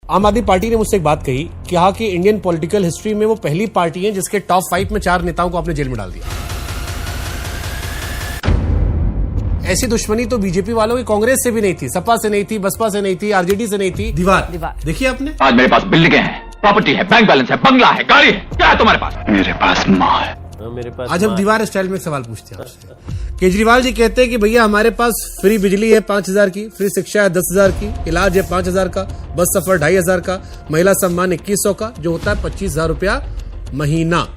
आम आदमी पार्टी ने मुझसे एक बात कही, कहा कि इंडियन पॉलिटिकल हिस्ट्री में वो पहली पार्टी है जिसके टॉप 5 में 4 नेताओं को आपने जेल में डाल दिया। ऐसी दुश्मनी तो बीजेपी वालों की कांग्रेस से भी नहीं थी, सपा से नहीं थी, बसपा से नहीं थी, आरजेडी से नहीं थी। दीवार देखिए आपने। आज मेरे पास बिल्डिंगें हैं, प्रॉपर्टी है, बैंक बैलेंस है, बंगला है, गाड़ी है। क्या है तुम्हारे पास? मेरे पास माँ है। मेरे पास आज हम दीवार स्टाइल में एक सवाल पूछते हैं आपसे। केजरीवाल जी कहते हैं कि भैया हमारे पास फ्री बिजली है 5,000 की, फ्री शिक्षा है 10,000 की, इलाज है 5,000 का, बस सफर 2,500 का, महिला सम्मान 2,100 का, जो होता है 25,000 रुपया महीना।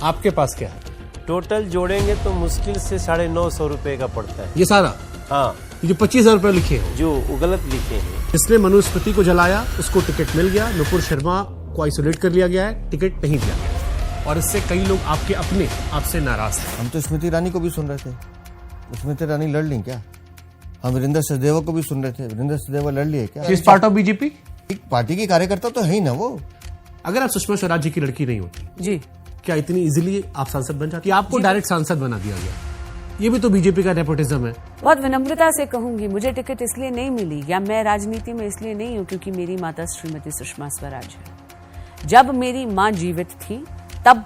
आपके पास क्या है? टोटल जोड़ेंगे तो मुश्किल से 950 रुपए का पड़ता है ये सारा। हाँ, जो 25,000 रुपए लिखे हैं, जो गलत लिखे हैं। जिसने मनुस्मृति को जलाया उसको टिकट मिल गया, नुपुर शर्मा को आइसोलेट कर लिया गया है, टिकट नहीं दिया गया, और इससे कई लोग आपके अपने आपसे नाराज थे। हम तो स्मृति ईरानी को भी सुन रहे थे, स्मृति ईरानी लड़ ली क्या? हम वीरेंद्र सचदेवा को भी सुन रहे थे, वीरेंद्र सचदेवा लड़ लिए क्या? इस पार्ट ऑफ बीजेपी एक पार्टी की कार्यकर्ता तो है ही ना वो। अगर आप सुषमा स्वराज जी की लड़की नहीं होती जी, क्या इतनी इजीली आप सांसद बन जाती? आपको डायरेक्ट सांसद बना दिया गया, ये भी तो बीजेपी का नेपोटिज्म है। बहुत विनम्रता से कहूंगी, मुझे टिकट इसलिए नहीं मिली या मैं राजनीति में इसलिए नहीं हूं क्योंकि मेरी माता श्रीमती सुषमा स्वराज है। जब मेरी मां जीवित थी तब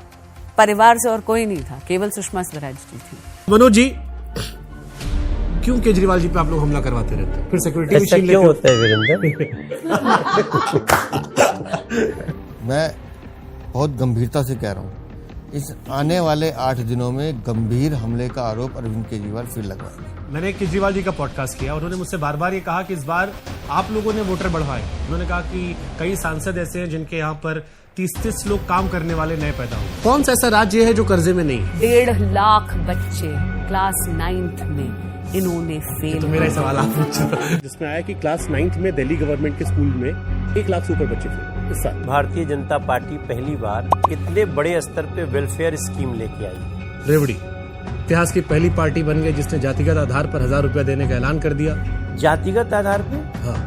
परिवार से और कोई नहीं था, केवल सुषमा स्वराज जी थी। मनोज जी, क्यों केजरीवाल जी पे आप लोग हमला करवाते रहते हैं? फिर सिक्योरिटी भी छीन लेते क्यों होता है वीरेंद्र? मैं बहुत गंभीरता से कह रहा हूँ, इस आने वाले 8 दिनों में गंभीर हमले का आरोप अरविंद केजरीवाल फिर लगाएंगे। मैंने केजरीवाल जी का पॉडकास्ट किया, उन्होंने मुझसे बार बार ये कहा कि इस बार आप लोगों ने वोटर बढ़वाए। उन्होंने कहा कि कई सांसद ऐसे हैं जिनके यहाँ पर 30-30 लोग काम करने वाले नए पैदा हुए। कौन सा ऐसा राज्य है जो कर्जे में नहीं? 1.5 लाख बच्चे क्लास 9th में इन्होंने फेल। तो मेरा ही सवाल आप पूछो, जिसमें आया कि क्लास 9th में दिल्ली गवर्नमेंट के स्कूल में 1 लाख से ऊपर बच्चे फेल इस साल। भारतीय जनता पार्टी पहली बार इतने बड़े स्तर पे वेलफेयर स्कीम लेके आई। रेवड़ी इतिहास की पहली पार्टी बन गई जिसने जातिगत आधार पर 1,000 रुपया देने का ऐलान कर दिया। जातिगत आधार पे? हाँ,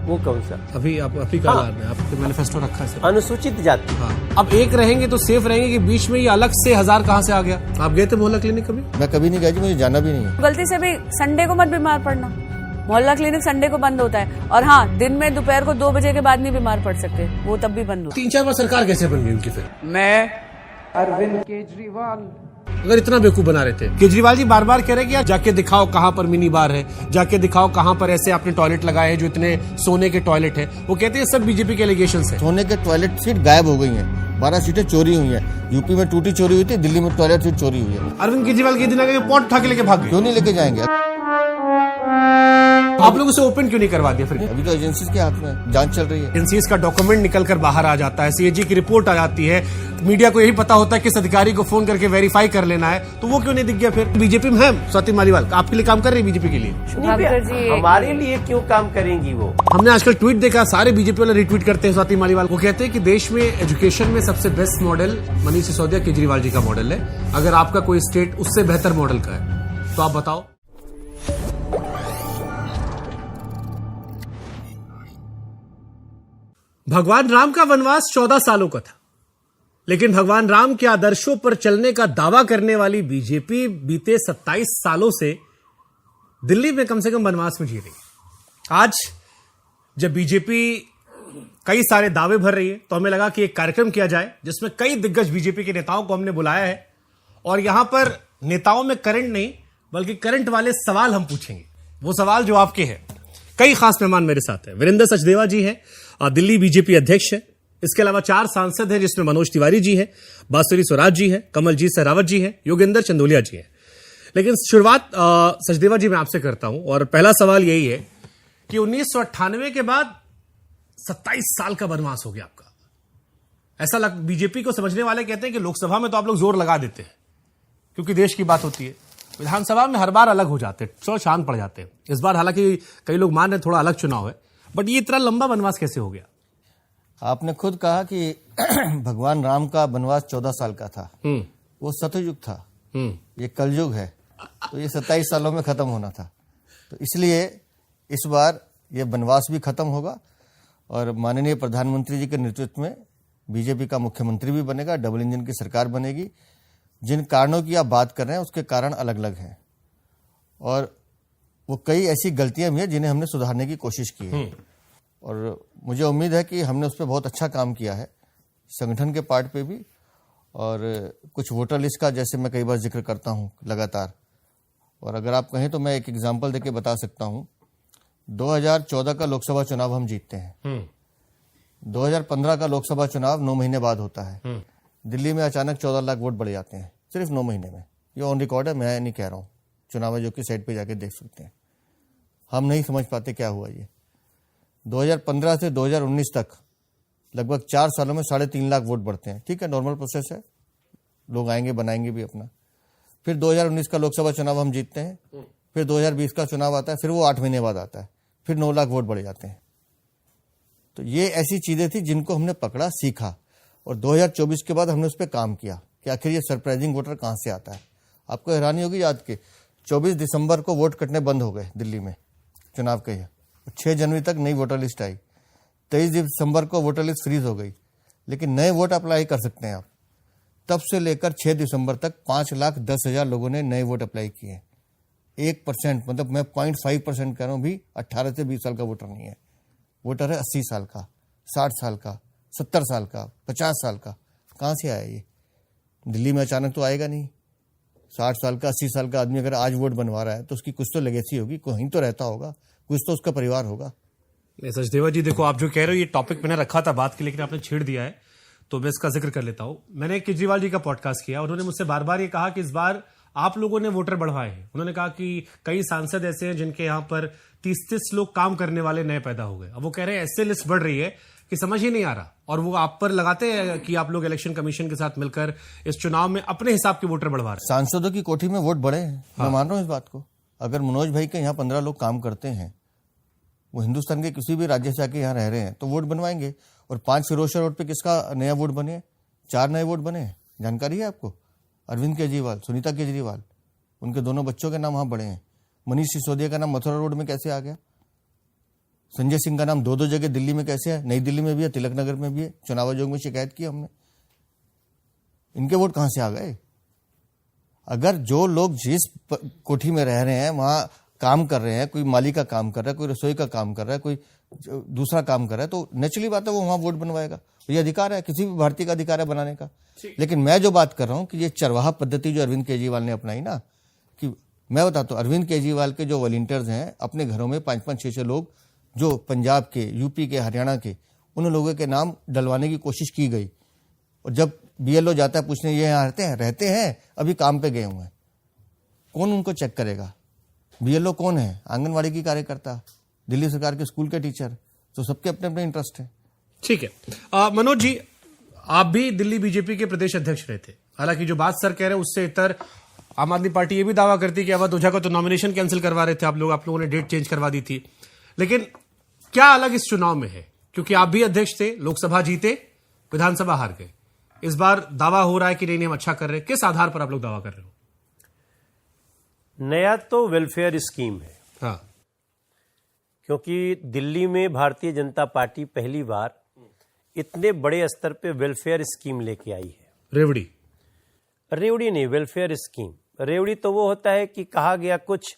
वो कौन सा? अभी का ऐलान है, आपके मैनिफेस्टो रखा है सर। अनुसूचित जाति। हाँ, अब एक रहेंगे तो सेफ रहेंगे कि बीच में ये अलग से 1,000 कहाँ से आ गया? आप गए थे मोहल्ला क्लिनिक कभी? मैं कभी नहीं गया जी, मुझे जाना भी नहीं है। गलती से भी संडे को मत बीमार पड़ना, मोहल्ला क्लिनिक संडे को बंद होता है। और हाँ, दिन में दोपहर को 2 बजे के बाद नहीं बीमार पड़ सकते, वो तब भी बंद होता है। 3-4 बार सरकार कैसे बन गई उनकी? फिर मैं अरविंद केजरीवाल अगर इतना बेवकूफ बना रहे थे, केजरीवाल जी बार बार कह रहे कि यार जाके दिखाओ कहाँ पर मिनी बार है, जाके दिखाओ कहाँ पर ऐसे आपने टॉयलेट लगाए हैं जो इतने सोने के टॉयलेट है। वो कहते हैं सब बीजेपी के एलिगेशंस है। सोने के टॉयलेट सीट गायब हो गई हैं, 12 सीटें चोरी हुई हैं। यूपी में टूटी चोरी हुई थी, दिल्ली में टॉयलेट सीट चोरी हुई है। अरविंद केजरीवाल के दिन आगे पॉट उठा के लेके भाग गए। क्यों नहीं लेके जाएंगे? आप लोग उसे ओपन क्यों नहीं करवा दिया? फिर अभी तो एजेंसीज के हाथ में जांच चल रही है। एजेंसीज का डॉक्यूमेंट निकल कर बाहर आ जाता है, सीएजी की रिपोर्ट आ जाती है, मीडिया को यही पता होता है किस अधिकारी को फोन करके वेरीफाई कर लेना है, तो वो क्यों नहीं दिख गया? फिर बीजेपी में है स्वाति मालीवाल, आपके लिए काम कर रही है बीजेपी के लिए। हमारे लिए क्यों काम करेंगी वो? हमने आजकल ट्वीट देखा, सारे बीजेपी वाले रिट्वीट करते हैं स्वाति मालीवाल। वो कहते हैं कि देश में एजुकेशन में सबसे बेस्ट मॉडल मनीष सिसोदिया केजरीवाल जी का मॉडल है। अगर आपका कोई स्टेट उससे बेहतर मॉडल का है तो आप बताओ। भगवान राम का वनवास 14 सालों का था, लेकिन भगवान राम के आदर्शों पर चलने का दावा करने वाली बीजेपी बीते 27 सालों से दिल्ली में कम से कम वनवास में जी रही। आज जब बीजेपी कई सारे दावे भर रही है तो हमें लगा कि एक कार्यक्रम किया जाए जिसमें कई दिग्गज बीजेपी के नेताओं को हमने बुलाया है, और यहां पर नेताओं में करंट नहीं बल्कि करंट वाले सवाल हम पूछेंगे, वो सवाल जो आपके हैं। कई खास मेहमान मेरे साथ हैं। वीरेंद्र सचदेवा जी हैं, दिल्ली बीजेपी अध्यक्ष है। इसके अलावा 4 सांसद हैं जिसमें मनोज तिवारी जी हैं, बांसुरी स्वराज जी हैं, कमलजीत सहरावत जी हैं, योगेंद्र चंदोलिया जी हैं। लेकिन शुरुआत सचदेवा जी मैं आपसे करता हूं, और पहला सवाल यही है कि 1998 के बाद 27 साल का वनवास हो गया आपका। ऐसा बीजेपी को समझने वाले कहते हैं कि लोकसभा में तो आप लोग जोर लगा देते हैं क्योंकि देश की बात होती है, विधानसभा में हर बार अलग हो जाते हैं, थोड़ा शांत पड़ जाते हैं। इस बार हालांकि कई लोग मान रहे थोड़ा अलग चुनाव है, बट ये इतना लंबा वनवास कैसे हो गया? आपने खुद कहा कि भगवान राम का वनवास 14 साल का था, वो सतयुग था, ये कलयुग है, तो ये 27 सालों में खत्म होना था। तो इसलिए इस बार ये वनवास भी खत्म होगा, और माननीय प्रधानमंत्री जी के नेतृत्व में बीजेपी का मुख्यमंत्री भी बनेगा, डबल इंजन की सरकार बनेगी। जिन कारणों की आप बात कर रहे हैं उसके कारण अलग अलग हैं, और वो कई ऐसी गलतियां भी हैं जिन्हें हमने सुधारने की कोशिश की है। और मुझे उम्मीद है कि हमने उस पर बहुत अच्छा काम किया है, संगठन के पार्ट पे भी, और कुछ वोटर लिस्ट का जैसे मैं कई बार जिक्र करता हूँ लगातार। और अगर आप कहें तो मैं एक एग्जाम्पल देके बता सकता हूँ, 2014 का लोकसभा चुनाव हम जीतते हैं, 2015 का लोकसभा चुनाव 9 महीने बाद होता है, दिल्ली में अचानक 14 लाख वोट बढ़ जाते हैं सिर्फ 9 महीने में। ये ऑन रिकॉर्ड है, मैं नहीं कह रहा हूँ, चुनाव आयोग की साइट पे जाके देख सकते हैं। हम नहीं समझ पाते क्या हुआ ये। 2015 से 2019 तक लगभग 4 सालों में 3.5 लाख वोट बढ़ते हैं। ठीक है, नॉर्मल प्रोसेस है, लोग आएंगे बनाएंगे भी अपना। फिर 2019 का लोकसभा चुनाव हम जीतते हैं, फिर 2020 का चुनाव आता है, फिर वो 8 महीने बाद आता है, फिर 9 लाख वोट बढ़ जाते हैं। तो ये ऐसी चीजें थी जिनको हमने पकड़ा, सीखा, और 2024 के बाद हमने उस पर काम किया कि आखिर ये सरप्राइजिंग वोटर कहाँ से आता है। आपको हैरानी होगी याद के 24 दिसंबर को वोट कटने बंद हो गए दिल्ली में चुनाव के, 6 जनवरी तक नई वोटर लिस्ट आई, 23 दिसंबर को वोटर लिस्ट फ्रीज हो गई, लेकिन नए वोट अप्लाई कर सकते हैं आप। तब से लेकर 6 दिसंबर तक 5,10,000 लोगों ने नए वोट अप्लाई किए। 1%, मतलब मैं 0.5% कह रहा हूँ भी 18 से 20 साल का वोटर नहीं है। वोटर है 80 साल का, 60 साल का, 70 साल का, 50 साल का। कहाँ से आया ये? दिल्ली में अचानक तो आएगा नहीं। 60 साल का, 80 साल का आदमी अगर आज वोट बनवा रहा है तो उसकी कुछ तो लेगेसी होगी, कहीं तो रहता होगा, कुछ तो उसका परिवार होगा। सचदेवा जी, देखो आप जो कह रहे हो ये टॉपिक मैंने रखा था बात के, लेकिन आपने छेड़ दिया है तो मैं इसका जिक्र कर लेता हूं। मैंने केजरीवाल जी का पॉडकास्ट किया, उन्होंने मुझसे बार बार ये कहा कि इस बार आप लोगों ने वोटर बढ़वाए हैं। उन्होंने कहा कि कई सांसद ऐसे हैं जिनके यहां पर 30-30 लोग काम करने वाले नए पैदा हो गए। अब वो कह रहे हैं ऐसे लिस्ट बढ़ रही है कि समझ ही नहीं आ रहा, और वो आप पर लगाते हैं कि आप लोग इलेक्शन कमीशन के साथ मिलकर इस चुनाव में अपने हिसाब के वोटर बढ़वा रहे हैं। सांसदों की कोठी में वोट बढ़े हैं, मैं मान रहा हूं इस बात को। अगर मनोज भाई के यहाँ 15 लोग काम करते हैं, वो हिंदुस्तान के किसी भी राज्य से आके यहाँ रह रहे हैं, तो वोट बनवाएंगे। और 5 फिरोजशाह रोड पे किसका नया वोट बने? 4 नए वोट बने, जानकारी है आपको? अरविंद केजरीवाल, सुनीता केजरीवाल, उनके दोनों बच्चों के नाम वहां बढ़े हैं। मनीष सिसोदिया का नाम मथुरा रोड में कैसे आ गया? संजय सिंह का नाम 2 जगह दिल्ली में कैसे है? नई दिल्ली में भी है, तिलक नगर में भी है। चुनाव आयोग में शिकायत की हमने। इनके वोट कहां से आ गए? अगर जो लोग जिस कोठी में रह रहे हैं वहां काम कर रहे हैं, कोई माली का काम कर रहा है, कोई रसोई का काम कर रहा है, कोई दूसरा काम कर रहा है, तो नेचुरली बात है वो वहां वोट बनवाएगा। ये अधिकार है, किसी भी भारतीय का अधिकार है बनाने का। लेकिन मैं जो बात कर रहा हूं कि ये चरवाहा पद्धति जो अरविंद केजरीवाल ने अपनाई ना, कि मैं बताता हूं, अरविंद केजरीवाल के जो वॉलंटियर्स हैं अपने घरों में 5-5, 6-6 लोग जो पंजाब के, यूपी के, हरियाणा के, उन लोगों के नाम डलवाने की कोशिश की गई। और जब बीएलओ जाता है पूछने, ये यहाँ रहते हैं अभी काम पे गए हुए हैं, कौन उनको चेक करेगा? बीएलओ कौन है? आंगनवाड़ी की कार्यकर्ता, दिल्ली सरकार के स्कूल के टीचर। तो सबके अपने अपने इंटरेस्ट है। ठीक है। मनोज जी, आप भी दिल्ली बीजेपी के प्रदेश अध्यक्ष रहे थे। हालांकि जो बात सर कह रहे हैं उससे इतर आम आदमी पार्टी ये भी दावा करती है कि अवध ओझा का तो नॉमिनेशन कैंसिल करवा रहे थे आप लोगों ने डेट चेंज करवा दी थी। लेकिन क्या अलग इस चुनाव में है? क्योंकि आप भी अध्यक्ष थे, लोकसभा जीते, विधानसभा हार गए। इस बार दावा हो रहा है कि नहीं हम अच्छा कर रहे हैं। किस आधार पर आप लोग दावा कर रहे हो? नया तो वेलफेयर स्कीम है। हाँ, क्योंकि दिल्ली में भारतीय जनता पार्टी पहली बार इतने बड़े स्तर पे वेलफेयर स्कीम लेके आई है। रेवड़ी नहीं, वेलफेयर स्कीम। रेवड़ी तो वो होता है कि कहा गया कुछ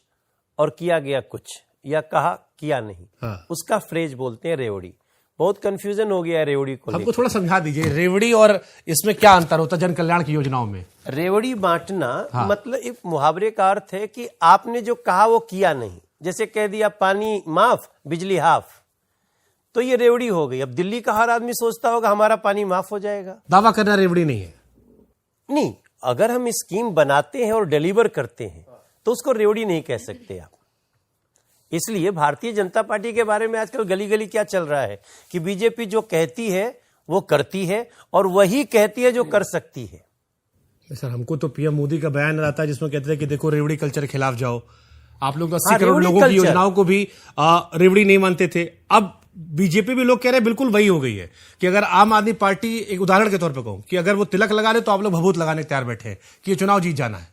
और किया गया कुछ, या कहा किया नहीं। हाँ। उसका फ्रेज बोलते हैं रेवड़ी। बहुत कंफ्यूजन हो गया है रेवड़ी को। हमको थोड़ा समझा दीजिए, रेवड़ी और इसमें क्या अंतर होता है जन कल्याण की योजनाओं में? रेवड़ी बांटना हाँ। मतलब एक मुहावरे का अर्थ है कि आपने जो कहा वो किया नहीं। जैसे कह दिया पानी माफ, बिजली हाफ, तो ये रेवड़ी हो गई। अब दिल्ली का हर आदमी सोचता होगा हमारा पानी माफ हो जाएगा। दावा करना रेवड़ी नहीं है। नहीं, अगर हम स्कीम बनाते हैं और डिलीवर करते हैं तो उसको रेवड़ी नहीं कह सकते आप। इसलिए भारतीय जनता पार्टी के बारे में आजकल गली गली क्या चल रहा है कि बीजेपी जो कहती है वो करती है, और वही कहती है जो कर सकती है। सर, हमको तो पीएम मोदी का बयान आता है जिसमें कहते हैं कि देखो रेवड़ी कल्चर के खिलाफ जाओ। आप लोग 80 करोड़ रेवड़ी लोगों की कल्चर। योजनाओं को भी रेवड़ी नहीं मानते थे। अब बीजेपी भी लोग कह रहे हैं बिल्कुल वही हो गई है कि अगर आम आदमी पार्टी, एक उदाहरण के तौर पर कहूं कि अगर वो तिलक लगा रहे तो आप लोग भभूत लगाने तैयार बैठे हैं कि ये चुनाव जीत जाना है।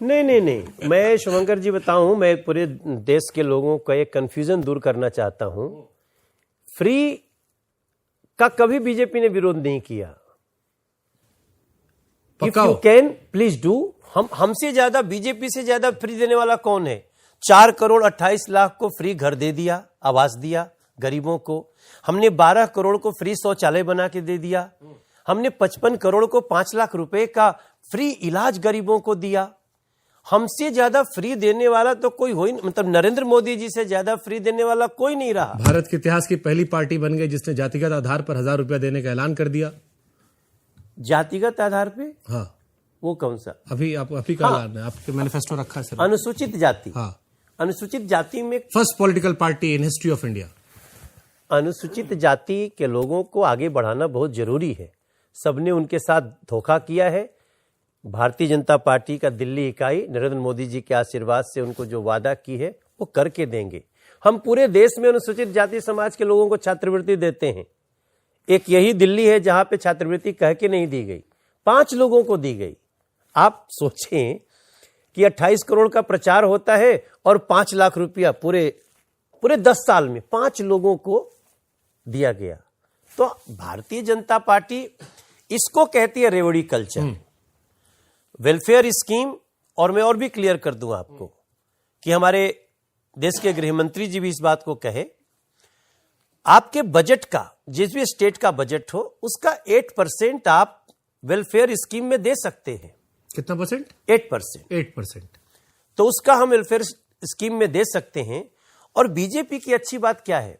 नहीं, मैं शुभंकर जी बताऊं, मैं पूरे देश के लोगों का एक कंफ्यूजन दूर करना चाहता हूं। फ्री का कभी बीजेपी ने विरोध नहीं किया। If you can please do. हमसे ज्यादा, बीजेपी से ज्यादा फ्री देने वाला कौन है? 4 करोड़ 28 लाख को फ्री घर दे दिया, आवास दिया, गरीबों को, हमने 12 करोड़ को फ्री शौचालय बना के दे दिया, हमने 55 करोड़ को 5 लाख रुपए का फ्री इलाज गरीबों को दिया। हमसे ज्यादा फ्री देने वाला तो कोई हो ही नहीं, मतलब नरेंद्र मोदी जी से ज्यादा फ्री देने वाला कोई नहीं रहा। भारत के इतिहास की पहली पार्टी बन गई जिसने जातिगत आधार पर 1000 रुपया देने का ऐलान कर दिया। जातिगत आधार पे? हाँ, वो कौन सा? अभी का ऐलान है, आपके मैनिफेस्टो रखा है सर। अनुसूचित जाति। हाँ, अनुसूचित जाति में first political party in history of India. अनुसूचित जाति के लोगों को आगे बढ़ाना बहुत जरूरी है। सबने उनके साथ धोखा किया है। भारतीय जनता पार्टी का दिल्ली इकाई नरेंद्र मोदी जी के आशीर्वाद से उनको जो वादा की है वो करके देंगे। हम पूरे देश में अनुसूचित जाति समाज के लोगों को छात्रवृत्ति देते हैं। एक यही दिल्ली है जहां पे छात्रवृत्ति कह के नहीं दी गई, 5 लोगों को दी गई। आप सोचें कि 28 करोड़ का प्रचार होता है और 5 लाख रुपया पूरे 10 साल में 5 लोगों को दिया गया। तो भारतीय जनता पार्टी इसको कहती है रेवड़ी कल्चर, वेलफेयर स्कीम। और मैं और भी क्लियर कर दूं आपको कि हमारे देश के गृह मंत्री जी भी इस बात को कहे, आपके बजट का, जिस भी स्टेट का बजट हो, उसका 8% आप वेलफेयर स्कीम में दे सकते हैं। कितना परसेंट? 8%। 8%। तो उसका हम वेलफेयर स्कीम में दे सकते हैं। और बीजेपी की अच्छी बात क्या है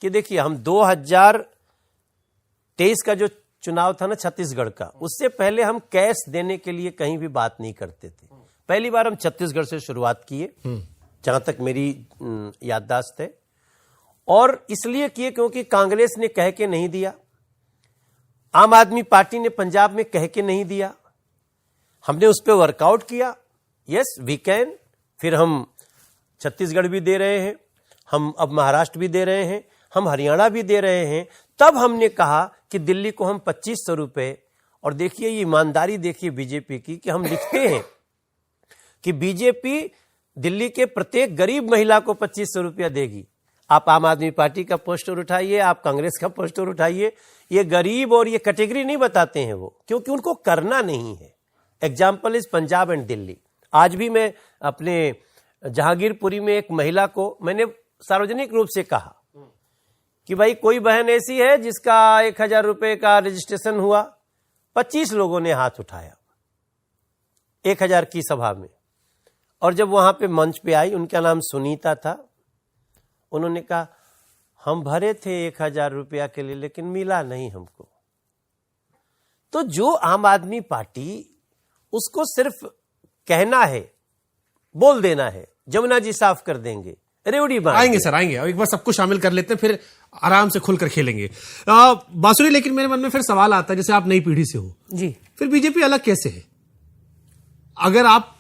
कि देखिए, हम 2023 का जो चुनाव था ना छत्तीसगढ़ का, उससे पहले हम कैश देने के लिए कहीं भी बात नहीं करते थे। पहली बार हम छत्तीसगढ़ से शुरुआत किए, जहां तक मेरी याददाश्त है। और इसलिए किए क्योंकि कांग्रेस ने कह के नहीं दिया, आम आदमी पार्टी ने पंजाब में कह के नहीं दिया, हमने उस पर वर्कआउट किया। Yes we can. फिर हम छत्तीसगढ़ भी दे रहे हैं, हम अब महाराष्ट्र भी दे रहे हैं, हम हरियाणा भी दे रहे हैं। तब हमने कहा कि दिल्ली को हम 2500 रुपए, और देखिए ये ईमानदारी देखिए बीजेपी की, कि हम लिखते हैं कि बीजेपी दिल्ली के प्रत्येक गरीब महिला को 2500 रुपया देगी। आप आम आदमी पार्टी का पोस्टर उठाइए, आप कांग्रेस का पोस्टर उठाइए, ये गरीब और ये कैटेगरी नहीं बताते हैं वो, क्योंकि उनको करना नहीं है। Example is Punjab and Delhi. आज भी मैं अपने जहांगीरपुरी में एक महिला को मैंने सार्वजनिक रूप से कहा कि भाई कोई बहन ऐसी है जिसका 1000 रुपए का रजिस्ट्रेशन हुआ, 25 लोगों ने हाथ उठाया 1000 की सभा में। और जब वहां पे मंच पे आई, उनका नाम सुनीता था, उन्होंने कहा हम भरे थे 1000 रुपया के लिए लेकिन मिला नहीं हमको। तो जो आम आदमी पार्टी, उसको सिर्फ कहना है, बोल देना है, जमुना जी साफ कर देंगे, रेवड़ी बांट आएंगे सर, आएंगे। एक बार सबको शामिल कर लेते हैं, फिर आराम से खुलकर खेलेंगे। बांसुरी, लेकिन मेरे मन में फिर सवाल आता है, जैसे आप नई पीढ़ी से हो जी, फिर बीजेपी अलग कैसे है? अगर आप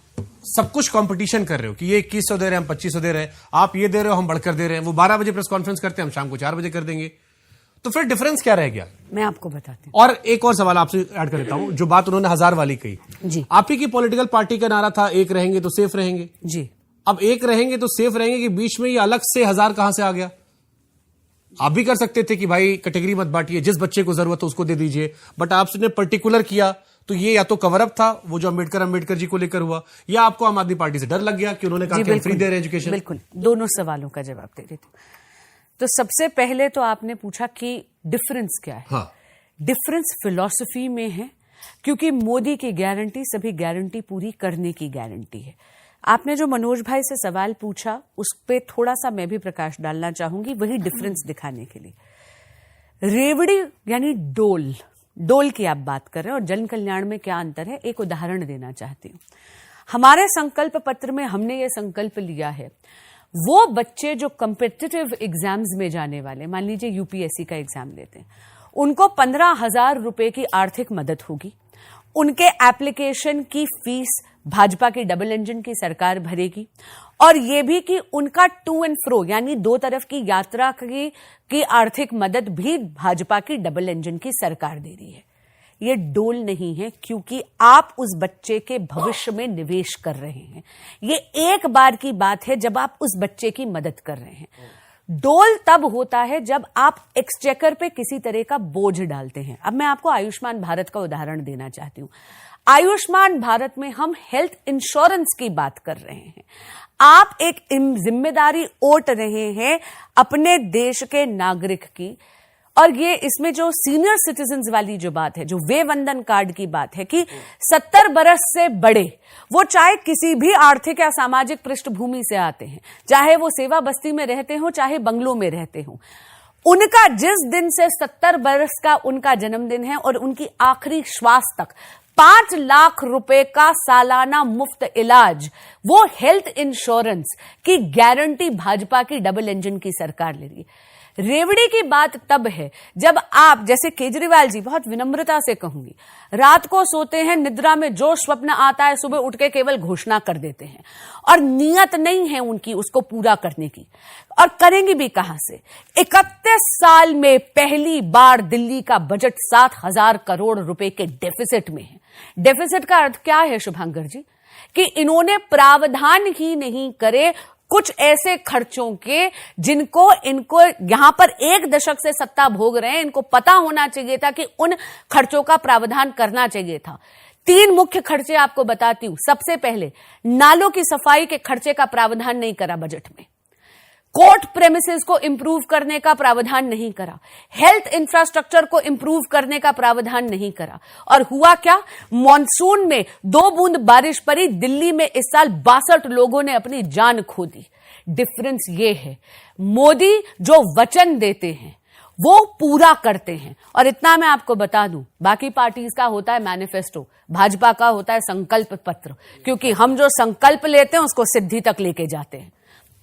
सब कुछ कंपटीशन कर रहे हो कि ये 2100 दे रहे हैं, हम 2500 दे रहे हैं, आप ये दे रहे हो, हम बढ़कर दे रहे हैं, वो 12 बजे प्रेस कॉन्फ्रेंस करते हैं, हम शाम को 4 बजे कर देंगे, तो फिर डिफरेंस क्या रह गया? मैं आपको बताती हूँ। और एक और सवाल आपसे ऐड कर देता हूं, जो बात उन्होंने 1000 वाली कही जी, आप ही की पॉलिटिकल पार्टी का नारा था एक रहेंगे तो सेफ रहेंगे जी। अब एक रहेंगे तो सेफ रहेंगे कि बीच में ये अलग से 1000 कहां से आ गया? आप भी कर सकते थे कि भाई कैटेगरी मत बांटिए, जिस बच्चे को जरूरत हो उसको दे दीजिए, बट आपने पर्टिकुलर किया, तो ये या तो कवर अप था वो जो अम्बेडकर जी को लेकर हुआ, या आपको आम आदमी पार्टी से डर लग गया कि उन्होंने कहा कि फ्री दे रहे एजुकेशन? बिल्कुल, दोनों सवालों का जवाब दे देती हूँ। तो सबसे पहले तो आपने पूछा कि डिफरेंस क्या है। हाँ, डिफरेंस फिलॉसफी में है, क्योंकि मोदी की गारंटी सभी गारंटी पूरी करने की गारंटी है। आपने जो मनोज भाई से सवाल पूछा, उस पर थोड़ा सा मैं भी प्रकाश डालना चाहूंगी, वही डिफरेंस दिखाने के लिए। रेवड़ी यानी डोल की आप बात कर रहे हैं, और जन कल्याण में क्या अंतर है, एक उदाहरण देना चाहती हूं। हमारे संकल्प पत्र में हमने ये संकल्प लिया है, वो बच्चे जो कॉम्पिटिटिव एग्जाम्स में जाने वाले, मान लीजिए यूपीएससी का एग्जाम देते हैं, उनको 15,000 रुपए की आर्थिक मदद होगी। उनके एप्लीकेशन की फीस भाजपा की डबल इंजन की सरकार भरेगी, और यह भी कि उनका टू एंड फ्रो यानी 2 तरफ की यात्रा की आर्थिक मदद भी भाजपा की डबल इंजन की सरकार दे रही है। ये डोल नहीं है, क्योंकि आप उस बच्चे के भविष्य में निवेश कर रहे हैं। ये एक बार की बात है जब आप उस बच्चे की मदद कर रहे हैं। डोल तब होता है जब आप एक्सचेकर पे किसी तरह का बोझ डालते हैं। अब मैं आपको आयुष्मान भारत का उदाहरण देना चाहती हूं। आयुष्मान भारत में हम हेल्थ इंश्योरेंस की बात कर रहे हैं। आप एक जिम्मेदारी ओट रहे हैं अपने देश के नागरिक की। और ये इसमें जो सीनियर सिटीजन्स वाली जो बात है, जो वे वंदन कार्ड की बात है कि 70 बरस से बड़े, वो चाहे किसी भी आर्थिक या सामाजिक पृष्ठभूमि से आते हैं, चाहे वो सेवा बस्ती में रहते हो, चाहे बंगलों में रहते हो, उनका जिस दिन से 70 बरस का उनका जन्मदिन है और उनकी आखिरी श्वास तक 5 लाख रुपए का सालाना मुफ्त इलाज, वो हेल्थ इंश्योरेंस की गारंटी भाजपा की डबल इंजन की सरकार ले रही है। रेवड़ी की बात तब है जब आप, जैसे केजरीवाल जी, बहुत विनम्रता से कहूंगी, रात को सोते हैं, निद्रा में जो स्वप्न आता है सुबह उठ के केवल घोषणा कर देते हैं और नियत नहीं है उनकी उसको पूरा करने की, और करेंगे भी कहां से। 31 साल में पहली बार दिल्ली का बजट 7,000 करोड़ रुपए के डेफिसिट में है। डेफिसिट का अर्थ क्या है शुभांकर जी? कि इन्होंने प्रावधान ही नहीं करे कुछ ऐसे खर्चों के जिनको इनको यहां पर 1 दशक से सत्ता भोग रहे हैं, इनको पता होना चाहिए था कि उन खर्चों का प्रावधान करना चाहिए था। 3 मुख्य खर्चे आपको बताती हूं। सबसे पहले, नालों की सफाई के खर्चे का प्रावधान नहीं करा बजट में, कोर्ट प्रेमिसेस को इंप्रूव करने का प्रावधान नहीं करा, हेल्थ इंफ्रास्ट्रक्चर को इंप्रूव करने का प्रावधान नहीं करा। और हुआ क्या? मॉनसून में 2 बूंद बारिश पड़ी, दिल्ली में इस साल 62 लोगों ने अपनी जान खो दी। डिफरेंस ये है, मोदी जो वचन देते हैं वो पूरा करते हैं। और इतना मैं आपको बता दूं, बाकी पार्टीज का होता है मैनिफेस्टो, भाजपा का होता है संकल्प पत्र, क्योंकि हम जो संकल्प लेते हैं उसको सिद्धि तक लेके जाते हैं।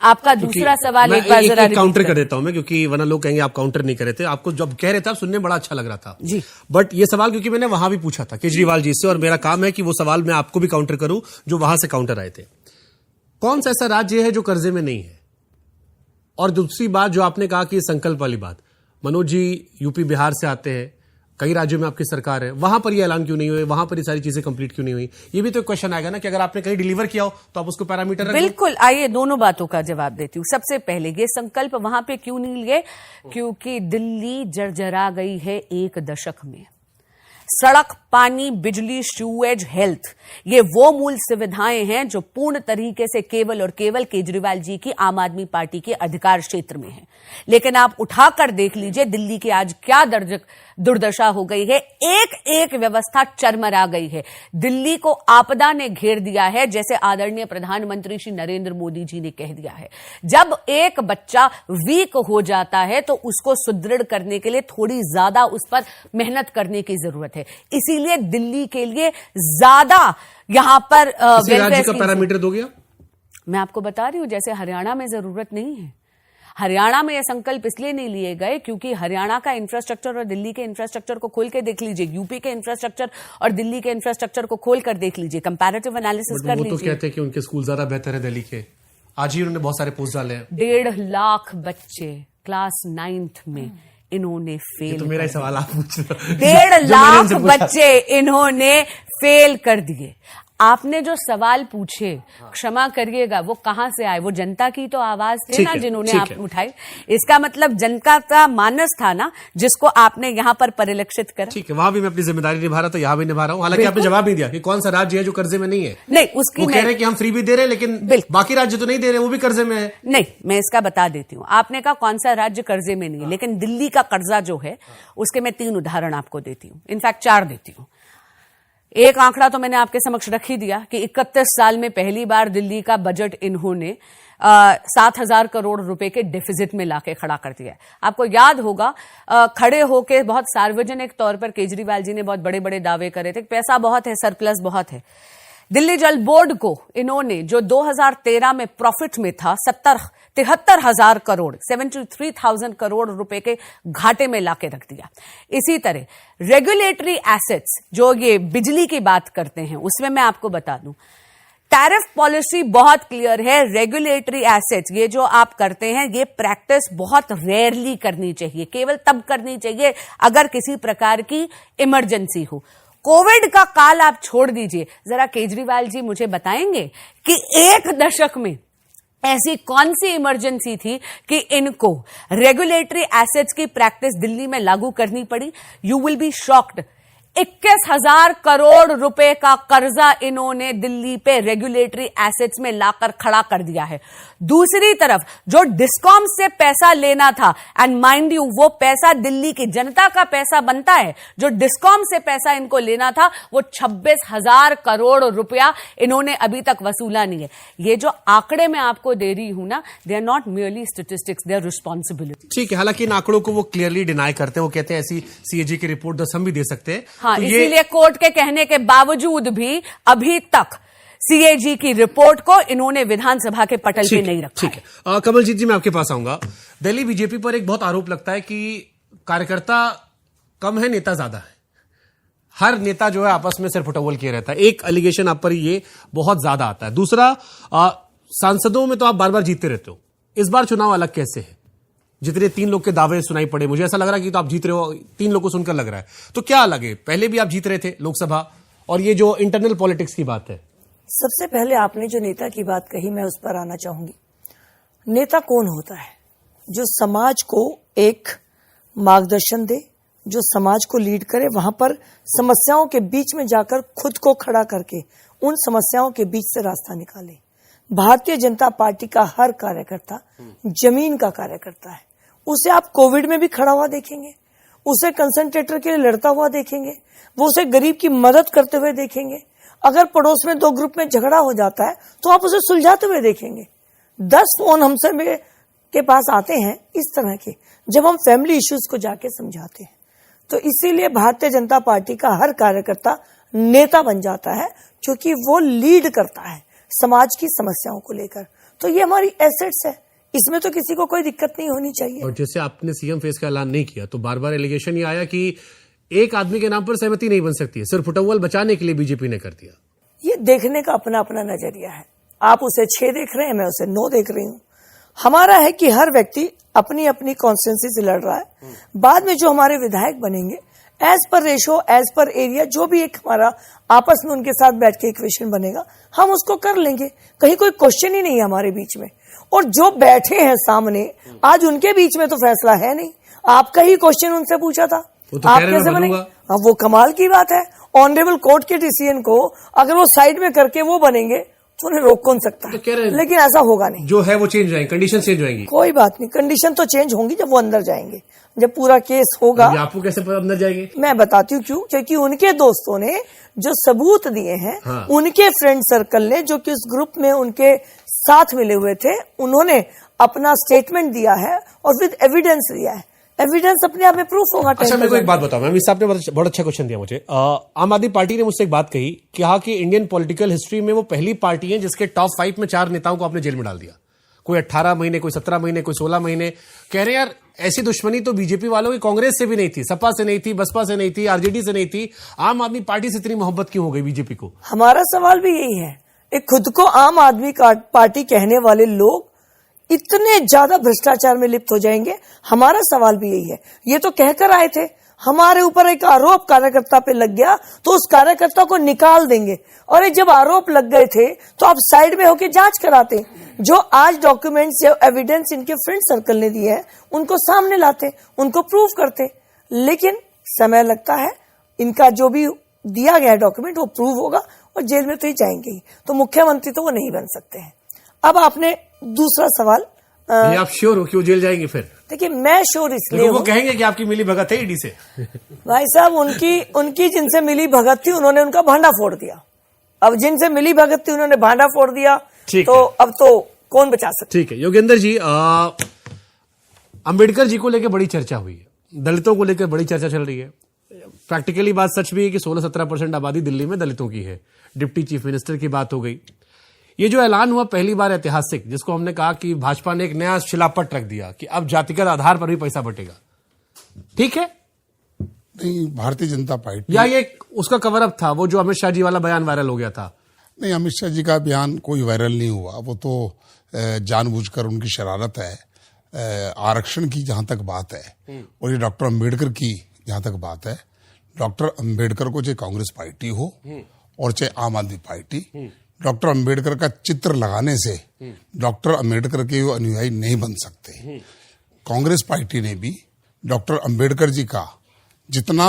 आपका दूसरा सवाल एक बार जरा काउंटर कर देता हूं मैं, क्योंकि वरना लोग कहेंगे आप काउंटर नहीं कर रहे थे। आपको जब कह रहे थे आप सुनने में बड़ा अच्छा लग रहा था जी, बट ये सवाल क्योंकि मैंने वहां भी पूछा था केजरीवाल जी से, और मेरा काम है कि वो सवाल मैं आपको भी काउंटर करूं जो वहां से काउंटर आए थे। कौन सा ऐसा राज्य है जो कर्जे में नहीं है? और दूसरी बात जो आपने कहा कि संकल्प वाली बात, मनोज जी यूपी बिहार से आते हैं, कई राज्यों में आपकी सरकार है, वहां पर ये ऐलान क्यों नहीं हुए, वहां पर ये सारी चीजें कंप्लीट क्यों नहीं हुई? ये भी तो एक क्वेश्चन आएगा ना कि अगर आपने कहीं डिलीवर किया हो तो आप उसको पैरामीटर बिल्कुल। आइए दोनों बातों का जवाब देती हूं। सबसे पहले, ये संकल्प वहां पे क्यों नहीं लिए? क्योंकि दिल्ली जर्जरा गई है 1 दशक में। सड़क, पानी, बिजली, सीवेज, हेल्थ, ये वो मूल सुविधाएं हैं जो पूर्ण तरीके से केवल और केवल केजरीवाल जी की आम आदमी पार्टी के अधिकार क्षेत्र में है। लेकिन आप उठाकर देख लीजिए दिल्ली की आज क्या दुर्दशा हो गई है। एक एक व्यवस्था चरमरा गई है। दिल्ली को आपदा ने घेर दिया है, जैसे आदरणीय प्रधानमंत्री श्री नरेंद्र मोदी जी ने कह दिया है। जब एक बच्चा वीक हो जाता है तो उसको सुदृढ़ करने के लिए थोड़ी ज्यादा उस पर मेहनत करने की जरूरत है। इसीलिए दिल्ली के लिए ज्यादा यहां पर राज्य का पैरामीटर दोगे आप? मैं आपको बता रही हूं, जैसे हरियाणा में जरूरत नहीं है। हरियाणा में ये संकल्प इसलिए नहीं लिए गए क्योंकि हरियाणा का इंफ्रास्ट्रक्चर और दिल्ली के इंफ्रास्ट्रक्चर को खोल के देख लीजिए, यूपी के इंफ्रास्ट्रक्चर और दिल्ली के इंफ्रास्ट्रक्चर को खोल कर देख लीजिए, कंपैरेटिव एनालिसिस कर लीजिए। वो तो कहते हैं कि उनके स्कूल ज्यादा बेहतर है दिल्ली के। आज ही उन्होंने बहुत सारे पोस्ट डाले हैं। 1.5 लाख बच्चे क्लास 9th में इन्होंने फेल। तो मेरा ही सवाल आप पूछ रहे हो। 1.5 लाख बच्चे इन्होंने फेल कर दिए। आपने जो सवाल पूछे, क्षमा करिएगा, वो कहां से आए? वो जनता की तो आवाज थे ना जिन्होंने आप उठाई। इसका मतलब जनता का मानस था ना, जिसको आपने यहां पर परिलक्षित करा। ठीक है, वहां भी मैं अपनी जिम्मेदारी निभा रहा था, यहां भी निभा रहा हूं। हालांकि आपने जवाब नहीं दिया कि कौन सा राज्य है जो कर्जे में नहीं है। नहीं, उसकी वो कह रहे हैं कि हम फ्री भी दे रहे हैं, लेकिन बाकी राज्य तो नहीं दे रहे, वो भी कर्जे में है। नहीं, मैं इसका बता देती हूं। आपने कहा कौन सा राज्य कर्जे में नहीं है, लेकिन दिल्ली का कर्जा जो है उसके मैं 3 उदाहरण आपको देती हूं, इनफैक्ट 4 देती हूं। एक आंकड़ा तो मैंने आपके समक्ष रख ही दिया कि 31 साल में पहली बार दिल्ली का बजट इन्होंने 7,000 करोड़ रुपए के डेफिसिट में लाके खड़ा कर दिया है। आपको याद होगा, खड़े होके बहुत सार्वजनिक तौर पर केजरीवाल जी ने बहुत बड़े बड़े दावे करे थे, पैसा बहुत है, सरप्लस बहुत है। दिल्ली जल बोर्ड को इन्होंने, जो 2013 में प्रॉफिट में था, 73,000 करोड़ 73,000 करोड़ रुपए के घाटे में लाके रख दिया। इसी तरह रेगुलेटरी एसेट्स, जो ये बिजली की बात करते हैं, उसमें मैं आपको बता दूं, टैरिफ पॉलिसी बहुत क्लियर है। रेगुलेटरी एसेट्स, ये जो आप करते हैं, ये प्रैक्टिस बहुत रेयरली करनी चाहिए, केवल तब करनी चाहिए अगर किसी प्रकार की इमरजेंसी हो। कोविड का काल आप छोड़ दीजिए, जरा केजरीवाल जी मुझे बताएंगे कि 1 दशक में ऐसी कौन सी इमरजेंसी थी कि इनको रेगुलेटरी एसेट्स की प्रैक्टिस दिल्ली में लागू करनी पड़ी? You will be shocked. 21,000 crore रुपए का कर्जा इन्होंने दिल्ली पे रेगुलेटरी एसेट्स में लाकर खड़ा कर दिया है। दूसरी तरफ जो डिस्कॉम से पैसा लेना था, एंड माइंड यू वो पैसा दिल्ली की जनता का पैसा बनता है, जो डिस्कॉम से पैसा इनको लेना था वो 26,000 करोड़ रुपया इन्होंने अभी तक वसूला नहीं है। ये जो आंकड़े मैं आपको दे रही हूं ना, they are not merely statistics, they are responsibility। ठीक है, हालांकि इन आंकड़ों को वो क्लियरली डिनाई करते हैं। वो कहते हैं ऐसी सीएजी की रिपोर्ट 10 हम भी दे सकते हैं। हाँ, तो इसीलिए कोर्ट के कहने के बावजूद भी अभी तक सीएजी की रिपोर्ट को इन्होंने विधानसभा के पटल पे नहीं रखा। ठीक है, कमलजीत जी मैं आपके पास आऊंगा। दिल्ली बीजेपी पर एक बहुत आरोप लगता है कि कार्यकर्ता कम है, नेता ज्यादा है। हर नेता जो है आपस में सिर्फ उटव्वल किए रहता है। एक एलिगेशन आप पर ये बहुत ज्यादा आता है। दूसरा, सांसदों में तो आप बार बार जीतते रहते हो, इस बार चुनाव अलग कैसे है? जितने 3 लोग के दावे सुनाई पड़े, मुझे ऐसा लग रहा है कि तो आप जीत रहे हो, 3 लोग को सुनकर लग रहा है। तो क्या अलग है? पहले भी आप जीत रहे थे लोकसभा, और ये जो इंटरनल पॉलिटिक्स की बात है। सबसे पहले आपने जो नेता की बात कही, मैं उस पर आना चाहूंगी। नेता कौन होता है? जो समाज को एक मार्गदर्शन दे, जो समाज को लीड करे, वहां पर समस्याओं के बीच में जाकर खुद को खड़ा करके उन समस्याओं के बीच से रास्ता निकाले। भारतीय जनता पार्टी का हर कार्यकर्ता जमीन का कार्यकर्ता है। उसे आप कोविड में भी खड़ा हुआ देखेंगे, उसे कंसंट्रेटर के लिए लड़ता हुआ देखेंगे, वो उसे गरीब की मदद करते हुए देखेंगे। अगर पड़ोस में 2 ग्रुप में झगड़ा हो जाता है तो आप उसे सुलझाते हुए देखेंगे। 10 फोन हमसे के पास आते हैं इस तरह के, जब हम फैमिली इश्यूज को जाके समझाते हैं। तो इसीलिए भारतीय जनता पार्टी का हर कार्यकर्ता नेता बन जाता है, क्योंकि वो लीड करता है समाज की समस्याओं को लेकर। तो ये हमारी एसेट्स है, इसमें तो किसी को कोई दिक्कत नहीं होनी चाहिए। और जैसे आपने सीएम फेस का ऐलान नहीं किया तो बार बार एलिगेशन ये आया कि एक आदमी के नाम पर सहमति नहीं बन सकती है, सिर्फ उटव्वल बचाने के लिए बीजेपी ने कर दिया। ये देखने का अपना अपना नजरिया है। आप उसे 6 देख रहे हैं, मैं उसे 9 देख रही हूँ। हमारा है कि हर व्यक्ति अपनी अपनी कॉन्स्टिट्यूंसी से लड़ रहा है। बाद में जो हमारे विधायक बनेंगे, as per ratio, as per area, जो भी एक हमारा आपस में उनके साथ बैठ के इक्वेशन बनेगा, हम उसको कर लेंगे। कहीं कोई क्वेश्चन ही नहीं है हमारे बीच में। और जो बैठे हैं सामने, आज उनके बीच में तो फैसला है नहीं। आपका ही क्वेश्चन उनसे पूछा था, तो आप कैसे बने? अब वो कमाल की बात है। ऑनरेबल कोर्ट के डिसीजन को अगर वो साइड में करके वो बनेंगे तो उन्हें रोक कौन सकता है? तो लेकिन ऐसा होगा नहीं। जो है वो चेंज जाएंगे, कंडीशन चेंज होंगी। कोई बात नहीं, कंडीशन तो चेंज होंगी जब वो अंदर जाएंगे, जब पूरा केस होगा। आपको कैसे अंदर जाएंगे? मैं बताती हूँ क्यों। क्योंकि उनके दोस्तों ने जो सबूत दिए हैं, हाँ। उनके फ्रेंड सर्कल ने जो कि उस ग्रुप में उनके साथ मिले हुए थे, उन्होंने अपना स्टेटमेंट दिया है और विद एविडेंस दिया है। एविडेंस अपने आप में प्रूफ होगा। अच्छा, मेरे को एक बात बताओ मैम, इस आपने बहुत अच्छा क्वेश्चन दिया मुझे। आम आदमी पार्टी ने मुझसे एक बात कही, कहा कि इंडियन पॉलिटिकल हिस्ट्री में वो पहली पार्टी है जिसके टॉप 5 में 4 नेताओं को आपने जेल में डाल दिया। कोई 18 महीने, कोई 17 महीने, कोई 16 महीने। कह रहे यार ऐसी दुश्मनी तो बीजेपी वालों की कांग्रेस से भी नहीं थी, सपा से नहीं थी, बसपा से नहीं थी, आरजेडी से नहीं थी। आम आदमी पार्टी से इतनी मोहब्बत क्यों हो गई बीजेपी को? हमारा सवाल भी यही है। एक खुद को आम आदमी पार्टी कहने वाले लोग इतने ज्यादा भ्रष्टाचार में लिप्त हो जाएंगे, हमारा सवाल भी यही है। ये तो कहकर आए थे, हमारे ऊपर एक आरोप कार्यकर्ता पे लग गया तो उस कार्यकर्ता को निकाल देंगे। और ये जब आरोप लग गए थे तो आप साइड में होकर जांच कराते। जो आज डॉक्यूमेंट्स या एविडेंस इनके फ्रेंड सर्कल ने दिए हैं, उनको सामने लाते, उनको प्रूव करते। लेकिन समय लगता है। इनका जो भी दिया गया डॉक्यूमेंट वो प्रूव होगा और जेल में तो ही जाएंगे ही। तो मुख्यमंत्री तो वो नहीं बन सकते हैं। अब आपने दूसरा सवाल, ये आप श्योर हो कि वो जेल जाएंगे? फिर देखिए, मैं श्योर इसलिए वो कहेंगे कि आपकी मिली भगत है ईडी से। भाई साहब, उनकी जिनसे मिली भगत थी उन्होंने उनका भांडा फोड़ दिया। अब जिनसे मिली भगत थी उन्होंने भांडा फोड़ दिया, तो अब तो कौन बचा सकता? ठीक है योगेंद्र जी, अंबेडकर जी को लेकर बड़ी चर्चा हुई है, दलितों को लेकर बड़ी चर्चा चल रही है। प्रैक्टिकली बात सच भी है कि 16-17% आबादी दिल्ली में दलितों की है। डिप्टी चीफ मिनिस्टर की बात हो गई। ये जो ऐलान हुआ पहली बार ऐतिहासिक, जिसको हमने कहा कि भाजपा ने एक नया शिलापट रख दिया कि अब जातिगत आधार पर भी पैसा बटेगा, ठीक है? नहीं, भारतीय जनता पार्टी या ये उसका कवर अप था, वो जो अमित शाह जी वाला बयान वायरल हो गया था? नहीं, अमित शाह जी का बयान कोई वायरल नहीं हुआ। वो तो जानबूझकर उनकी शरारत है। आरक्षण की जहां तक बात है और ये डॉक्टर अंबेडकर की जहां तक बात है, डॉक्टर अंबेडकर को चाहे कांग्रेस पार्टी हो और चाहे आम आदमी पार्टी, डॉक्टर अंबेडकर का चित्र लगाने से डॉक्टर अंबेडकर के अनुयायी नहीं बन सकते। कांग्रेस पार्टी ने भी डॉक्टर अंबेडकर जी का जितना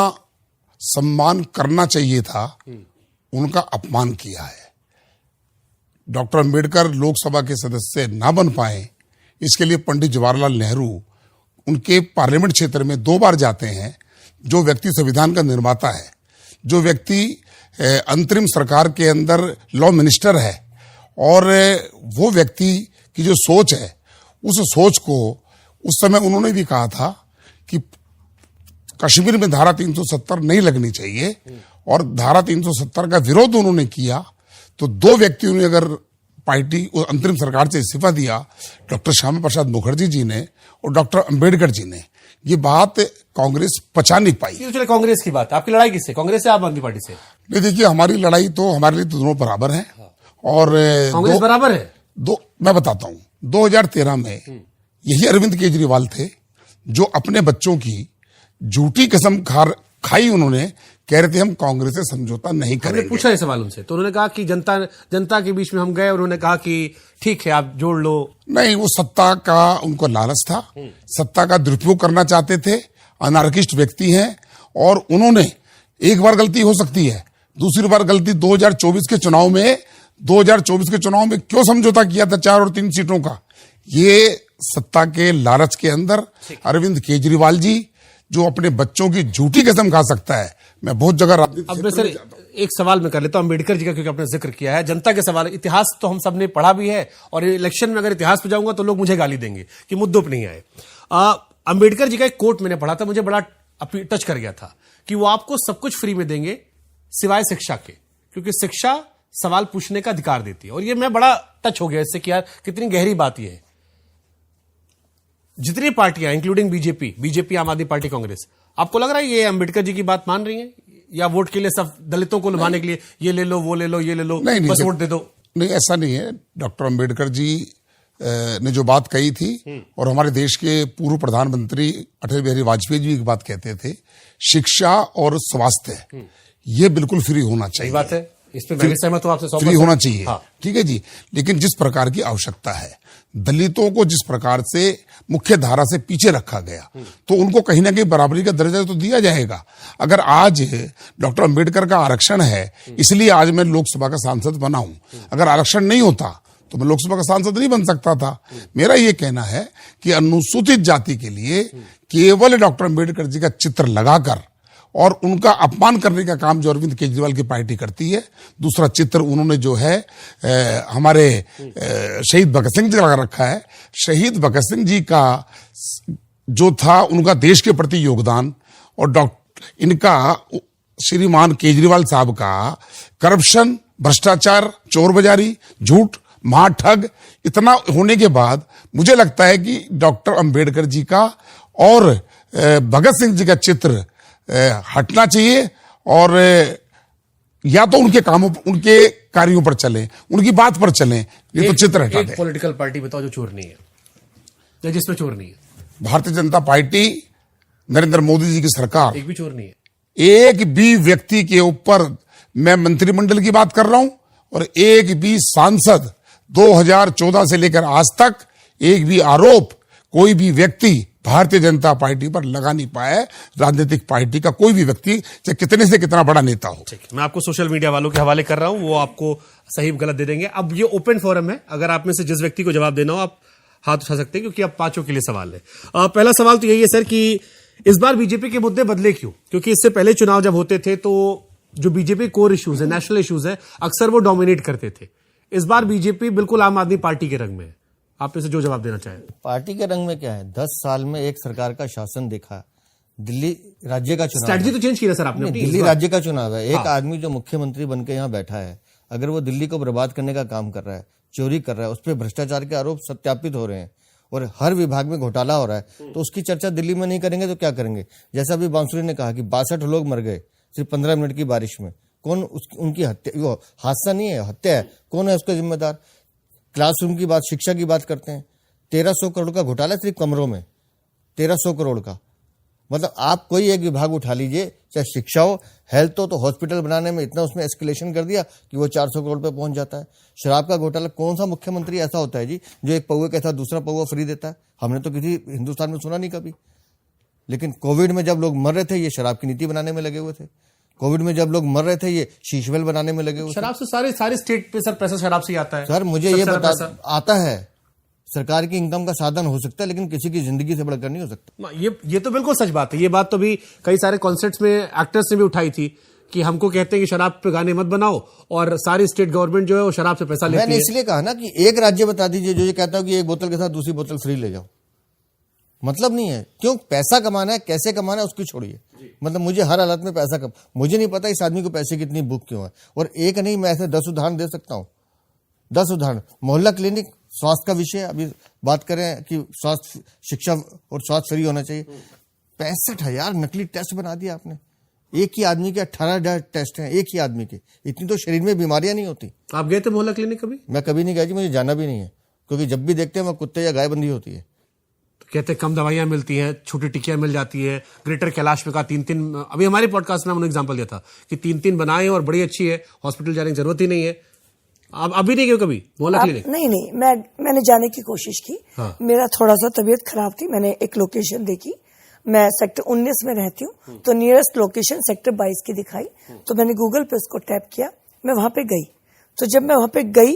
सम्मान करना चाहिए था, उनका अपमान किया है। डॉक्टर अंबेडकर लोकसभा के सदस्य ना बन पाए, इसके लिए पंडित जवाहरलाल नेहरू उनके पार्लियामेंट क्षेत्र में 2 बार जाते हैं। जो व्यक्ति संविधान का निर्माता है, जो व्यक्ति अंतरिम सरकार के अंदर लॉ मिनिस्टर है, और वो व्यक्ति की जो सोच है, उस सोच को उस समय उन्होंने भी कहा था कि कश्मीर में धारा 370 नहीं लगनी चाहिए, और धारा 370 का विरोध उन्होंने किया। तो 2 व्यक्तियों ने अगर पार्टी अंतरिम सरकार से इस्तीफा दिया, डॉक्टर श्यामा प्रसाद मुखर्जी जी ने और डॉक्टर अंबेडकर जी ने, ये बात कांग्रेस पचा नहीं पाई। चलिए कांग्रेस की बात, आपकी लड़ाई किससे, कांग्रेस से, आम आदमी पार्टी से? नहीं, देखिए, हमारी लड़ाई तो हमारे लिए तो दोनों बराबर है। और कांग्रेस बराबर है। मैं बताता हूं, 2013 में यही अरविंद केजरीवाल थे जो अपने बच्चों की झूठी कसम खाई। उन्होंने कह रहे थे हम कांग्रेस से समझौता नहीं करेंगे। हमने पूछा ये सवाल उनसे, तो उन्होंने कहा कि जनता के बीच में हम गए और उन्होंने कहा कि ठीक है आप जोड़ लो। नहीं, वो सत्ता का उनको लालच था, सत्ता का दुरुपयोग करना चाहते थे, अनार्किस्ट व्यक्ति हैं। और उन्होंने, एक बार गलती हो सकती है, दूसरी बार गलती 2024 के चुनाव में क्यों समझौता किया था 4 और 3 सीटों का? ये सत्ता के लालच के अंदर अरविंद केजरीवाल जी, जो अपने बच्चों की झूठी कसम खा सकता है। मैं बहुत जगह अब मैं सर एक सवाल मैं कर लेता हूं अम्बेडकर जी का, क्योंकि आपने जिक्र किया है, जनता के सवाल। इतिहास तो हम सबने पढ़ा भी है, और इलेक्शन में अगर इतिहास पे जाऊंगा तो लोग मुझे गाली देंगे कि मुद्दों पे नहीं आए। अम्बेडकर जी का एक कोट मैंने पढ़ा था, मुझे बड़ा टच कर गया था कि वो आपको सब कुछ फ्री में देंगे सिवाय शिक्षा के, क्योंकि शिक्षा सवाल पूछने का अधिकार देती है। और ये मैं बड़ा टच हो गया इससे कि यार कितनी गहरी बात ये है। जितनी पार्टियां इंक्लूडिंग बीजेपी, आम आदमी पार्टी, कांग्रेस, आपको लग रहा है ये अम्बेडकर जी की बात मान रही है, या वोट के लिए सब दलितों को लुभाने के लिए ये ले लो, वो ले लो, ये ले लो, बस वोट दे दो? नहीं, ऐसा नहीं है। डॉक्टर अंबेडकर जी ने जो बात कही थी, और हमारे देश के पूर्व प्रधानमंत्री अटल बिहारी वाजपेयी जी की बात कहते थे, शिक्षा और स्वास्थ्य ये बिल्कुल फ्री होना चाहिए। बात है, इस पे मैं भी सहमत हूं आपसे, फ्री होना चाहिए। हाँ। ठीक है जी, लेकिन जिस प्रकार की आवश्यकता है, दलितों को जिस प्रकार से मुख्य धारा से पीछे रखा गया, तो उनको कहीं ना कहीं बराबरी का दर्जा तो दिया जाएगा। अगर आज डॉक्टर अंबेडकर का आरक्षण है, इसलिए आज मैं लोकसभा का सांसद बना हूं, अगर आरक्षण नहीं होता तो मैं लोकसभा का सांसद नहीं बन सकता था। मेरा यह कहना है कि अनुसूचित जाति के लिए केवल डॉक्टर अंबेडकर जी का चित्र लगाकर और उनका अपमान करने का काम जो अरविंद केजरीवाल की पार्टी करती है, दूसरा चित्र उन्होंने जो है हमारे शहीद भगत सिंह जी लगा रखा है। शहीद भगत सिंह जी का जो था उनका देश के प्रति योगदान, और इनका श्रीमान केजरीवाल साहब का करप्शन, भ्रष्टाचार, चोर बाजारी, झूठ, महाठग, इतना होने के बाद मुझे लगता है कि डॉक्टर अंबेडकर जी का और भगत सिंह जी का चित्र हटना चाहिए, और या तो उनके कामों, उनके कार्यों पर चले, उनकी बात पर चले, ये तो चित्र हटा दे। पॉलिटिकल पार्टी बताओ जो चोर नहीं है, या जिसमें चोर नहीं है। भारतीय जनता पार्टी, नरेंद्र मोदी जी की सरकार, एक भी चोर नहीं है। एक भी व्यक्ति के ऊपर, मैं मंत्रिमंडल की बात कर रहा हूं, और एक भी सांसद 2014 से लेकर आज तक एक भी आरोप कोई भी व्यक्ति भारतीय जनता पार्टी पर लगा नहीं पाया है। राजनीतिक पार्टी का कोई भी व्यक्ति, चाहे कितने से कितना बड़ा नेता हो। ठीक, मैं आपको सोशल मीडिया वालों के हवाले कर रहा हूं, वो आपको सही गलत दे देंगे। अब ये ओपन फोरम है, अगर आप में से जिस व्यक्ति को जवाब देना हो आप हाथ उठा सकते हैं, क्योंकि अब 5 के लिए सवाल है। पहला सवाल तो यही है सर कि इस बार बीजेपी के मुद्दे बदले क्यों? क्योंकि इससे पहले चुनाव जब होते थे तो जो बीजेपी कोर इश्यूज है, नेशनल इश्यूज है, अक्सर वो डोमिनेट करते थे। इस बार बीजेपी बिल्कुल आम आदमी पार्टी के रंग में है। आप इसे जो जवाब देना चाहें। पार्टी के रंग में क्या है, 10 साल में एक सरकार का शासन देखा, दिल्ली राज्य का चुनाव, स्ट्रेटजी तो चेंज किया सर आपने। दिल्ली राज्य का चुनाव है, एक आदमी जो मुख्यमंत्री बनकर यहाँ बैठा है, अगर वो दिल्ली को बर्बाद करने का काम कर रहा है, चोरी कर रहा है, उस पर भ्रष्टाचार के आरोप सत्यापित हो रहे हैं और हर विभाग में घोटाला हो रहा है, तो उसकी चर्चा दिल्ली में नहीं करेंगे तो क्या करेंगे? जैसा अभी बांसुरी ने कहा कि 62 लोग मर गए सिर्फ 15 मिनट की बारिश में, कौन उनकी हत्या, वो हादसा नहीं है, हत्या है, कौन है उसका जिम्मेदार? क्लासरूम की बात, शिक्षा की बात करते हैं, 1300 करोड़ का घोटाला सिर्फ कमरों में, 1300 करोड़ का। मतलब आप कोई एक विभाग उठा लीजिए, चाहे शिक्षा हो, हेल्थ हो, तो हॉस्पिटल बनाने में इतना उसमें एस्केलेशन कर दिया कि वो 400 करोड़ पे पहुंच जाता है। शराब का घोटाला, कौन सा मुख्यमंत्री ऐसा होता है जी जो एक पौवे के साथ दूसरा पौवा फ्री देता है? हमने तो किसी हिंदुस्तान में सुना नहीं कभी। लेकिन कोविड में जब लोग मर रहे थे ये शराब की नीति बनाने में लगे हुए थे। कोविड में जब लोग मर रहे थे ये शीशवेल बनाने में लगे हुए थे। शराब से सारे स्टेट पे सर पैसा शराब से ही आता है सर मुझे सबसे ये ज्यादा बता आता है सरकार की इनकम का साधन हो सकता है लेकिन किसी की जिंदगी से बढ़कर नहीं हो सकता। ये तो बिल्कुल सच बात है। ये बात तो भी कई सारे कॉन्सर्ट्स में एक्टर्स ने भी उठाई थी कि हमको कहते हैं कि शराब पे गाने मत बनाओ और सारी स्टेट गवर्नमेंट जो है वो शराब से पैसा लेती है। मैंने इसलिए कहा ना कि एक राज्य बता दीजिए जो ये कहता हो कि एक बोतल के साथ दूसरी बोतल फ्री ले जाओ। मतलब नहीं है, क्यों पैसा कमाना है, कैसे कमाना है उसकी छोड़िए। मतलब मुझे हर हालत में पैसा मुझे नहीं पता इस आदमी को पैसे की इतनी भूख क्यों है। और एक नहीं, मैं ऐसे 10 उदाहरण दे सकता हूं, 10 उदाहरण। मोहल्ला क्लिनिक स्वास्थ्य का विषय, अभी बात करें कि स्वास्थ्य शिक्षा और स्वास्थ्य फ्री होना चाहिए। 65,000 नकली टेस्ट बना दिया आपने। एक ही आदमी के 18,000 टेस्ट हैं, एक ही आदमी के। इतनी तो शरीर में बीमारियां नहीं होती। आप गए थे मोहल्ला क्लिनिक कभी? मैं कभी नहीं गया जी, मुझे जाना भी नहीं है, क्योंकि जब भी देखते हैं वह कुत्ते या गाय बंदी होती है। तो कहते हैं कम दवाइयां मिलती हैं, छोटी टिकियां मिल जाती है। ग्रेटर कैलाश में का 3-3, अभी हमारे पॉडकास्ट में हमने एग्जांपल दिया था कि 3-3 बनाए और बड़ी अच्छी है, हॉस्पिटल जाने की जरूरत ही नहीं है। आप अभी नहीं गए कभी मोहल्ला क्लिनिक? नहीं, मैंने जाने की कोशिश की। हाँ। मेरा थोड़ा सा तबीयत खराब थी, मैंने एक लोकेशन देखी। मैं सेक्टर 19 में रहती हूँ, तो नियरेस्ट लोकेशन सेक्टर 22 की दिखाई। तो मैंने गूगल पे उसको टैप किया, मैं वहां पे गई। तो जब मैं वहां पे गई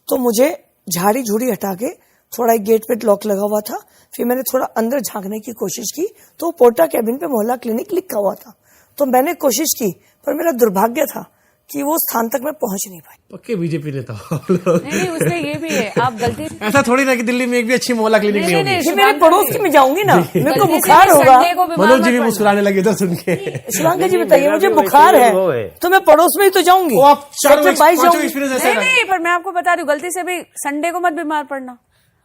तो मुझे झाड़ी झूड़ी हटा के, थोड़ा एक गेट पे लॉक लगा हुआ था, फिर मैंने थोड़ा अंदर झांकने की कोशिश की तो पोर्टा कैबिन पे मोहल्ला क्लिनिक लिखा हुआ था। तो मैंने कोशिश की, पर मेरा दुर्भाग्य था कि वो स्थान तक मैं पहुंच नहीं पाई। पक्के बीजेपी नेता। नहीं, उसमें ये भी है, आप गलती ऐसा थोड़ी ना कि दिल्ली में एक भी अच्छी मोहल्ला क्लिनिक नहीं होगी। ये मेरे पड़ोस की मैं जाऊंगी ना, मेरे को बुखार होगा। मनोज जी भी मुस्कुराने लगे तो सुन के। शिवांगी जी बताइए, मुझे बुखार है तो मैं पड़ोस में ही तो जाऊंगी। आप सेक्टर 22 जाऊंगी। नहीं, पर मैं आपको बता रही हूँ, गलती से भी संडे को मत बीमार पड़ना।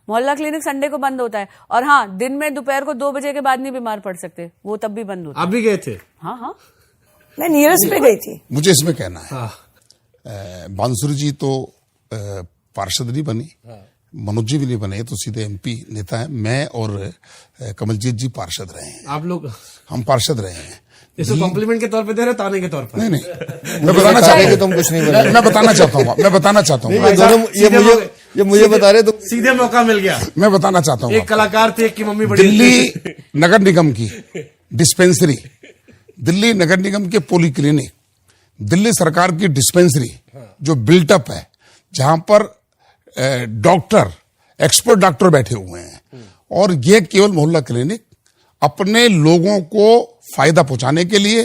मोहल्ला क्लिनिक संडे को बंद होता है, और हाँ, दिन में दोपहर को 2 बजे के बाद नहीं बीमार पड़ सकते, वो तब भी बंद होता है। आप भी गए थे? हाँ, मैं नियरेस्ट पे गई थी। मुझे इसमें कहना है, बांसुरी जी तो पार्षद नहीं बनी, मनोज जी भी नहीं बने, तो सीधे एमपी नेता है। मैं और कमलजीत जी पार्षद रहे हैं। आप लोग? हम पार्षद रहे हैं। इसको कॉम्प्लीमेंट के तौर पे दे रहे, ताने के तौर पर? नहीं, मैं बताना चाहता हूँ, तुम कुछ नहीं बोले। मैं बताना चाहता हूँ, ये मुझे बता रहे, तो सीधे मौका मिल गया। मैं बताना चाहता हूँ। एक कलाकार थे, एक की मम्मी बड़ी। दिल्ली नगर निगम की डिस्पेंसरी, दिल्ली नगर निगम के पोली क्लिनिक, दिल्ली सरकार की डिस्पेंसरी जो बिल्टअप है, जहां पर डॉक्टर, एक्सपर्ट डॉक्टर बैठे हुए हैं, और ये केवल मोहल्ला क्लिनिक अपने लोगों को फायदा पहुंचाने के लिए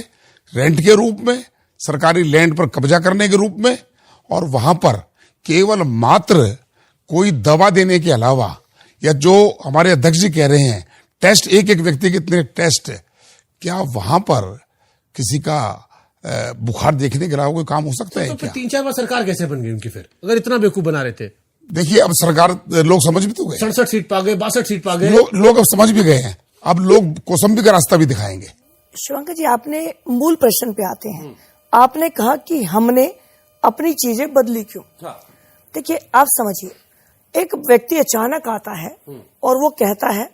रेंट के रूप में, सरकारी लैंड पर कब्जा करने के रूप में, और वहां पर केवल मात्र कोई दवा देने के अलावा, या जो हमारे अध्यक्ष जी कह रहे हैं टेस्ट, एक एक व्यक्ति के इतने टेस्ट, क्या वहां पर किसी का बुखार देखने के अलावा कोई काम हो सकता है? तो क्या 3-4 बार सरकार कैसे बन गई उनकी फिर, अगर इतना बेवकूफ बना रहे थे? देखिए, अब सरकार, लोग समझ भी तो गए, 67 सीट पा गए, 62 सीट पा गए। लोग अब समझ भी गए हैं। अब लोग कौसंबी का रास्ता भी दिखाएंगे। शिवांकर जी, आपने मूल प्रश्न पे आते हैं। आपने कहा कि हमने अपनी चीजें बदली क्यों। देखिए, आप समझिए, एक व्यक्ति अचानक आता है और वो कहता है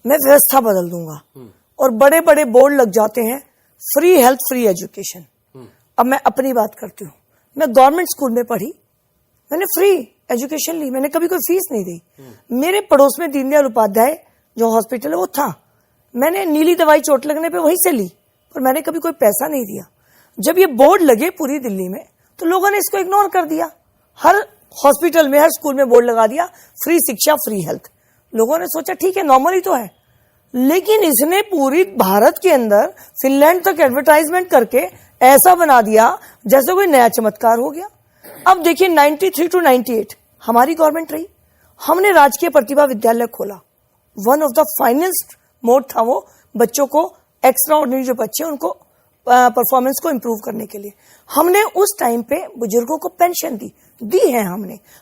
मैं व्यवस्था बदल दूंगा, और बड़े बड़े बोर्ड लग जाते हैं, फ्री हेल्थ, फ्री एजुकेशन। अब मैं अपनी बात करती हूँ, मैं गवर्नमेंट स्कूल में पढ़ी, मैंने फ्री एजुकेशन ली, मैंने कभी कोई फीस नहीं दी। मेरे पड़ोस में दीनदयाल उपाध्याय जो हॉस्पिटल है वो था, मैंने नीली दवाई चोट लगने पे वहीं से ली, पर मैंने कभी कोई पैसा नहीं दिया। जब ये बोर्ड लगे पूरी दिल्ली में, तो लोगों ने इसको इग्नोर कर दिया। हर हॉस्पिटल में, हर स्कूल में बोर्ड लगा दिया, फ्री शिक्षा, फ्री हेल्थ। लोगों ने सोचा ठीक है, नॉर्मल ही तो है। लेकिन इसने पूरी भारत के अंदर फिनलैंड तक एडवर्टाइजमेंट करके ऐसा बना दिया जैसे कोई नया चमत्कार हो गया। अब देखिए, 93 to 98 हमारी गवर्नमेंट रही, हमने राजकीय प्रतिभा विद्यालय खोला। One of the finest mode था वो, बच्चों को, एक्स्ट्रा ऑर्डिनरी जो बच्चे, उनको परफॉर्मेंस को इम्प्रूव करने के लिए। हमने उस टाइम पे बुजुर्गों को पेंशन दी है,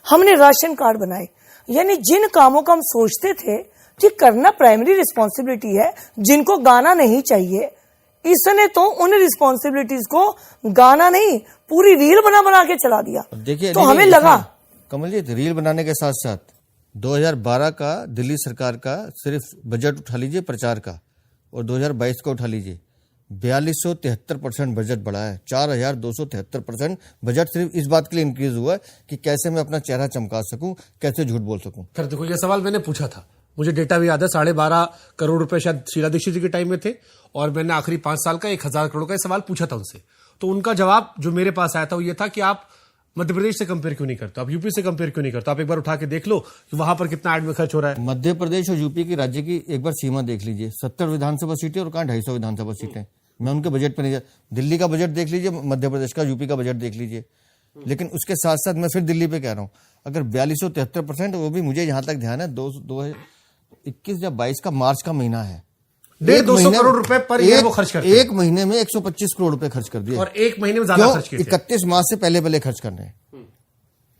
हमने राशन कार्ड बनाए। यानी जिन कामों का हम सोचते थे कि करना प्राइमरी रिस्पॉन्सिबिलिटी है, जिनको गाना नहीं चाहिए, इसने तो उन रिस्पॉन्सिबिलिटीज को गाना नहीं, पूरी रील बना के चला दिया। देखिए, तो हमें लगा, कमल जी, रील बनाने के साथ साथ 2012 का दिल्ली सरकार का सिर्फ बजट उठा लीजिए प्रचार का, और 2022 का उठा लीजिए, 4273% बजट बढ़ा है। 4273% बजट सिर्फ इस बात के लिए इंक्रीज हुआ है कि कैसे मैं अपना चेहरा चमका सकूं, कैसे झूठ बोल सकूं। फिर देखो, ये सवाल मैंने पूछा था, मुझे डेटा भी याद है, 12.5 करोड़ रुपए शायद शीला दीक्षित जी के टाइम में थे, और मैंने आखिरी 5 साल का 1,000 करोड़ का सवाल पूछा था उनसे। तो उनका जवाब जो मेरे पास आया था वो ये था कि आप मध्य प्रदेश से कंपेयर क्यों नहीं करते, आप यूपी से कंपेयर क्यों नहीं करते, आप एक बार उठा के देख लो कि वहां पर कितना एड में खर्च हो रहा है। मध्य प्रदेश और यूपी की राज्य की एक बार सीमा देख लीजिए, 70 विधानसभा सीटें और कहाँ 250 विधानसभा सीटें। मैं उनके बजट पे नहीं जा, दिल्ली का बजट देख लीजिए, मध्य प्रदेश का, यूपी का बजट देख लीजिए। लेकिन उसके साथ साथ मैं फिर दिल्ली पे कह रहा हूँ, अगर 4273%, वो भी मुझे जहां तक ध्यान है 2021 या 22 का मार्च का महीना है, 150 करोड़ रुपए पर ईयर वो खर्च करते हैं। एक महीने में 125 करोड़ रुपए खर्च कर दिए, और एक महीने में ज्यादा खर्च किए थे। 31 मार्च से पहले खर्च करने हैं।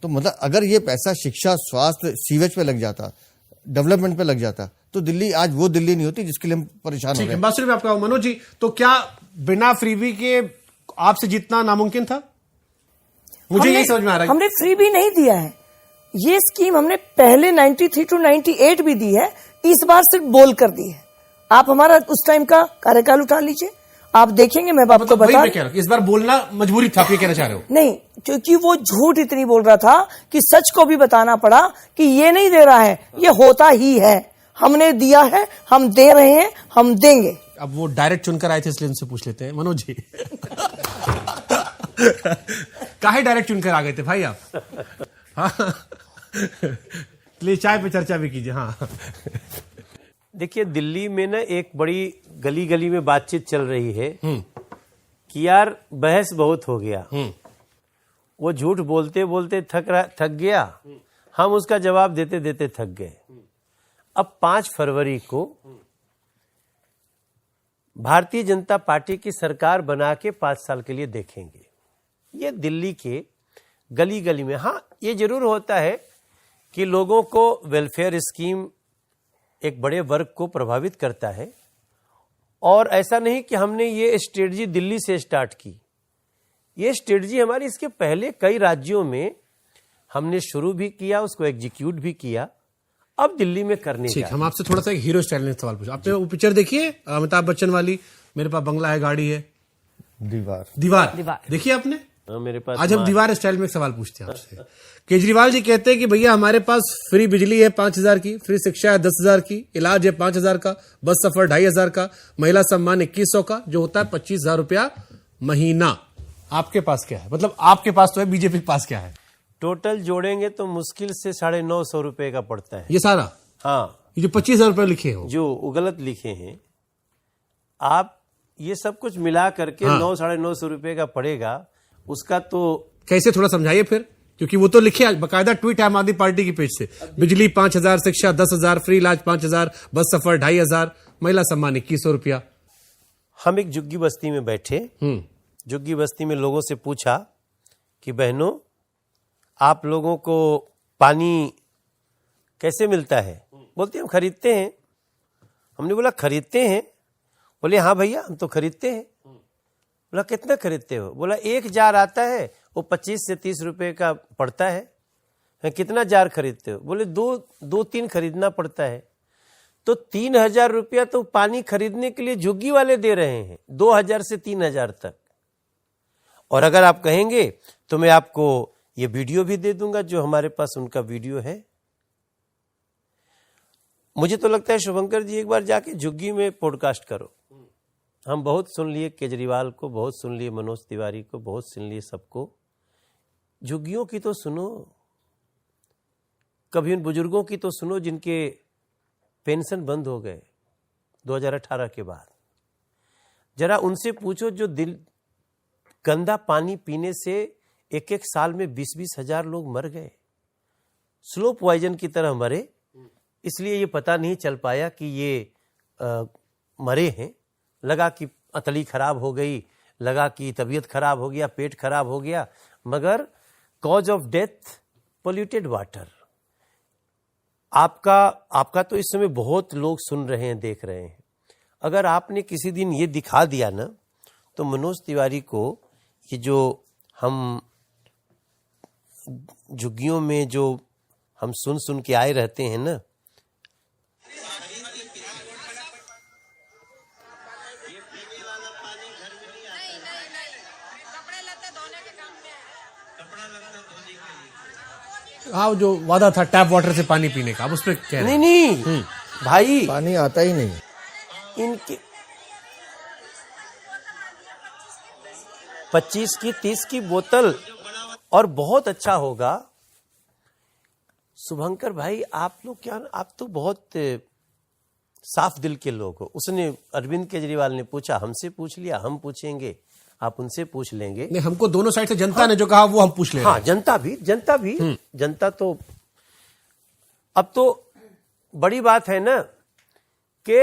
तो मतलब अगर ये पैसा शिक्षा, स्वास्थ्य, सीवेज पे लग जाता, डेवलपमेंट पे लग जाता, तो दिल्ली आज वो दिल्ली नहीं होती जिसके लिए हम परेशान हो रहे हैं। बासुरी में आपका मनोज जी, तो क्या बिना फ्रीबी के आपसे जीतना नामुमकिन था? मुझे यही समझ में आ रहा है। हमने फ्रीबी नहीं दिया है, ये स्कीम हमने पहले 93 to 98 भी दी है, इस बार सिर्फ बोल कर दी है। आप हमारा उस टाइम का कार्यकाल उठा लीजिए, आप देखेंगे। मैं आपको बता, इस बार बोलना मजबूरी था, आप ये कहना चाह रहे हो? नहीं, क्योंकि वो झूठ इतनी बोल रहा था कि सच को भी बताना पड़ा कि ये नहीं दे रहा है, ये होता ही है। हमने दिया है, हम दे रहे हैं, हम देंगे। अब वो डायरेक्ट चुनकर आए थे इसलिए उनसे पूछ लेते हैं। मनोज जी काहे डायरेक्ट चुनकर आ गए थे भाई आप? हाँ चलिए चाय पे चर्चा भी कीजिए। हाँ देखिए, दिल्ली में ना एक बड़ी गली गली में बातचीत चल रही है कि यार बहस बहुत हो गया, वो झूठ बोलते बोलते थक गया, हम उसका जवाब देते देते थक गए। अब 5 फरवरी को भारतीय जनता पार्टी की सरकार बना के 5 साल के लिए देखेंगे। ये दिल्ली के गली गली में, हाँ ये जरूर होता है कि लोगों को वेलफेयर स्कीम एक बड़े वर्ग को प्रभावित करता है, और ऐसा नहीं कि हमने ये स्ट्रेटजी दिल्ली से स्टार्ट की। ये स्ट्रेटजी हमारी इसके पहले कई राज्यों में हमने शुरू भी किया, उसको एग्जीक्यूट भी किया, अब दिल्ली में करने ठीक। हम आपसे थोड़ा सा एक हीरो स्टाइल में सवाल पूछा। आपने वो पिक्चर देखी है अमिताभ बच्चन वाली, मेरे पास बंगला है, गाड़ी है, दीवार देखिए आपने? मेरे पास आज हम दीवार स्टाइल में एक सवाल पूछते हैं आपसे। केजरीवाल जी कहते हैं कि भैया हमारे पास फ्री बिजली है 5,000 की, फ्री शिक्षा है 10,000 की, इलाज है 5,000 का, बस सफर 2,500 का, महिला सम्मान 2,100 का, जो होता है 25,000 रुपया महीना। आपके पास क्या है? मतलब आपके पास तो है, बीजेपी के पास क्या है? टोटल जोड़ेंगे तो मुश्किल से 950 रुपए का पड़ता है ये सारा। हाँ, ये जो 25,000 रुपए लिखे हो, जो गलत लिखे हैं, आप ये सब कुछ मिला करके 900-950 रुपए का पड़ेगा। उसका तो कैसे, थोड़ा समझाइए फिर, क्योंकि वो तो लिखे, बकायदा ट्वीट है आम आदमी पार्टी की पेज से, बिजली 5,000, शिक्षा 10,000, फ्री इलाज 5,000, बस सफर 2,500, महिला सम्मान 2,100 रुपया। हम एक झुग्गी बस्ती में बैठे, झुग्गी बस्ती में लोगों से पूछा कि बहनों आप लोगों को पानी कैसे मिलता है? बोलते हम खरीदते हैं। हमने बोला खरीदते हैं? बोले हाँ भैया हम तो खरीदते हैं। बोला कितना खरीदते हो? बोला 1 जार आता है, वो 25 से 30 रुपए का पड़ता है। कितना जार खरीदते हो? बोले 2-3 खरीदना पड़ता है। तो 3,000 रुपया तो पानी खरीदने के लिए झुग्गी वाले दे रहे हैं, 2,000 से 3,000 तक। और अगर आप कहेंगे तो मैं आपको ये वीडियो भी दे दूंगा, जो हमारे पास उनका वीडियो है। मुझे तो लगता है शुभंकर जी एक बार जाके झुग्गी में पॉडकास्ट करो। हम बहुत सुन लिए केजरीवाल को, बहुत सुन लिए मनोज तिवारी को, बहुत सुन लिए सबको। झुग्गियों की तो सुनो, कभी उन बुजुर्गों की तो सुनो जिनके पेंशन बंद हो गए 2018 के बाद। जरा उनसे पूछो जो गंदा पानी पीने से एक साल में 20-20 हजार लोग मर गए, स्लो पॉइजन की तरह मरे। इसलिए ये पता नहीं चल पाया कि ये मरे हैं। लगा कि अतली खराब हो गई, लगा कि तबीयत खराब हो गया, पेट खराब हो गया, मगर cause of death polluted water. आपका तो इस समय बहुत लोग सुन रहे हैं, देख रहे हैं। अगर आपने किसी दिन ये दिखा दिया ना, तो मनोज तिवारी को ये जो हम झुग्गियों में जो हम सुन के आए रहते हैं ना, हाँ जो वादा था टैप वाटर से पानी पीने का, अब उस पर कह रहे हैं। नहीं भाई पानी आता ही नहीं। इनके 25 की 30 की बोतल, और बहुत अच्छा होगा शुभंकर भाई, आप लोग क्या, आप तो बहुत साफ दिल के लोग हो। उसने, अरविंद केजरीवाल ने पूछा, हमसे पूछ लिया, हम पूछेंगे, आप उनसे पूछ लेंगे। नहीं, हमको दोनों साइड से जनता ने जो कहा वो हम पूछ ले रहे हाँ, जनता भी जनता तो अब तो बड़ी बात है ना कि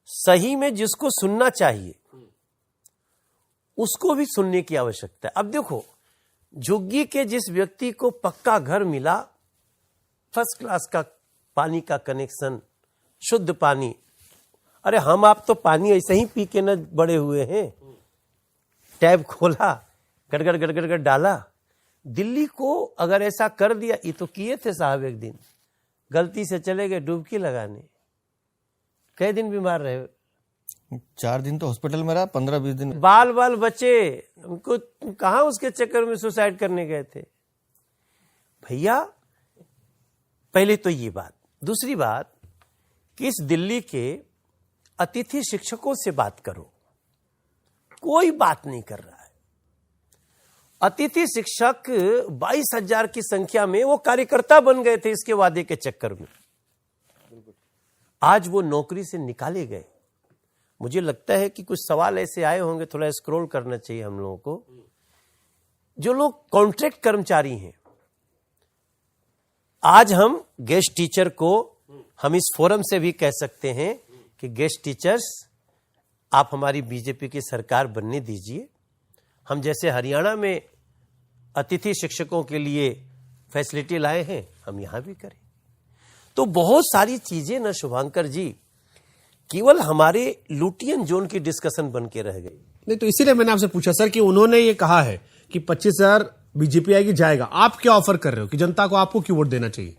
सही में जिसको सुनना चाहिए उसको भी सुनने की आवश्यकता है। अब देखो, झुग्गी के जिस व्यक्ति को पक्का घर मिला, फर्स्ट क्लास का पानी का कनेक्शन, शुद्ध पानी, अरे हम आप तो पानी ऐसे ही पी के न बड़े हुए हैं। टैब खोला, गड़गड़ गड़गड़ गड़ डाला। दिल्ली को अगर ऐसा कर दिया, ये तो किए थे साहब, एक दिन गलती से चले गए डुबकी लगाने, कई दिन बीमार रहे, 4 दिन तो हॉस्पिटल में रहा, 15-20 दिन बाल बाल बचे, उनको कहां उसके चक्कर में सुसाइड करने गए थे भैया। पहले तो ये बात। दूसरी बात कि इस दिल्ली के अतिथि शिक्षकों से बात करो, कोई बात नहीं कर रहा है। अतिथि शिक्षक 22,000 की संख्या में वो कार्यकर्ता बन गए थे इसके वादे के चक्कर में, आज वो नौकरी से निकाले गए। मुझे लगता है कि कुछ सवाल ऐसे आए होंगे, थोड़ा स्क्रॉल करना चाहिए हम लोगों को। जो लोग कॉन्ट्रैक्ट कर्मचारी हैं, आज हम गेस्ट टीचर को, हम इस फोरम से भी कह सकते हैं कि गेस्ट टीचर्स आप हमारी बीजेपी की सरकार बनने दीजिए। हम जैसे हरियाणा में अतिथि शिक्षकों के लिए फैसिलिटी लाए हैं, हम यहां भी करें। तो बहुत सारी चीजें ना शुभांकर जी, केवल हमारे लुटियन जोन की डिस्कशन बन के रह गई। नहीं, तो इसीलिए मैंने आपसे पूछा सर कि उन्होंने ये कहा है कि 25,000 बीजेपी आएगी, जाएगा। आप क्या ऑफर कर रहे हो कि जनता को आपको क्यों वोट देना चाहिए?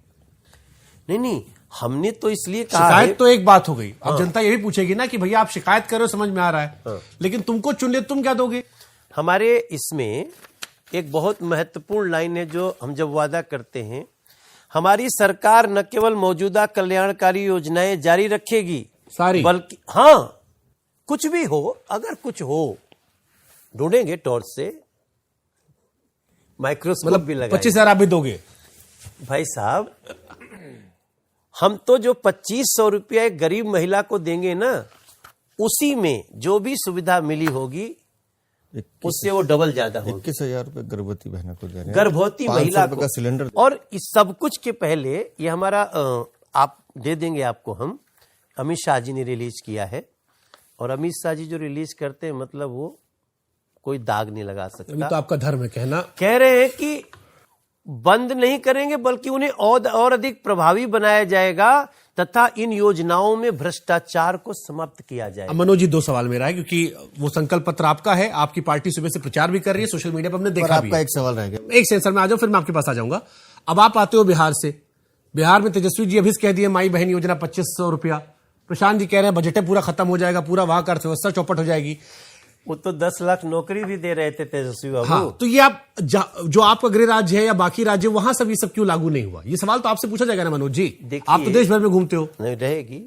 नहीं, हमने तो इसलिए कहा शिकायत है, तो एक बात हो गई। अब जनता ये भी पूछेगी ना कि भैया आप शिकायत कर रहे हो, समझ में आ रहा है, लेकिन तुमको चुन ले, तुम क्या दोगे? हमारे इसमें एक बहुत महत्वपूर्ण लाइन है जो हम जब वादा करते हैं, हमारी सरकार न केवल मौजूदा कल्याणकारी योजनाएं जारी रखेगी सारी, बल्कि हाँ, कुछ भी हो, अगर कुछ हो ढूंढेंगे टॉर्च से, माइक्रोस्कोप भी लगाएंगे। 25,000 आप भी दोगे? भाई साहब, हम तो जो 2500 रुपया एक गरीब महिला को देंगे ना, उसी में जो भी सुविधा मिली होगी उससे वो डबल ज्यादा होगी। 21,000 रुपए गर्भवती बहनों को दे रहे हैं, गर्भवती महिला को का सिलेंडर। और इस सब कुछ के पहले ये हमारा आप दे देंगे आपको, हम अमित शाह जी ने रिलीज किया है, और अमित शाह जी जो रिलीज करते हैं मतलब वो कोई दाग नहीं लगा सकता। अभी तो आपका धर्म है कहना। कह रहे हैं कि बंद नहीं करेंगे बल्कि उन्हें और अधिक प्रभावी बनाया जाएगा तथा इन योजनाओं में भ्रष्टाचार को समाप्त किया जाएगा। मनोज जी, 2 सवाल मेरा है, क्योंकि वो संकल्प पत्र आपका है, आपकी पार्टी सुबह से प्रचार भी कर रही है, सोशल मीडिया पर हमने देखा भी आपका है। एक सवाल रह गया। एक सेंसर में आ जाओ, फिर मैं आपके पास आ जाऊंगा। अब आप आते हो बिहार से, बिहार में तेजस्वी जी अभी कह दिए माई बहन योजना 2500 रुपया, प्रशांत जी कह रहे हैं बजट पूरा खत्म हो जाएगा, पूरा वहां का अर्थव्यवस्था चौपट हो जाएगी। वो तो 10 लाख नौकरी भी दे रहे थे तेजस्वी बाबू। हाँ, तो ये आप जो आपका गृह राज्य है या बाकी राज्य, वहां सब ये सब क्यों लागू नहीं हुआ? ये सवाल तो आपसे पूछा जाएगा ना मनोज जी, आप तो देश भर में घूमते हो। नहीं रहेगी,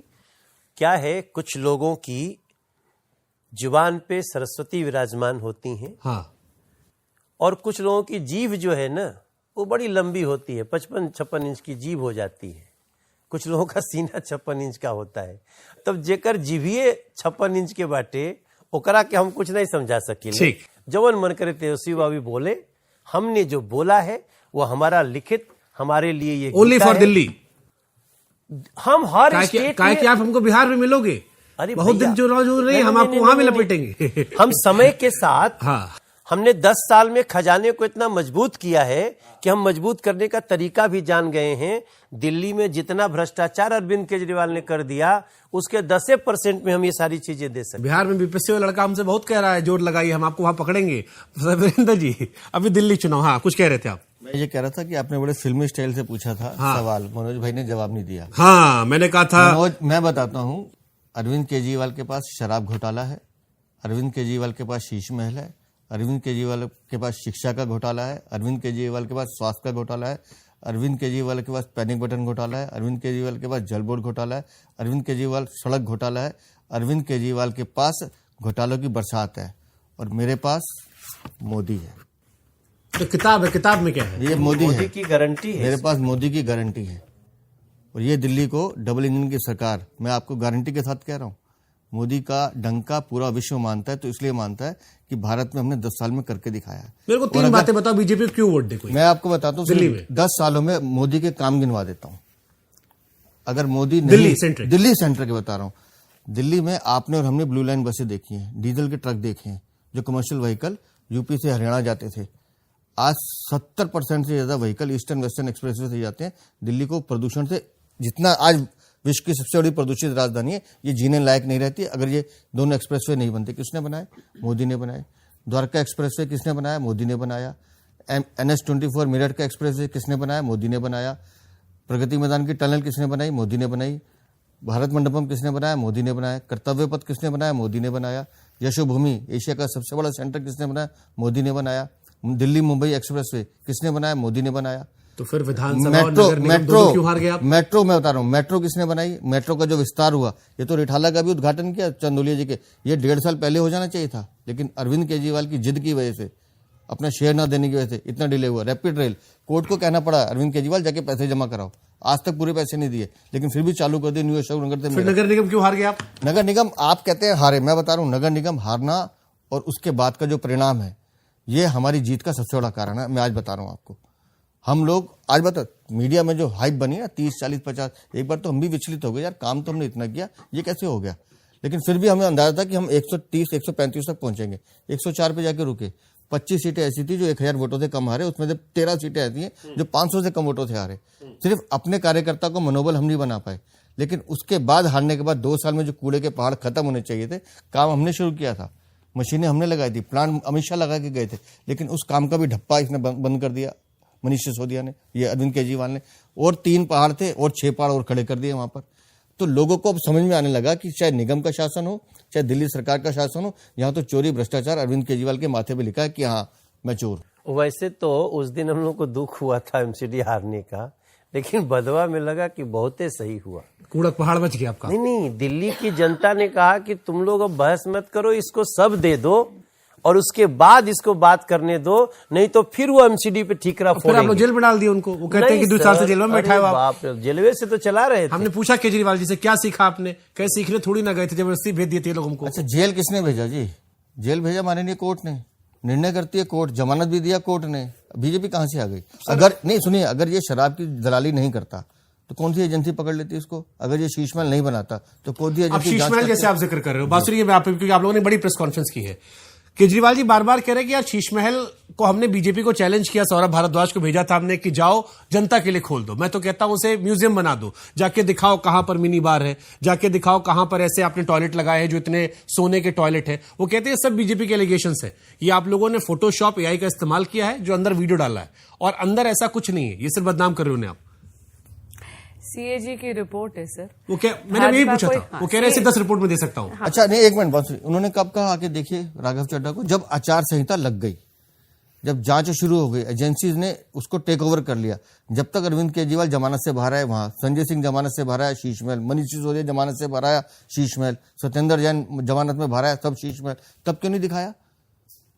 क्या है, कुछ लोगों की जुबान पे सरस्वती विराजमान होती हैं, हाँ, और कुछ लोगों की जीभ जो है ना वो बड़ी लंबी होती है, 55-56 इंच की जीभ हो जाती है। कुछ लोगों का सीना 56 इंच का होता है। तब जेकर जीभिए 56 इंच के बाटे, ओकरा के हम कुछ नहीं समझा सके। जवन मन करे तेजस्वी बाबू बोले, हमने जो बोला है वो हमारा लिखित, हमारे लिए ये ओनली फॉर दिल्ली। हम हर स्टेट में, कि आप हमको बिहार में मिलोगे, अरे बहुत दिन जो नहीं, हम आपको वहां में लपेटेंगे। हम समय के साथ, हाँ, हमने 10 साल में खजाने को इतना मजबूत किया है कि हम मजबूत करने का तरीका भी जान गए हैं। दिल्ली में जितना भ्रष्टाचार अरविंद केजरीवाल ने कर दिया, उसके 10% में हम ये सारी चीजें दे सकते। बिहार में बीपीएससी वाला लड़का हमसे बहुत कह रहा है, जोर लगाइए, हम आपको वहां पकड़ेंगे। वीरेंद्र जी, अभी दिल्ली चुनाव, हाँ कुछ कह रहे थे आप? मैं ये कह रहा था कि आपने बड़े फिल्मी स्टाइल से पूछा था सवाल, मनोज भाई ने जवाब नहीं दिया। हाँ, मैंने कहा था। मनोज, मैं बताता हूँ, अरविंद केजरीवाल के पास शराब घोटाला है, अरविंद केजरीवाल के पास शीश महल है, अरविंद केजरीवाल के पास शिक्षा का घोटाला है, अरविंद केजरीवाल के पास स्वास्थ्य का घोटाला है, अरविंद केजरीवाल के पास पैनिक बटन घोटाला है, अरविंद केजरीवाल के पास जल बोर्ड घोटाला है, अरविंद केजरीवाल सड़क घोटाला है, अरविंद केजरीवाल के पास घोटालों की बरसात है, और मेरे पास मोदी है। तो किताब है, किताब में क्या है? ये मोदी है, की गारंटी है, मेरे पास मोदी की गारंटी है। और ये दिल्ली को डबल इंजन की सरकार, मैं आपको गारंटी के साथ कह रहा हूं, मोदी का डंका पूरा विश्व मानता है। तो इसलिए मानता है कि भारत में हमने 10 साल में करके दिखाया है। मेरे को 3 बातें बताओ, बीजेपी क्यों वोट दे? कोई मैं आपको बताता हूँ, दिल्ली में 10 सालों में मोदी के काम गिनवा देता हूँ। अगर मोदी नहीं, दिल्ली सेंटर के बता रहा हूँ, दिल्ली में आपने और हमने ब्लू लाइन बसें देखी हैं, डीजल के ट्रक देखे हैं, जो कमर्शियल व्हीकल यूपी से हरियाणा जाते थे। आज 70% से ज्यादा व्हीकल ईस्टर्न वेस्टर्न एक्सप्रेसवे से जाते हैं। दिल्ली को प्रदूषण से, जितना आज विश्व की सबसे बड़ी प्रदूषित राजधानी है, ये जीने लायक नहीं रहती अगर ये दोनों एक्सप्रेसवे नहीं बनते। किसने बनाए? मोदी ने बनाए। द्वारका एक्सप्रेसवे किसने बनाया? मोदी ने बनाया। NH-24 मेरठ का एक्सप्रेसवे किसने बनाया? मोदी ने बनाया। प्रगति मैदान की टनल किसने बनाई? मोदी ने बनाई। भारत मंडपम किसने बनाया? मोदी ने बनाया। कर्तव्य पथ किसने बनाया? मोदी ने बनाया। यशोभूमि एशिया का सबसे बड़ा सेंटर किसने बनाया? मोदी ने बनाया। दिल्ली मुंबई एक्सप्रेसवे किसने बनाया? मोदी ने बनाया। तो फिर विधानसभा और नगर निगम दोनों क्यों हार गए आप? मेट्रो मैं बता रहा हूँ, मेट्रो किसने बनाई? मेट्रो का जो विस्तार हुआ, ये तो रिठाला का भी उद्घाटन किया चंदोलिया जी के, ये 1.5 साल पहले हो जाना चाहिए था, लेकिन अरविंद केजरीवाल की जिद की वजह से, अपना शेयर ना देने की वजह से इतना डिले हुआ। रैपिड रेल, कोर्ट को कहना पड़ा अरविंद केजरीवाल जाके पैसे जमा कराओ, आज तक पूरे पैसे नहीं दिए, लेकिन फिर भी चालू कर दिए न्यू अशोक नगर से। नगर निगम क्यों हार गए आप? नगर निगम आप कहते हैं हारे, मैं बता रहा हूँ नगर निगम हारना और उसके बाद का जो परिणाम है, ये हमारी जीत का सबसे बड़ा कारण है। मैं आज बता रहा हूँ आपको, हम लोग आज बता, मीडिया में जो हाइप बनी ना 30, 40, 50, एक बार तो हम भी विचलित हो गए, यार काम तो हमने इतना किया, ये कैसे हो गया? लेकिन फिर भी हमें अंदाजा था कि हम 130, 135 तक पहुंचेंगे। 104 पे जाके रुके। 25 सीटें ऐसी थी जो 1000 वोटों से कम हारे, उसमें से 13 सीटें ऐसी हैं जो 500 से कम वोटों से हारे। सिर्फ अपने कार्यकर्ता को मनोबल हम नहीं बना पाए, लेकिन उसके बाद हारने के बाद 2 साल में जो कूड़े के पहाड़ खत्म होने चाहिए थे, काम हमने शुरू किया था, मशीनें हमने लगाई थी, प्लांट अमित शाह लगा के गए थे, लेकिन उस काम का भी ढप्पा इसने बंद कर दिया, मनीष सिसोदिया ने, ये अरविंद केजरीवाल ने। और 3 पहाड़ थे और 6 पहाड़ और खड़े कर दिए वहां पर। तो लोगों को अब समझ में आने लगा कि चाहे निगम का शासन हो, चाहे दिल्ली सरकार का शासन हो, यहाँ तो चोरी भ्रष्टाचार अरविंद केजरीवाल के माथे पे लिखा है कि हाँ मैं चोर। वैसे तो उस दिन हम लोग को दुख हुआ था एमसीडी हारने का, लेकिन बदवा में लगा कि बहुत सही हुआ। कूड़ा पहाड़ बच गया आपका? नहीं, दिल्ली की जनता ने कहा कि तुम लोग अब बहस मत करो, इसको सब दे दो और उसके बाद इसको बात करने दो, नहीं तो फिर वो एमसीडी पे ठीकरा फोड़ेंगे। फिर आप लोग जेल में डाल दिए उनको, वो कहते हैं कि 2 साल से जेल में बैठा है आप। जेलवे से तो चला रहे थे। हमने पूछा केजरीवाल जी से क्या सीखा आपने, कहीं सीखने थोड़ी ना गए थे, जबरदस्ती भेज दिए थे लोग हमको। अच्छा, जेल किसने भेजा जी? जेल भेजा माननीय कोर्ट ने, निर्णय करती है कोर्ट, जमानत भी दिया कोर्ट ने। बीजेपी कहां से आ गई? अगर नहीं सुनिए, अगर ये शराब की दलाली नहीं करता तो कौन सी एजेंसी पकड़ लेती इसको? अगर ये शीश महल नहीं बनाता तो कौन सी एजेंसी? शीश महल जैसे आप जिक्र कर रहे हो, बासुरी में क्योंकि आप लोगों ने बड़ी प्रेस कॉन्फ्रेंस की है, केजरीवाल जी बार बार कह रहे हैं कि यार शीश महल को हमने बीजेपी को चैलेंज किया, सौरभ भारद्वाज को भेजा था हमने कि जाओ जनता के लिए खोल दो। मैं तो कहता हूं उसे म्यूजियम बना दो, जाके दिखाओ कहां पर मिनी बार है, जाके दिखाओ कहां पर ऐसे आपने टॉयलेट लगाए हैं जो इतने सोने के टॉयलेट है। वो कहते हैं सब बीजेपी के एलिगेशंस है, ये आप लोगों ने फोटोशॉप AI का इस्तेमाल किया है, जो अंदर वीडियो डाला है, और अंदर ऐसा कुछ नहीं है, ये सिर्फ बदनाम कर रहे हो उन्हें आप। CAG की रिपोर्ट है सर। वो क्या, मैंने यही पूछा था, वो कह रहे हैं 10 रिपोर्ट में दे सकता हूं। अच्छा नहीं, एक मिनट बात, उन्होंने कब कहा आके देखिए राघव चड्ढा को? जब आचार संहिता लग गई, जब जांच शुरू हो गई, एजेंसीज ने उसको टेक ओवर कर लिया। जब तक अरविंद केजरीवाल जमानत से बाहर आए, वहां संजय सिंह जमानत से बाहर आया, शीश महल, मनीष सिसोदिया जमानत से बाहर आया, शीश महल, सत्येंद्र जैन जमानत में बाहर आया, सब शीश महल। तब क्यों नहीं दिखाया?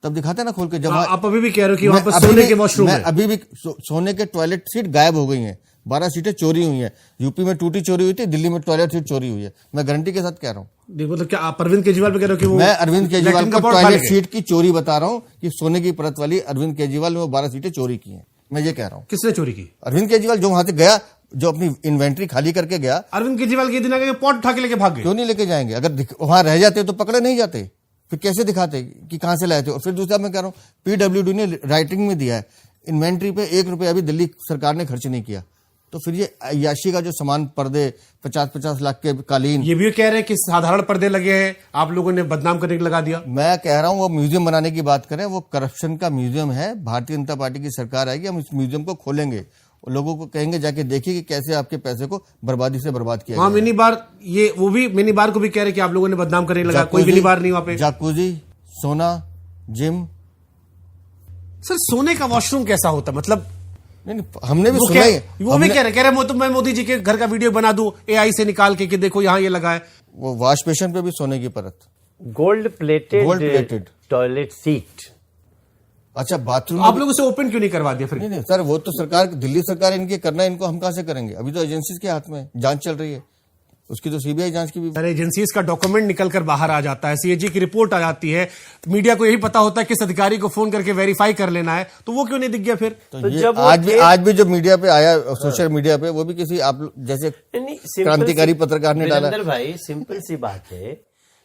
तब दिखाते ना खोल के। जब आप अभी भी कह रहे हो कि वहां पर सोने के वॉशरूम है। अभी भी सोने के टॉयलेट सीट गायब हो गई हैं, 12 सीटें चोरी हुई हैं। यूपी में टूटी चोरी हुई थी, दिल्ली में टॉयलेट सीट चोरी हुई है। मैं गारंटी के साथ कह रहा हूँ। मतलब क्या आप अरविंद केजरीवाल पे कह रहे हो कि वो? मैं अरविंद केजरीवाल को टॉयलेट सीट की चोरी बता रहा हूँ कि सोने की परत वाली अरविंद केजरीवाल ने वो 12 सीटें चोरी की हैं। मैं ये कह रहा हूँ। किसने चोरी की? अरविंद केजरीवाल जो वहां से गया, जो अपनी इन्वेंट्री खाली करके गया। अरविंद केजरीवाल के दिन आगे पॉट उठा के लेके भाग गए। क्यों नहीं लेके जाएंगे? अगर वहां रह जाते तो पकड़े नहीं जाते, फिर कैसे दिखाते कि कहां से लाए थे? और फिर दूसरा मैं कह रहा हूँ, PWD ने राइटिंग में दिया है, इन्वेंट्री पे 1 रुपया भी दिल्ली सरकार ने खर्च नहीं किया। तो फिर ये अय्याशी का जो सामान, पर्दे 50-50 लाख के कालीन, ये भी कह रहे हैं कि साधारण पर्दे लगे हैं, आप लोगों ने बदनाम करने के लगा दिया। मैं कह रहा हूं वो म्यूजियम बनाने की बात करें, वो करप्शन का म्यूजियम है। भारतीय जनता पार्टी की सरकार आएगी, हम इस म्यूजियम को खोलेंगे, लोगों को कहेंगे जाके देखिए कि कैसे आपके पैसे को बर्बादी से बर्बाद किया वहां मिनी बार, ये वो भी मिनी बार को भी कह रहे कि आप लोगों ने बदनाम करने लगा। कोई मिनी बार नहीं वहां पे। जाकुजी, सोना, जिम। सर सोने का वॉशरूम कैसा होता? मतलब नहीं, हमने भी वो सुना है। वो भी कह रहे वो तो मैं मोदी जी के घर का वीडियो बना दूं AI से निकाल के कि देखो यहाँ ये लगा है। वो वॉश बेसिन पे भी सोने की परत, गोल्ड प्लेटेड टॉयलेट सीट। अच्छा बाथरूम आप लोग उसे ओपन क्यों नहीं करवा दिया फिर? नहीं सर, वो तो सरकार, दिल्ली सरकार इनके करना है, इनको हम कहां से करेंगे? अभी तो एजेंसीज के हाथ में है, जांच चल रही है, उसकी तो सीबीआई जांच की भी। सर एजेंसीज का डॉक्यूमेंट निकल कर बाहर आ जाता है, CAG की रिपोर्ट आ जाती है, मीडिया को यही पता होता है किस अधिकारी को फोन करके वेरीफाई कर लेना है, तो वो क्यों नहीं दिख गया फिर? तो जब आज भी जो मीडिया पे आया, सोशल मीडिया पे, वो भी किसी आप जैसे क्रांतिकारी पत्रकार ने डाला। भाई सिंपल सी बात है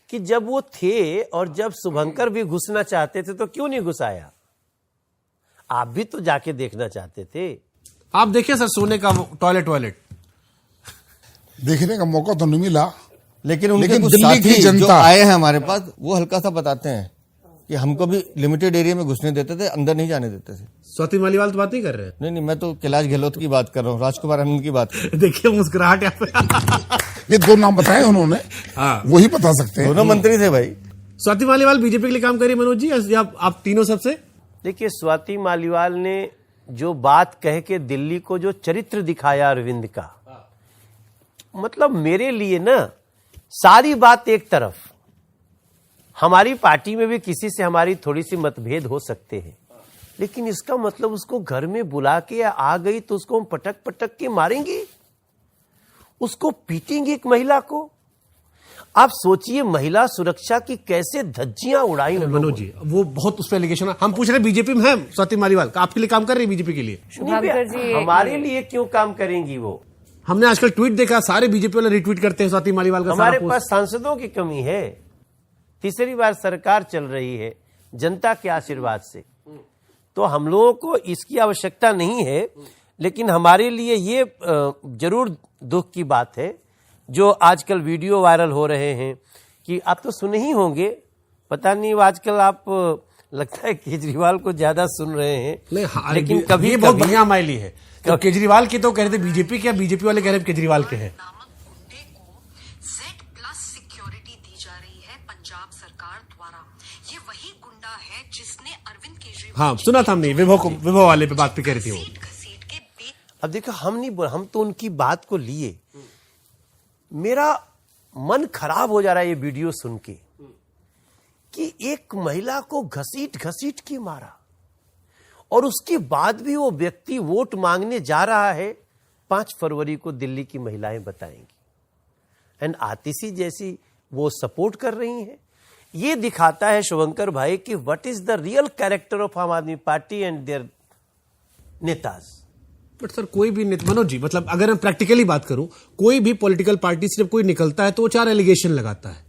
कि जब वो थे और जब शुभंकर भी घुसना चाहते थे तो क्यों नहीं घुसाया? आप भी तो जाके देखना चाहते थे। आप देखिए सर, सोने का टॉयलेट देखने का मौका तो नहीं मिला, लेकिन उनके कुछ दिल्ली की साथी जो जनता आए हैं हमारे पास, वो हल्का सा बताते हैं कि हमको भी लिमिटेड एरिया में घुसने देते थे, अंदर नहीं जाने देते थे। स्वाति मालीवाल तो बात नहीं कर रहे हैं। नहीं, मैं तो कैलाश गहलोत की बात कर रहा हूँ, राजकुमार आनंद की बात कर रहा हूं। देखिए मुस्कुराहट यहाँ पे। ये 2 नाम बताए उन्होंने, हाँ वही बता सकते हैं। दोनों मंत्री थे भाई। स्वाति मालीवाल बीजेपी के लिए काम करी मनोज जी, या आप तीनों सबसे? देखिए, स्वाति मालीवाल ने जो बात कह के दिल्ली को जो चरित्र दिखाया अरविंद का, मतलब मेरे लिए ना सारी बात एक तरफ, हमारी पार्टी में भी किसी से हमारी थोड़ी सी मतभेद हो सकते हैं, लेकिन इसका मतलब उसको घर में बुला के या आ गई तो उसको हम पटक पटक के मारेंगे, उसको पीटेंगे एक महिला को। आप सोचिए महिला सुरक्षा की कैसे धज्जियां उड़ाई मनोज जी, वो बहुत उस पर एलिगेशन है। हम पूछ रहे बीजेपी में है स्वाति मालीवाल, आपके लिए काम कर रही है बीजेपी के लिए? शुभंकर जी, हमारे लिए क्यों काम करेंगी वो? हमने आजकल ट्वीट देखा, सारे बीजेपी वाले रिट्वीट करते हैं स्वाति मालीवाल का। हमारे पास सांसदों की कमी है, तीसरी बार सरकार चल रही है जनता के आशीर्वाद से, तो हम लोगों को इसकी आवश्यकता नहीं है। लेकिन हमारे लिए ये जरूर दुख की बात है जो आजकल वीडियो वायरल हो रहे हैं कि आप तो सुने ही होंगे, पता नहीं आजकल आप लगता है केजरीवाल को ज्यादा सुन रहे हैं। नहीं, लेकिन कभी ये बहुत बढ़िया माइली है। तो केजरीवाल के तो कह रहे थे बीजेपी के, बीजेपी वाले कह रहे केजरीवाल के हैं। सिक्योरिटी दी जा रही है पंजाब सरकार द्वारा। ये वही गुंडा है जिसने अरविंद केजरीवाल, हाँ सुना था हमने, विभव वाले पे बात पे कह रही थी वो। अब देखो, हम तो उनकी बात को लिए, मेरा मन खराब हो जा रहा है ये वीडियो सुन के कि एक महिला को घसीट घसीट के मारा और उसके बाद भी वो व्यक्ति वोट मांगने जा रहा है। 5 फरवरी को दिल्ली की महिलाएं बताएंगी, एंड आतिशी जैसी वो सपोर्ट कर रही हैं। ये दिखाता है शुभंकर भाई कि what is the real character of Aam Aadmi Party and their नेताज। बट सर कोई भी मनोज जी, मतलब अगर मैं प्रैक्टिकली बात करूं, कोई भी पॉलिटिकल पार्टी से जब कोई निकलता है तो वो 4 एलिगेशन लगाता है।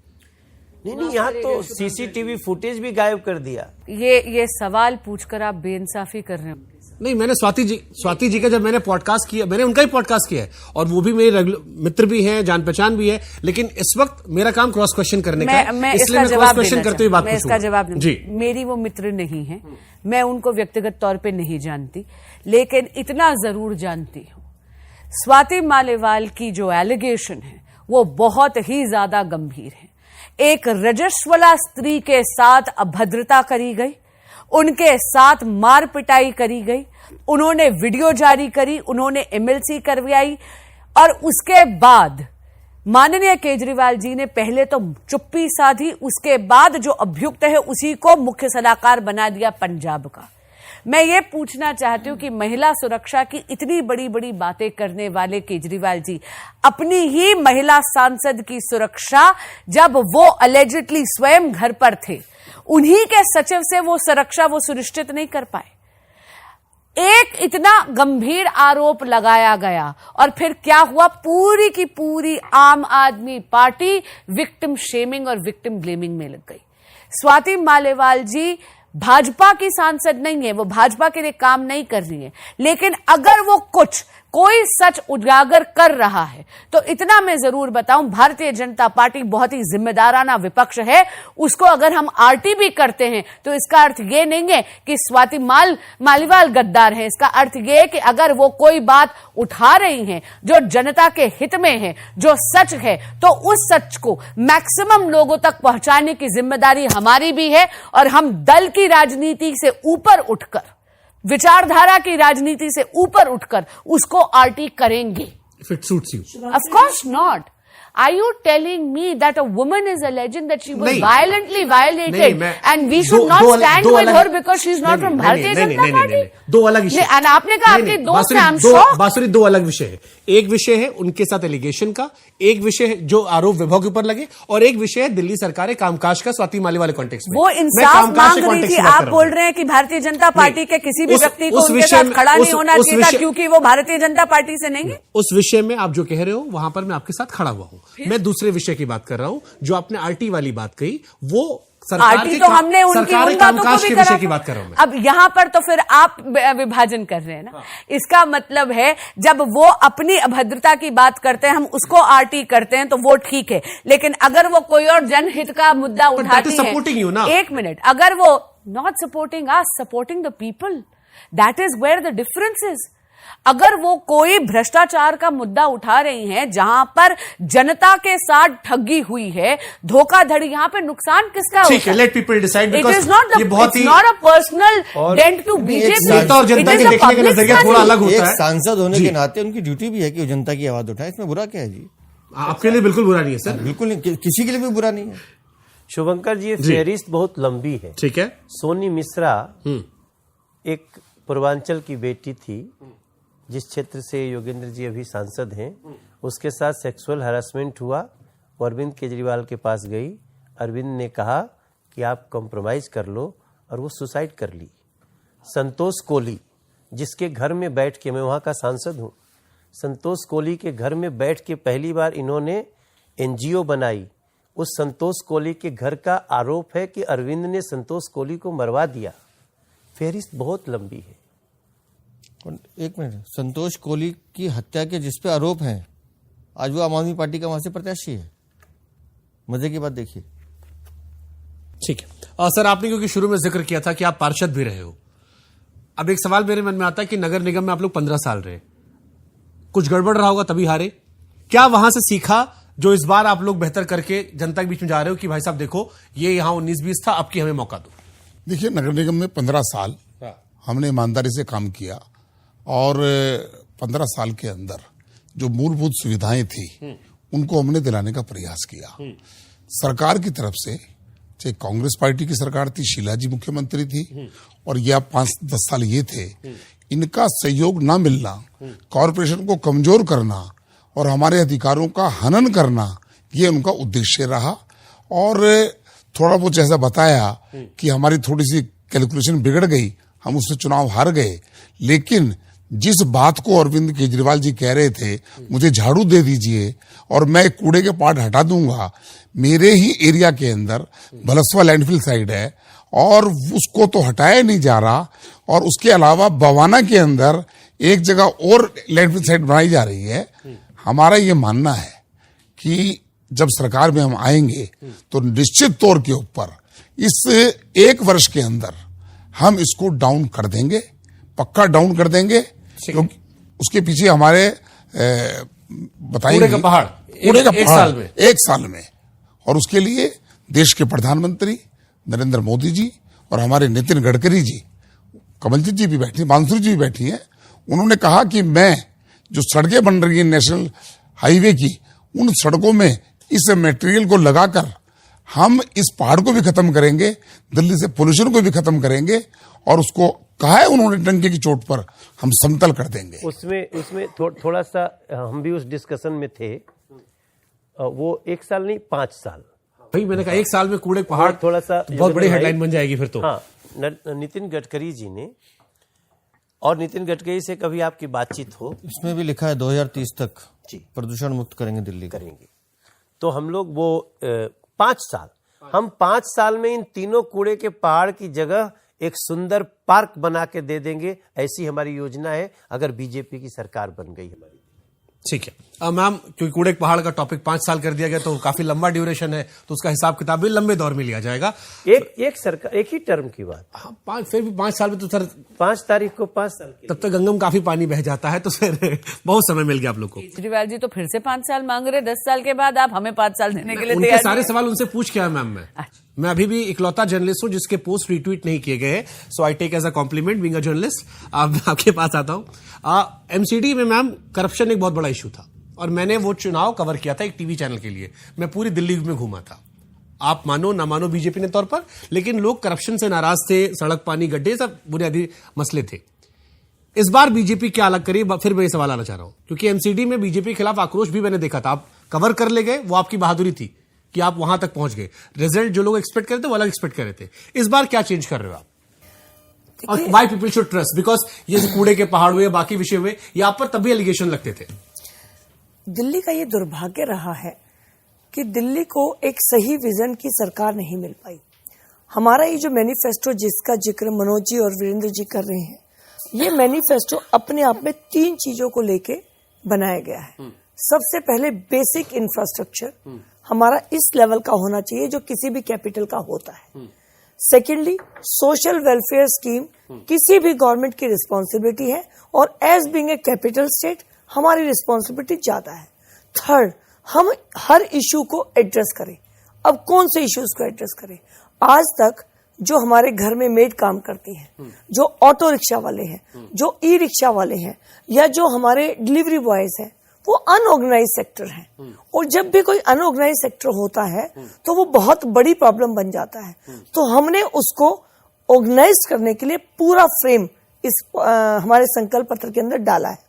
नहीं, यहाँ तो सीसीटीवी फुटेज भी गायब कर दिया। ये सवाल पूछकर आप बेइंसाफी कर रहे हो। नहीं, मैंने स्वाति जी का जब मैंने पॉडकास्ट किया, मैंने उनका ही पॉडकास्ट किया है, और वो भी मेरे मित्र भी हैं, जान पहचान भी है, लेकिन इस वक्त मेरा काम क्रॉस क्वेश्चन करने का है, इसलिए मैं क्रॉस क्वेश्चन करते हुए बात मैं इसका जवाब जी। मेरी वो मित्र नहीं है, मैं उनको व्यक्तिगत तौर पे नहीं जानती, लेकिन इतना जरूर जानती हूँ, स्वाति मालीवाल की जो एलिगेशन है वो बहुत ही ज्यादा गंभीर है। एक रजस्वला स्त्री के साथ अभद्रता करी गई, उनके साथ मार पिटाई करी गई, उन्होंने वीडियो जारी करी, उन्होंने MLC करवाई, और उसके बाद माननीय केजरीवाल जी ने पहले तो चुप्पी साधी, उसके बाद जो अभियुक्त है उसी को मुख्य सलाहकार बना दिया पंजाब का। मैं ये पूछना चाहती हूं कि महिला सुरक्षा की इतनी बड़ी बड़ी बातें करने वाले केजरीवाल जी अपनी ही महिला सांसद की सुरक्षा, जब वो अलेजिडली स्वयं घर पर थे, उन्हीं के सचिव से वो सुरक्षा वो सुनिश्चित नहीं कर पाए। एक इतना गंभीर आरोप लगाया गया और फिर क्या हुआ? पूरी की पूरी आम आदमी पार्टी विक्टिम शेमिंग और विक्टिम ब्लेमिंग में लग गई। स्वाति मालीवाल जी भाजपा की सांसद नहीं है, वो भाजपा के लिए काम नहीं कर रही है, लेकिन अगर वो कोई सच उजागर कर रहा है तो इतना मैं जरूर बताऊं, भारतीय जनता पार्टी बहुत ही जिम्मेदाराना विपक्ष है। उसको अगर हम आरटी भी करते हैं तो इसका अर्थ ये नहीं है कि स्वाति मालीवाल गद्दार हैं। इसका अर्थ ये है कि अगर वो कोई बात उठा रही हैं जो जनता के हित में है, जो सच है, तो उस सच को मैक्सिमम लोगों तक पहुंचाने की जिम्मेदारी हमारी भी है, और हम दल की राजनीति से ऊपर उठकर विचारधारा की राजनीति से ऊपर उठकर उसको आरटी करेंगे? If it suits you. Of course not. Are you telling me that a woman is alleging that she was नहीं। violently violated नहीं, मैं- and we should not stand with her because she's not from Bharatiya Janata Party? दो अलग विषय। नहीं, and आपने कहा आपके दोस्त हैं, I'm बांसुरी shocked। बांसुरी दो अलग विषय है। एक विषय है उनके साथ एलिगेशन का, एक विषय है जो आरोप विभाग के ऊपर लगे, और एक विषय है दिल्ली सरकार के कामकाज का, स्वाति माली वाले कॉन्टेक्स्ट में। वो मैं इंसाफ कामकाज के मांग रही context थी। में बात आप कर रहा बोल हूं। रहे हैं कि भारतीय जनता पार्टी के किसी भी व्यक्ति को उस उनके विषय साथ में- खड़ा उस- नहीं होना उस चाहिए था विषय- क्योंकि वो भारतीय जनता पार्टी से नहीं है। उस विषय में आप जो कह रहे हो वहां पर मैं आपके साथ खड़ा हुआ हूं। मैं दूसरे विषय की बात कर रहा हूं। जो आपने आरटी वाली बात कही, वो सरकार आरटी के तो हमने उनकी सरकारी उन बातों कामकाज को भी के करा विषय था। की बात कर रहा हूं मैं। अब यहां पर तो फिर आप विभाजन कर रहे हैं ना। इसका मतलब है जब वो अपनी अभद्रता की बात करते हैं, हम उसको आरटी करते हैं, तो वो ठीक है। लेकिन अगर वो कोई और जनहित का मुद्दा that उठाती is supporting you, ना? है, एक मिनट, अगर वो not supporting us, supporting the people, that is where the difference is. अगर वो कोई भ्रष्टाचार का मुद्दा उठा रही हैं जहां पर जनता के साथ ठगी हुई है, धोखाधड़ी, यहां पे नुकसान किसका होता है? ठीक है, let people decide. It is not a personal dent to BJP. नेता और जनता के देखने का नजरिया थोड़ा अलग होता एक है। सांसद होने के नाते उनकी ड्यूटी भी है कि वो जनता की आवाज उठाए। इसमें बुरा क्या है जी? आपके लिए बिल्कुल बुरा नहीं है सर। बिल्कुल नहीं, किसी के लिए भी बुरा नहीं है। शुभंकर जी, ये फहरिस्त बहुत लंबी है। ठीक है। सोनी मिश्रा एक पूर्वांचल की बेटी थी, जिस क्षेत्र से योगेंद्र जी अभी सांसद हैं, उसके साथ सेक्सुअल हरासमेंट हुआ। अरविंद केजरीवाल के पास गई, अरविंद ने कहा कि आप कॉम्प्रोमाइज कर लो, और वो सुसाइड कर ली। संतोष कोली, जिसके घर में बैठ के, मैं वहाँ का सांसद हूँ, संतोष कोली के घर में बैठ के पहली बार इन्होंने एनजीओ बनाई। उस संतोष कोली के घर का आरोप है कि अरविंद ने संतोष कोली को मरवा दिया। फहरिस्त बहुत लंबी है। और एक मिनट, संतोष कोली की हत्या के जिस पे आरोप हैं, आज वो आम आदमी पार्टी का वहां से प्रत्याशी है। मजे की बात देखिए। ठीक है। और सर, आपने क्योंकि शुरू में जिक्र किया था कि आप पार्षद भी रहे हो, अब एक सवाल मेरे मन में आता है कि नगर निगम में आप लोग 15 साल रहे, कुछ गड़बड़ रहा होगा तभी हारे। क्या वहां से सीखा जो इस बार आप लोग बेहतर करके जनता के बीच में जा रहे हो कि भाई साहब देखो, ये यहां 19-20 था, अब की हमें मौका दो? देखिए, नगर निगम में 15 साल हमने ईमानदारी से काम किया, और 15 साल के अंदर जो मूलभूत सुविधाएं थी उनको हमने दिलाने का प्रयास किया। सरकार की तरफ से, चाहे कांग्रेस पार्टी की सरकार थी, शीला जी मुख्यमंत्री थी, और या 5-10 साल ये थे, इनका सहयोग ना मिलना, कॉरपोरेशन को कमजोर करना और हमारे अधिकारों का हनन करना, ये उनका उद्देश्य रहा। और थोड़ा बहुत जैसा बताया कि हमारी थोड़ी सी कैलकुलेशन बिगड़ गई, हम उससे चुनाव हार गए, लेकिन जिस बात को अरविंद केजरीवाल जी कह रहे थे, मुझे झाड़ू दे दीजिए और मैं कूड़े के पार्ट हटा दूंगा, मेरे ही एरिया के अंदर भलसवा लैंडफिल साइड है और उसको तो हटाया नहीं जा रहा, और उसके अलावा बवाना के अंदर एक जगह और लैंडफिल साइड बनाई जा रही है। हमारा ये मानना है कि जब सरकार में हम आएंगे तो निश्चित तौर के ऊपर इस 1 वर्ष के अंदर हम इसको डाउन कर देंगे, पक्का डाउन कर देंगे, क्योंकि उसके पीछे हमारे बताएंगे कूड़े का पहाड़, एक साल में। और उसके लिए देश के प्रधानमंत्री नरेंद्र मोदी जी और हमारे नितिन गडकरी जी, कमलजीत जी भी बैठी, बांसुरी जी भी बैठी हैं, उन्होंने कहा कि मैं जो सड़कें बन रही हैं नेशनल हाईवे की, उन सड़कों में इस मटेरियल को लगाकर हम इस पहाड़ को भी खत्म करेंगे, दिल्ली से पोल्यूशन को भी खत्म करेंगे, और उसको कहा है उन्होंने डंके की चोट पर हम समतल कर देंगे। उसमें थोड़ा सा हम भी उस डिस्कशन में थे। वो 1 साल नहीं, 5 साल। भाई मैंने कहा 1 साल में कूड़े पहाड़, थोड़ा सा तो बहुत बड़ी हेडलाइन बन जाएगी फिर तो। हाँ, नितिन गडकरी जी ने, और नितिन गडकरी से कभी आपकी बातचीत हो? इसमें भी लिखा है 2030 तक प्रदूषण मुक्त करेंगे दिल्ली करेंगे। तो हम लोग वो 5 साल, हम 5 साल में इन तीनों कूड़े के पहाड़ की जगह एक सुंदर पार्क बना के दे देंगे, ऐसी हमारी योजना है अगर बीजेपी की सरकार बन गई हमारी। ठीक है मैम, क्योंकि कूड़े के पहाड़ का टॉपिक 5 साल कर दिया गया तो काफी लंबा ड्यूरेशन है, तो उसका हिसाब किताब भी लंबे दौर में लिया जाएगा। एक सरकार, एक ही टर्म की बात। हाँ, फिर भी 5 साल में तो सर 5 तारीख को 5 साल तब तक गंगम काफी पानी बह जाता है, तो फिर बहुत समय मिल गया आप लोग को। केजरीवाल जी तो फिर से 5 साल मांग रहे, 10 साल के बाद आप हमें 5 साल देने के लिए उनके तैयार सारे नहीं हैं। सवाल उनसे पूछ के आया मैम मैं। अच्छा। मैं अभी भी इकलौता जर्नलिस्ट हूं जिसके पोस्ट रिट्वीट नहीं किए गए, so I take as a compliment being a journalist. अब आपके पास आता हूं। एमसीडी में मैम करप्शन एक बहुत बड़ा इशू था और मैंने वो चुनाव कवर किया था एक टीवी चैनल के लिए। मैं पूरी दिल्ली में घूमा था, आप मानो ना मानो बीजेपी ने तौर पर, लेकिन लोग करप्शन से नाराज थे, सड़क पानी गड्ढे सब बुनियादी मसले थे। इस बार बीजेपी क्या अलग करी, फिर मैं ये सवाल आना चाह रहा हूं, क्योंकि एमसीडी में बीजेपी के खिलाफ आक्रोश भी मैंने देखा था। आप कवर कर ले गए, वो आपकी बहादुरी थी कि आप वहां तक पहुंच गए। रिजल्ट जो लोग एक्सपेक्ट करते थे वो अलग एक्सपेक्ट कर रहे थे। इस बार क्या चेंज कर रहे हो आप, और why people should trust? Because ये जो कूड़े के पहाड़ हुए, बाकी विषय हुए, ये आप पर तभी एलिगेशन लगते थे। दिल्ली का ये दुर्भाग्य रहा है कि दिल्ली को एक सही विजन की सरकार नहीं मिल पाई। हमारा ये जो मैनिफेस्टो जिसका जिक्र मनोज जी और वीरेंद्र जी कर रहे हैं, ये मैनिफेस्टो अपने आप में 3 चीजों को लेके बनाया गया है। सबसे पहले बेसिक इंफ्रास्ट्रक्चर हमारा इस लेवल का होना चाहिए जो किसी भी कैपिटल का होता है। सेकेंडली, सोशल वेलफेयर स्कीम किसी भी गवर्नमेंट की रिस्पॉन्सिबिलिटी है और as being a capital state हमारी रिस्पॉन्सिबिलिटी ज्यादा है। थर्ड, हम हर इशू को एड्रेस करें। अब कौन से इश्यूज को एड्रेस करें? आज तक जो हमारे घर में मेड काम करती हैं, जो ऑटो रिक्शा वाले हैं, जो ई रिक्शा वाले हैं, या जो हमारे डिलीवरी बॉयज हैं, वो अनऑर्गेनाइज सेक्टर है। और जब भी कोई अनऑर्गेनाइज सेक्टर होता है तो वो बहुत बड़ी प्रॉब्लम बन जाता है। तो हमने उसको ऑर्गेनाइज करने के लिए पूरा फ्रेम इस हमारे संकल्प पत्र के अंदर डाला है।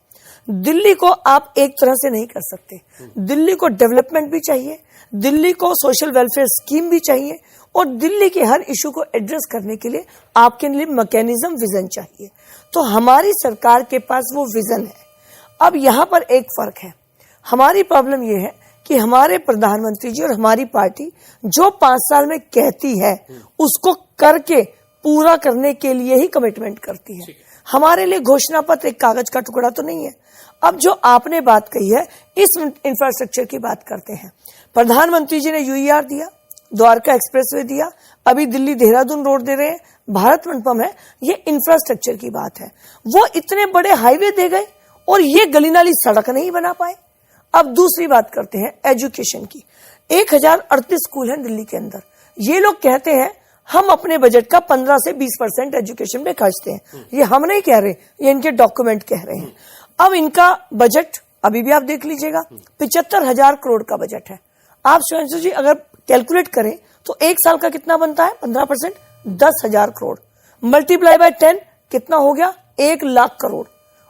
दिल्ली को आप एक तरह से नहीं कर सकते। दिल्ली को डेवलपमेंट भी चाहिए, दिल्ली को सोशल वेलफेयर स्कीम भी चाहिए, और दिल्ली के हर इशू को एड्रेस करने के लिए आपके लिए मैकेनिज्म, विजन चाहिए। तो हमारी सरकार के पास वो विजन है। अब यहाँ पर एक फर्क है। हमारी प्रॉब्लम ये है कि हमारे प्रधानमंत्री जी और हमारी पार्टी जो 5 साल में कहती है उसको करके पूरा करने के लिए ही कमिटमेंट करती है। हमारे लिए घोषणा पत्र एक कागज का टुकड़ा तो नहीं है। अब जो आपने बात कही है, इस इंफ्रास्ट्रक्चर की बात करते हैं। प्रधानमंत्री जी ने यूईआर दिया, द्वारका एक्सप्रेसवे दिया, अभी दिल्ली देहरादून रोड दे रहे हैं, भारत मंडपम है। ये इंफ्रास्ट्रक्चर की बात है। वो इतने बड़े हाईवे दे गए और ये गली नाली सड़क नहीं बना पाए। अब दूसरी बात करते हैं एजुकेशन की। 1038 स्कूल हैं दिल्ली के अंदर। ये लोग कहते हैं हम अपने बजट का 15 से 20% एजुकेशन में खर्चते हैं। ये हम नहीं कह रहे, ये इनके डॉक्यूमेंट कह रहे हैं। अब इनका बजट अभी भी आप देख लीजिएगा, 75,000 करोड़ का बजट है। आप सुरेंद्र जी अगर कैलकुलेट करें तो 1 साल का कितना बनता है? 15%, 10,000 करोड़। मल्टीप्लाई बाय 10 कितना हो गया? 1 लाख करोड़।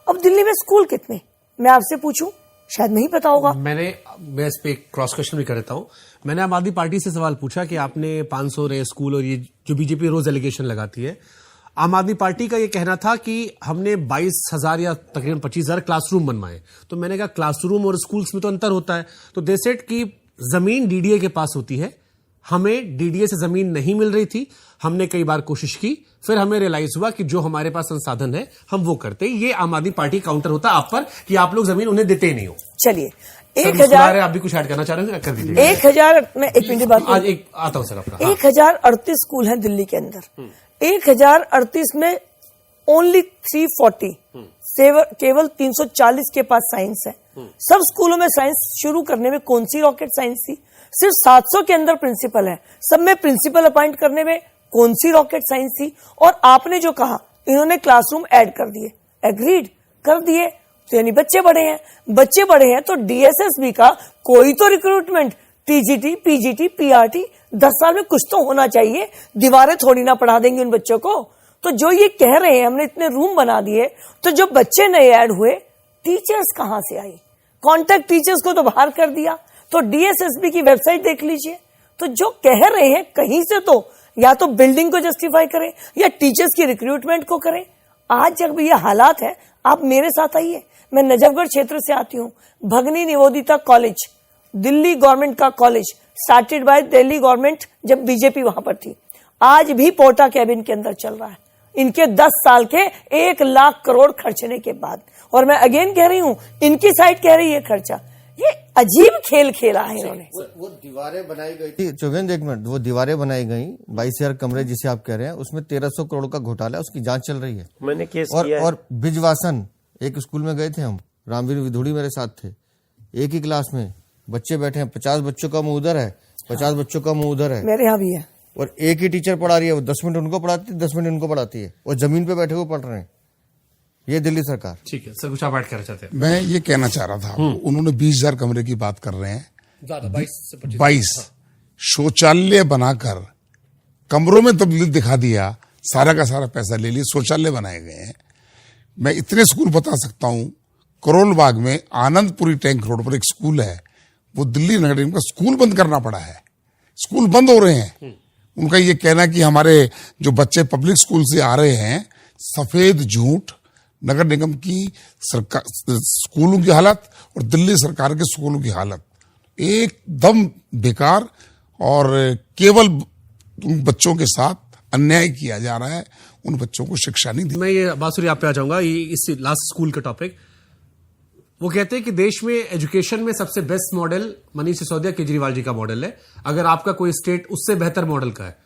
अब दिल्ली में स्कूल कितने, मैं आपसे पूछूं, शायद नहीं पता होगा। मैं इस पे क्रॉस क्वेश्चन भी कर देता हूं। मैंने आम आदमी पार्टी से सवाल पूछा कि आपने 500 रहे स्कूल, और ये जो बीजेपी रोज एलिगेशन लगाती है, आम आदमी पार्टी का ये कहना था कि हमने 22,000 या तकरीबन 25,000 क्लासरूम बनवाए। तो मैंने कहा क्लासरूम और स्कूल्स में तो अंतर होता है। तो दे सेड कि जमीन डीडीए के पास होती है, हमें डीडीए से जमीन नहीं मिल रही थी, हमने कई बार कोशिश की, फिर हमें रियलाइज हुआ कि जो हमारे पास संसाधन है हम वो करते। ये आम आदमी पार्टी काउंटर होता है आप पर कि आप लोग जमीन उन्हें देते ही नहीं हो। चलिए 1,000, आप भी कुछ ऐड करना चाह रहे हैं, कर दीजिए। 1,000 में 1 मिनट बात आज एक आता हूं सर आपका। 1038 स्कूल हैं दिल्ली के अंदर। 1038 में ओनली 340, केवल 340 के पास साइंस है। सब स्कूलों में साइंस शुरू करने में कौन सी रॉकेट साइंस थी? सिर्फ 700 के अंदर प्रिंसिपल है, सब में प्रिंसिपल अपॉइंट करने में कौन सी रॉकेट साइंस थी? और आपने जो कहा इन्होंने क्लासरूम ऐड कर दिए, एग्रीड कर दिए, तो यानी बच्चे बढ़े हैं तो डीएसएसबी का कोई तो रिक्रूटमेंट, टीजीटी, पीजीटी, पीआरटी 10 साल में कुछ तो होना चाहिए। दीवारें थोड़ी ना पढ़ा देंगे उन बच्चों को। तो जो ये कह रहे हैं हमने इतने रूम बना दिए, तो जो बच्चे नए ऐड हुए, टीचर्स कहां से आई? कॉन्टैक्ट टीचर्स को तो बाहर कर दिया। तो डीएसएसबी की वेबसाइट देख लीजिए। तो जो कह रहे हैं कहीं से तो या तो बिल्डिंग को जस्टिफाई करें या टीचर्स की रिक्रूटमेंट को करें। आज जब ये हालात है, आप मेरे साथ आइए। मैं नजफगढ़ क्षेत्र से आती हूँ। भगनी निवेदिता कॉलेज, दिल्ली गवर्नमेंट का college, started by Delhi government जब बीजेपी वहां पर थी, आज भी पोर्टा कैबिन के अंदर चल रहा है। इनके 10 साल के 1 लाख करोड़ खर्चने के बाद। और मैं अगेन कह रही हूं, इनकी साइड कह रही है खर्चा। ये अजीब खेल खेला है इन्होंने। वो दीवारें बनाई गई, चौबेंद्र एक मिनट, वो दीवारें बनाई गई 22,000 कमरे जिसे आप कह रहे हैं, उसमें 1,300 करोड़ का घोटाला है, उसकी जांच चल रही है। मैंने केस किया है। और बिजवासन एक स्कूल में गए थे हम, रामवीर विधुड़ी मेरे साथ थे, एक ही क्लास में बच्चे बैठे हैं, 50 बच्चों का मुंह उधर है, 50 बच्चों का मुंह उधर है। मेरे यहाँ भी है। और एक ही टीचर पढ़ा रही है, वो 10 मिनट उनको पढ़ाती है, 10 मिनट उनको पढ़ाती है, और जमीन पे बैठे हुए पढ़ रहे हैं। ये दिल्ली सरकार। ठीक है सर, कुछ आप ऐड करना चाहते हैं? मैं ये कहना चाह रहा था, उन्होंने 20,000 कमरे की बात कर रहे हैं, 22 शौचालय बनाकर कमरों में तब्दीली दिखा दिया, सारा का सारा पैसा ले लिया, शौचालय बनाए गए हैं। मैं इतने स्कूल बता सकता हूं, करोल बाग में आनंदपुरी टैंक रोड पर एक स्कूल है, वो दिल्ली नगर निगम का स्कूल बंद करना पड़ा है, स्कूल बंद हो रहे हैं। उनका ये कहना कि हमारे जो बच्चे पब्लिक स्कूल से आ रहे हैं, सफेद झूठ, नगर निगम की सरकार स्कूलों की हालत और दिल्ली सरकार के स्कूलों की हालत एकदम बेकार, और केवल उन बच्चों के साथ अन्याय किया जा रहा है, उन बच्चों को शिक्षा नहीं दी। मैं ये बासुरी आप पे आ जाऊंगा, ये इस लास्ट स्कूल का टॉपिक। वो कहते हैं कि देश में एजुकेशन में सबसे बेस्ट मॉडल मनीष सिसोदिया केजरीवाल जी का मॉडल है। अगर आपका कोई स्टेट उससे बेहतर मॉडल का है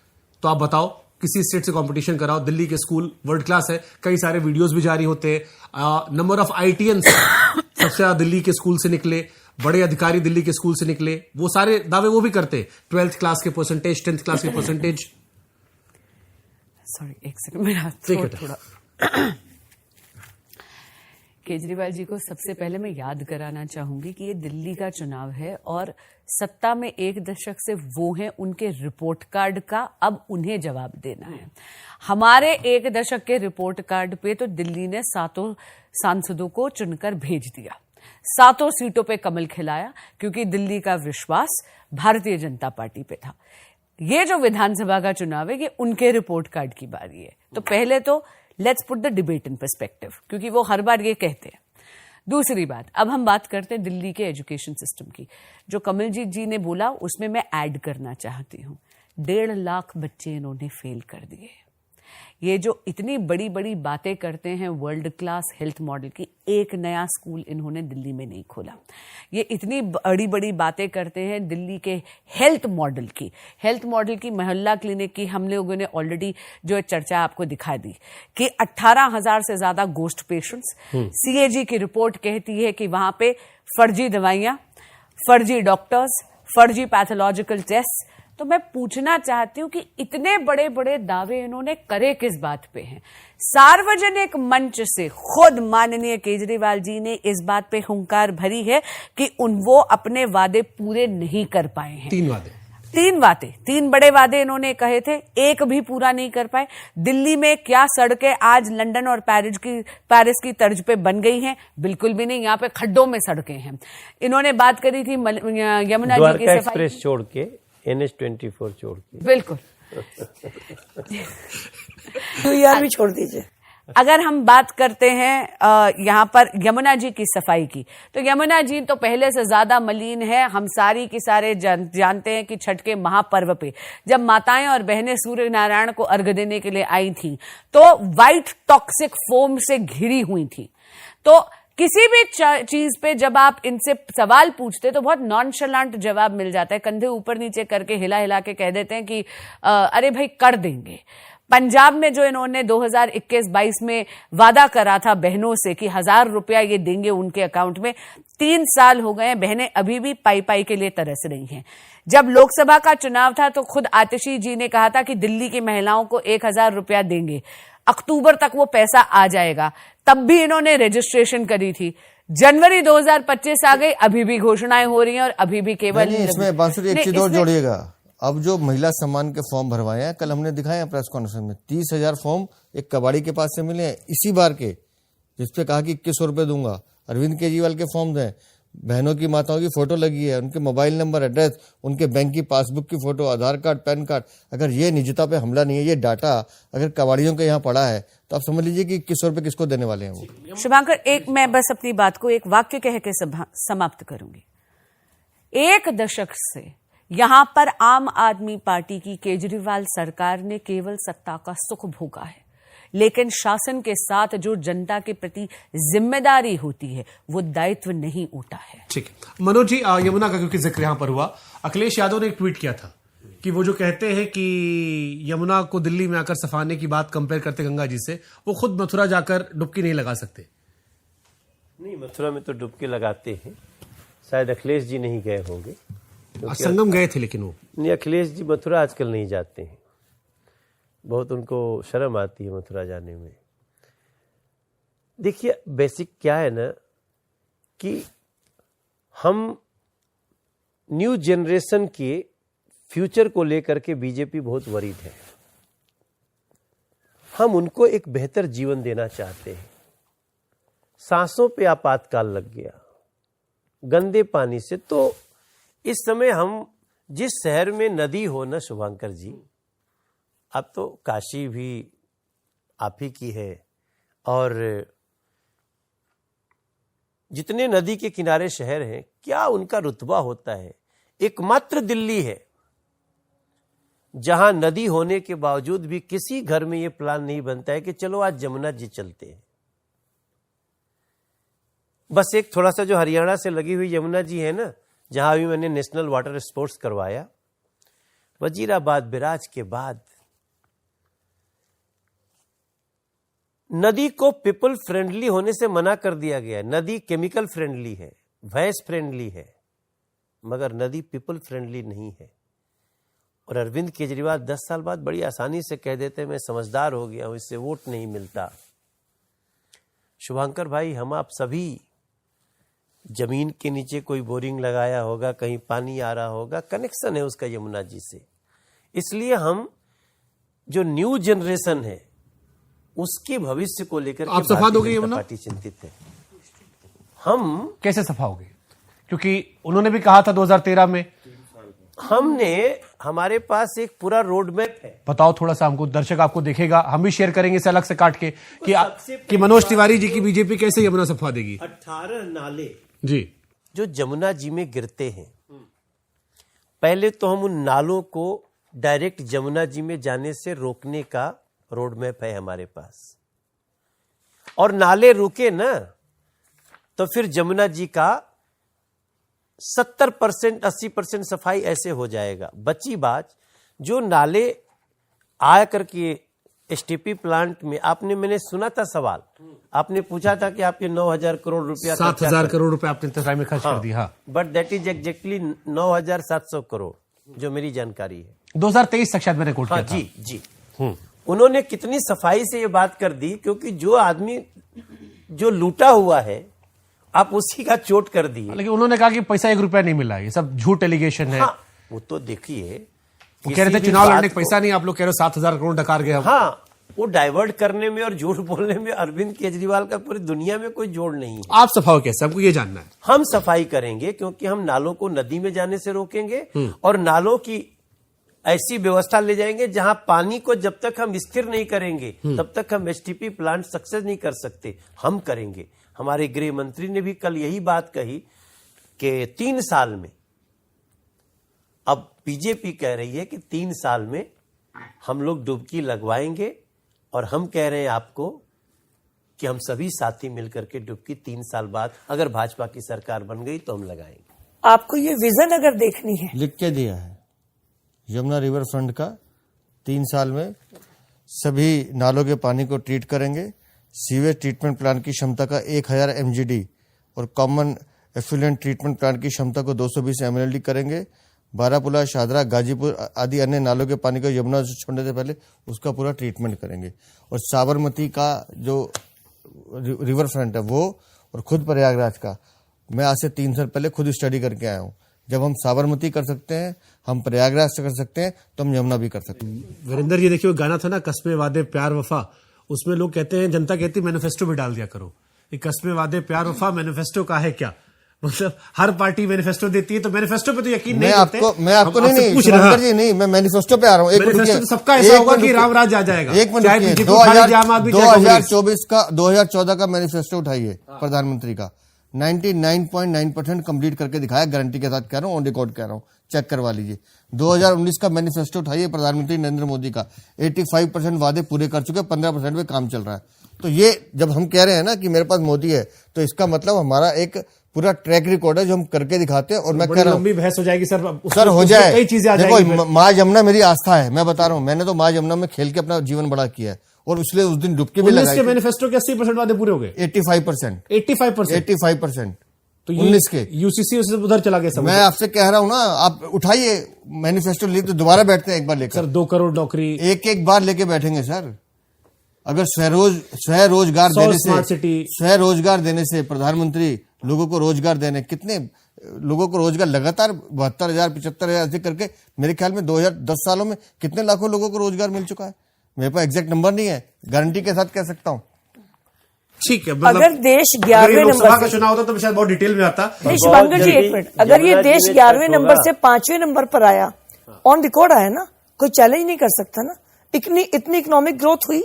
तो आप बताओ, किसी स्टेट से कंपटीशन कराओ। दिल्ली के स्कूल वर्ल्ड क्लास है, कई सारे वीडियोस भी जारी होते हैं। नंबर ऑफ आईटीएन सबसे ज्यादा दिल्ली के स्कूल से निकले, बड़े अधिकारी दिल्ली के स्कूल से निकले, वो सारे दावे वो भी करते। 12th क्लास के परसेंटेज, 10th क्लास के परसेंटेज। सॉरी, एक सेकंड, मेरा थोड़ा केजरीवाल जी को सबसे पहले मैं याद कराना चाहूंगी कि ये दिल्ली का चुनाव है और सत्ता में 1 दशक से वो हैं, उनके रिपोर्ट कार्ड का अब उन्हें जवाब देना है। हमारे 1 दशक के रिपोर्ट कार्ड पे तो दिल्ली ने 7 सांसदों को चुनकर भेज दिया, 7 सीटों पे कमल खिलाया, क्योंकि दिल्ली का विश्वास भारतीय जनता पार्टी पे था। ये जो विधानसभा का चुनाव है, ये उनके रिपोर्ट कार्ड की बारी है। तो पहले तो let's put the debate in perspective, क्योंकि वो हर बार ये कहते हैं। दूसरी बात, अब हम बात करते हैं दिल्ली के एजुकेशन सिस्टम की। जो कमलजीत जी ने बोला उसमें मैं ऐड करना चाहती हूं, 1.5 लाख बच्चे इन्होंने फेल कर दिए। ये जो इतनी बड़ी बड़ी बातें करते हैं वर्ल्ड क्लास हेल्थ मॉडल की, एक नया स्कूल इन्होंने दिल्ली में नहीं खोला। ये इतनी बड़ी बड़ी बातें करते हैं दिल्ली के हेल्थ मॉडल की, मोहल्ला क्लिनिक की। हम लोगों ने ऑलरेडी जो चर्चा आपको दिखा दी कि 18,000 से ज्यादा गोस्ट पेशेंट्स। सीएजी की रिपोर्ट कहती है कि वहां पे फर्जी दवाइयां, फर्जी डॉक्टर्स, फर्जी पैथोलॉजिकल टेस्ट। तो मैं पूछना चाहती हूं कि इतने बड़े बड़े दावे इन्होंने करे किस बात पे हैं? सार्वजनिक मंच से खुद माननीय केजरीवाल जी ने इस बात पे हुंकार भरी है कि वो अपने वादे पूरे नहीं कर पाए हैं। 3 बड़े वादे इन्होंने कहे थे, एक भी पूरा नहीं कर पाए। दिल्ली में क्या सड़कें आज लंदन और पेरिस की तर्ज पे बन गई हैं? बिल्कुल भी नहीं, यहाँ पे खड्डों में सड़कें हैं। इन्होंने बात करी थी यमुना जी की सफाई, एक्सप्रेस छोड़ के NH24 छोड़ के, बिल्कुल यार भी छोड़ दीजिए। अगर हम बात करते हैं यहाँ पर यमुना जी की सफाई की, तो यमुना जी तो पहले से ज्यादा मलिन है। हम सारी की सारे जानते हैं कि छठ के महापर्व पे जब माताएं और बहनें सूर्य नारायण को अर्घ्य देने के लिए आई थी तो व्हाइट टॉक्सिक फोम से घिरी हुई थी। तो किसी भी चीज पे जब आप इनसे सवाल पूछते तो बहुत नॉनशलांट जवाब मिल जाता है, कंधे ऊपर नीचे करके हिला हिला के कह देते हैं कि अरे भाई कर देंगे। पंजाब में जो इन्होंने 2021-22 में वादा करा था बहनों से कि 1,000 रुपया ये देंगे उनके अकाउंट में, 3 साल हो गए, बहनें अभी भी पाई के लिए तरस रही हैं। जब लोकसभा का चुनाव था तो खुद आतिशी जी ने कहा था कि दिल्ली की महिलाओं को 1,000 रुपया देंगे, अक्टूबर तक वो पैसा आ जाएगा। तब भी इन्होंने रजिस्ट्रेशन करी थी। जनवरी 2025 आ गई, अभी भी घोषणाएं हो रही हैं और अभी भी केवल इसमें बांसुरी एक चीज और जोड़िएगा। अब जो महिला सम्मान के फॉर्म भरवाए हैं, कल हमने दिखाया प्रेस कॉन्फ्रेंस में, 30,000 फॉर्म एक कबाड़ी के पास से मिले हैं इसी बार के, जिसपे कहा कि 2100 रुपए दूंगा। अरविंद केजरीवाल के फॉर्म हैं, बहनों की माताओं की फोटो लगी है, उनके मोबाइल नंबर, एड्रेस, उनके बैंक की पासबुक की फोटो, आधार कार्ड, पैन कार्ड। अगर ये निजता पे हमला नहीं है, ये डाटा अगर कबाड़ियों के यहाँ पड़ा है, तो आप समझ लीजिए कि 2100 रुपए किसको देने वाले हैं वो। शुभांकर, एक मैं बस अपनी बात को एक वाक्य कह के समाप्त करूंगी। 1 दशक से यहां पर आम आदमी पार्टी की केजरीवाल सरकार ने केवल सत्ता का सुख भोगा है, लेकिन शासन के साथ जो जनता के प्रति जिम्मेदारी होती है वो दायित्व नहीं उठा है। ठीक है मनोज जी, यमुना का क्योंकि जिक्र यहां पर हुआ, अखिलेश यादव ने एक ट्वीट किया था कि वो जो कहते हैं कि यमुना को दिल्ली में आकर सफाने की बात कंपेयर करते गंगा जी से, वो खुद मथुरा जाकर डुबकी नहीं लगा सकते। नहीं, मथुरा में तो डुबकी लगाते हैं, शायद अखिलेश जी नहीं गए होंगे। संगम गए थे लेकिन वो नहीं, अखिलेश जी मथुरा आजकल नहीं जाते हैं। बहुत उनको शर्म आती है मथुरा जाने में। देखिए बेसिक क्या है ना कि हम न्यू जनरेशन के फ्यूचर को लेकर के बीजेपी बहुत वरीड है। हम उनको एक बेहतर जीवन देना चाहते हैं। सांसों पे आपातकाल लग गया गंदे पानी से, तो इस समय हम जिस शहर में नदी हो ना शुभांकर जी, अब तो काशी भी आप ही की है, और जितने नदी के किनारे शहर हैं क्या उनका रुतबा होता है। एकमात्र दिल्ली है जहां नदी होने के बावजूद भी किसी घर में यह प्लान नहीं बनता है कि चलो आज जमुना जी चलते हैं। बस एक थोड़ा सा जो हरियाणा से लगी हुई यमुना जी है ना, जहां अभी मैंने नेशनल वाटर स्पोर्ट्स करवाया, वजीराबाद बिराज के बाद नदी को पीपल फ्रेंडली होने से मना कर दिया गया। नदी केमिकल फ्रेंडली है, भैंस फ्रेंडली है, मगर नदी पीपल फ्रेंडली नहीं है। और अरविंद केजरीवाल 10 साल बाद बड़ी आसानी से कह देते हैं मैं समझदार हो गया हूं, इससे वोट नहीं मिलता। शुभांकर भाई, हम आप सभी जमीन के नीचे कोई बोरिंग लगाया होगा, कहीं पानी आ रहा होगा, कनेक्शन है उसका यमुना जी से। इसलिए हम जो न्यू जनरेशन है उसके भविष्य को लेकर आप सफा दोगे यमुना? पार्टी चिंतित है। हम कैसे सफा होगे? क्योंकि उन्होंने भी कहा था 2013 में। हमारे पास एक पूरा रोड मैप है। बताओ थोड़ा सा हमको, दर्शक आपको देखेगा, हम भी शेयर करेंगे इसे अलग से काट के कि मनोज तिवारी जी की बीजेपी कैसे यमुना सफा देगी। 18 नाले जी जो जमुना जी में गिरते हैं, पहले तो हम उन नालों को डायरेक्ट जमुना जी में जाने से रोकने का रोड मैप है हमारे पास। और नाले रुके ना तो फिर जमुना जी का 70% 80% सफाई ऐसे हो जाएगा। बची बात जो नाले आ करके एसटीपी प्लांट में, मैंने सुना था सवाल, आपने पूछा था कि आपके 9,000 करोड़ रुपया 7,000 करोड़ रुपए आपने इंतजाम में खर्च कर दिया। But that is exactly 9,700 crore जो मेरी जानकारी है। 2023 तक शायद मैंने कोट किया था। जी जी। उन्होंने कितनी सफाई से ये बात कर दी, क्योंकि जो आदमी जो लूटा हुआ है आप उसी का चोट कर दिए। लेकिन उन्होंने कहा कि पैसा 1 रुपया नहीं मिला, ये सब झूठ एलिगेशन है। हाँ, वो तो देखिए, वो कह रहे थे चुनाव लड़ने का पैसा नहीं, आप लोग कह रहे हो 7,000 करोड़ डकार गए। हाँ, वो डाइवर्ट करने में और झूठ बोलने में अरविंद केजरीवाल का पूरी दुनिया में कोई जोड़ नहीं है। आप सफाई कैसे, हमको ये जानना है। हम सफाई करेंगे क्योंकि हम नालों को नदी में जाने से रोकेंगे और नालों की ऐसी व्यवस्था ले जाएंगे जहां पानी को जब तक हम स्थिर नहीं करेंगे तब तक हम एसटीपी प्लांट सक्सेस नहीं कर सकते। हम करेंगे। हमारे गृह मंत्री ने भी कल यही बात कही कि 3 साल में, अब बीजेपी कह रही है कि 3 साल में हम लोग डुबकी लगवाएंगे, और हम कह रहे हैं आपको कि हम सभी साथी मिलकर के डुबकी 3 साल बाद अगर भाजपा की सरकार बन गई तो हम लगाएंगे। आपको ये विजन अगर देखनी है, लिख के दिया है यमुना रिवर फ्रंट का, 3 साल में सभी नालों के पानी को ट्रीट करेंगे, सीवेज ट्रीटमेंट प्लांट की क्षमता का 1000 MGD और कॉमन एफ्लुएंट ट्रीटमेंट प्लांट की क्षमता को 220 MLD करेंगे। बारापुला, शादरा, गाजीपुर आदि अन्य नालों के पानी को यमुना से छोड़ने से पहले उसका पूरा ट्रीटमेंट करेंगे। और साबरमती का जो रिवर फ्रंट है वो, और खुद प्रयागराज का, मैं आज से 3 साल पहले खुद स्टडी करके आया हूँ। जब हम साबरमती कर सकते हैं, हम प्रयागराज से कर सकते हैं, तो हम यमुना भी कर सकते हैं। वीरेंद्र जी देखिए, वो गाना था ना कस्मे वादे प्यार वफा, उसमें लोग कहते हैं, जनता कहती है मैनिफेस्टो भी डाल दिया करो। ये कस्मे वादे प्यार वफा मैनिफेस्टो का है क्या? मतलब हर पार्टी मैनिफेस्टो देती है, तो मैनिफेस्टो पे तो यकीन नहीं करते। मैं आपको नहीं शुभांकर जी, नहीं, मैं मैनिफेस्टो पे आ रहा हूँ। एक मैनिफेस्टो तो सबका ऐसा होगा कि राम राज आ जाएगा। एक मिनट, 2014 का मैनिफेस्टो उठाइए प्रधानमंत्री का, 99.9% कंप्लीट करके दिखाया, गारंटी के साथ कह रहा हूँ, ऑन रिकॉर्ड कह रहा हूँ, चेक करवा लीजिए। 2019 का मैनिफेस्टो उठाइए प्रधानमंत्री नरेंद्र मोदी का, 85% वादे पूरे कर चुके, 15% पे काम चल रहा है। तो ये जब हम कह रहे हैं ना कि मेरे पास मोदी है, तो इसका मतलब हमारा एक पूरा ट्रैक रिकॉर्ड है जो हम करके दिखाते हैं। और मैं कह रहा हूँ, लंबी बहस हो जाएगी सर हो जाए, कई चीजें आ देखो, जाएगी। माँ जमुना मेरी आस्था है, मैं बता रहा हूँ, मैंने तो माँ जमुना में खेल के अपना जीवन बड़ा किया है, और इसलिए उस दिन डुबकी भी लगाई। मैनिफेस्टो के 80% वादे पूरे हो गए, 85%। 85%। तो तो 19 के यूसीसी से उधर चला गया। मैं आपसे कह रहा हूं ना, आप उठाइए मैनिफेस्टो लिए तो दोबारा बैठते हैं एक बार लेकर। सर 2 करोड़ नौकरी एक बार लेके बैठेंगे सर। अगर स्वरोजगार देने स्मार्ट सिटी, स्वरोजगार देने से प्रधानमंत्री लोगों को रोजगार देने, कितने लोगों को रोजगार लगातार 72,000 75,000 ऐसे करके मेरे ख्याल में 2010 सालों में कितने लाखों लोगों को रोजगार मिल चुका है। मेरे पास एग्जैक्ट नंबर नहीं है, गारंटी के साथ कह सकता हूं। ठीक है, अगर देश 11वें नंबर का चुनाव होता तो शायद बहुत डिटेल में आता। शुभंकर जी एक मिनट, अगर ये देश 11वें नंबर से 5वें नंबर पर आया, ऑन रिकॉर्ड आया ना, कोई चैलेंज नहीं कर सकता ना। इतनी इकोनॉमिक ग्रोथ हुई।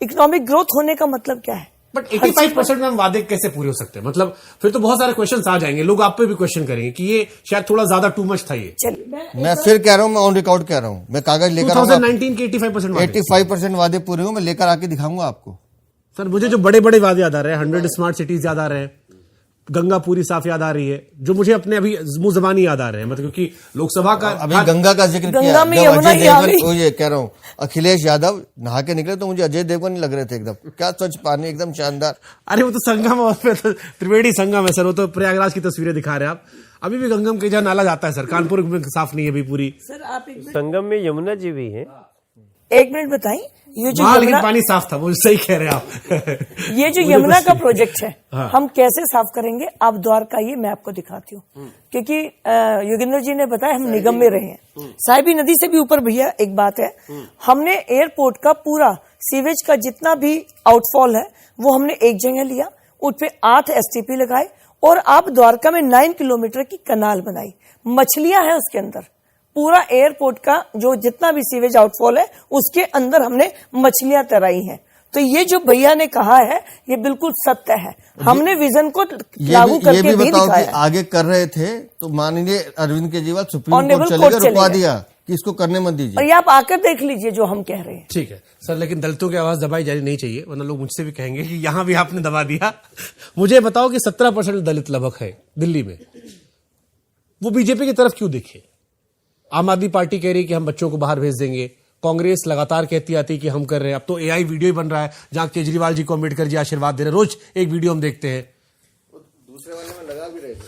इकोनॉमिक ग्रोथ होने का मतलब क्या है? बट 85% में हम वादे कैसे पूरे हो सकते हैं? मतलब फिर तो बहुत सारे क्वेश्चंस आ जाएंगे, लोग आप पे भी क्वेश्चन करेंगे कि ये शायद थोड़ा ज्यादा टू मच था। ये मैं फिर कह रहा हूं, मैं ऑन रिकॉर्ड कह रहा हूं, मैं कागज लेकर 2019 के 85% वादे पूरे हुए, मैं लेकर आके दिखाऊंगा आपको। सर मुझे जो बड़े बड़े वादे याद आ रहे हैं, 100 स्मार्ट सिटीज याद आ रहे हैं, गंगा पूरी साफ याद आ रही है, जो मुझे अपने अभी मुंह जबानी याद आ रहे हैं। मतलब क्योंकि लोकसभा का अभी गंगा का जिक्र किया, गंगा में यमुना ही आ गई। ये कह रहा हूँ, अखिलेश यादव नहा के निकले तो मुझे अजय देवगन नहीं लग रहे थे। एकदम क्या स्वच्छ पानी, एकदम शानदार। अरे वो तो संगम, तो त्रिवेणी संगम है सर, वो तो प्रयागराज की तस्वीरें दिखा रहे हैं आप। अभी भी गंगम के जहाँ नाला जाता है सर, कानपुर में साफ नहीं है अभी पूरी। सर आप संगम में यमुना जी भी है। एक मिनट बताइए, ये जो लेकिन पानी साफ था, वो सही कह रहे हैं आप। ये जो यमुना का प्रोजेक्ट है, हम कैसे साफ करेंगे? आप द्वारका, ये मैं आपको दिखाती हूँ, क्योंकि योगेंद्र जी ने बताया हम निगम में रहे हैं। साहिबी नदी से भी ऊपर भैया एक बात है, हमने एयरपोर्ट का पूरा सीवेज का जितना भी आउटफॉल है वो हमने एक जगह लिया, उस पे 8 STP लगाए और आप द्वारका में 9 किलोमीटर की कनाल बनाई। मछलियां हैं उसके अंदर, पूरा एयरपोर्ट का जो जितना भी सीवेज आउटफॉल है उसके अंदर हमने मछलियां तैराई हैं। तो ये जो भैया ने कहा है ये बिल्कुल सत्य है। हमने विजन को लागू करके भी दिखाया है। आगे कर रहे थे तो माननीय अरविंद केजरीवाल सुप्रीम कोर्ट चलेगा, रुकवा दिया कि इसको करने मत दीजिए। और ये आप आकर देख लीजिए जो हम कह रहे हैं। ठीक है सर, लेकिन दलितों की आवाज दबाई जानी नहीं चाहिए, वरना लोग मुझसे भी कहेंगे कि यहां भी आपने दबा दिया। मुझे बताओ कि 17% दलित लगभग है दिल्ली में, वो बीजेपी की तरफ क्यों देखे? आम आदमी पार्टी कह रही है कि हम बच्चों को बाहर भेज देंगे, कांग्रेस लगातार कहती आती कि हम कर रहे हैं। अब तो AI वीडियो ही बन रहा है जहां केजरीवाल जी को अम्बेडकर जी आशीर्वाद दे रहे हैं, रोज एक वीडियो हम देखते हैं। दूसरे वाले में लगा भी रहे थे।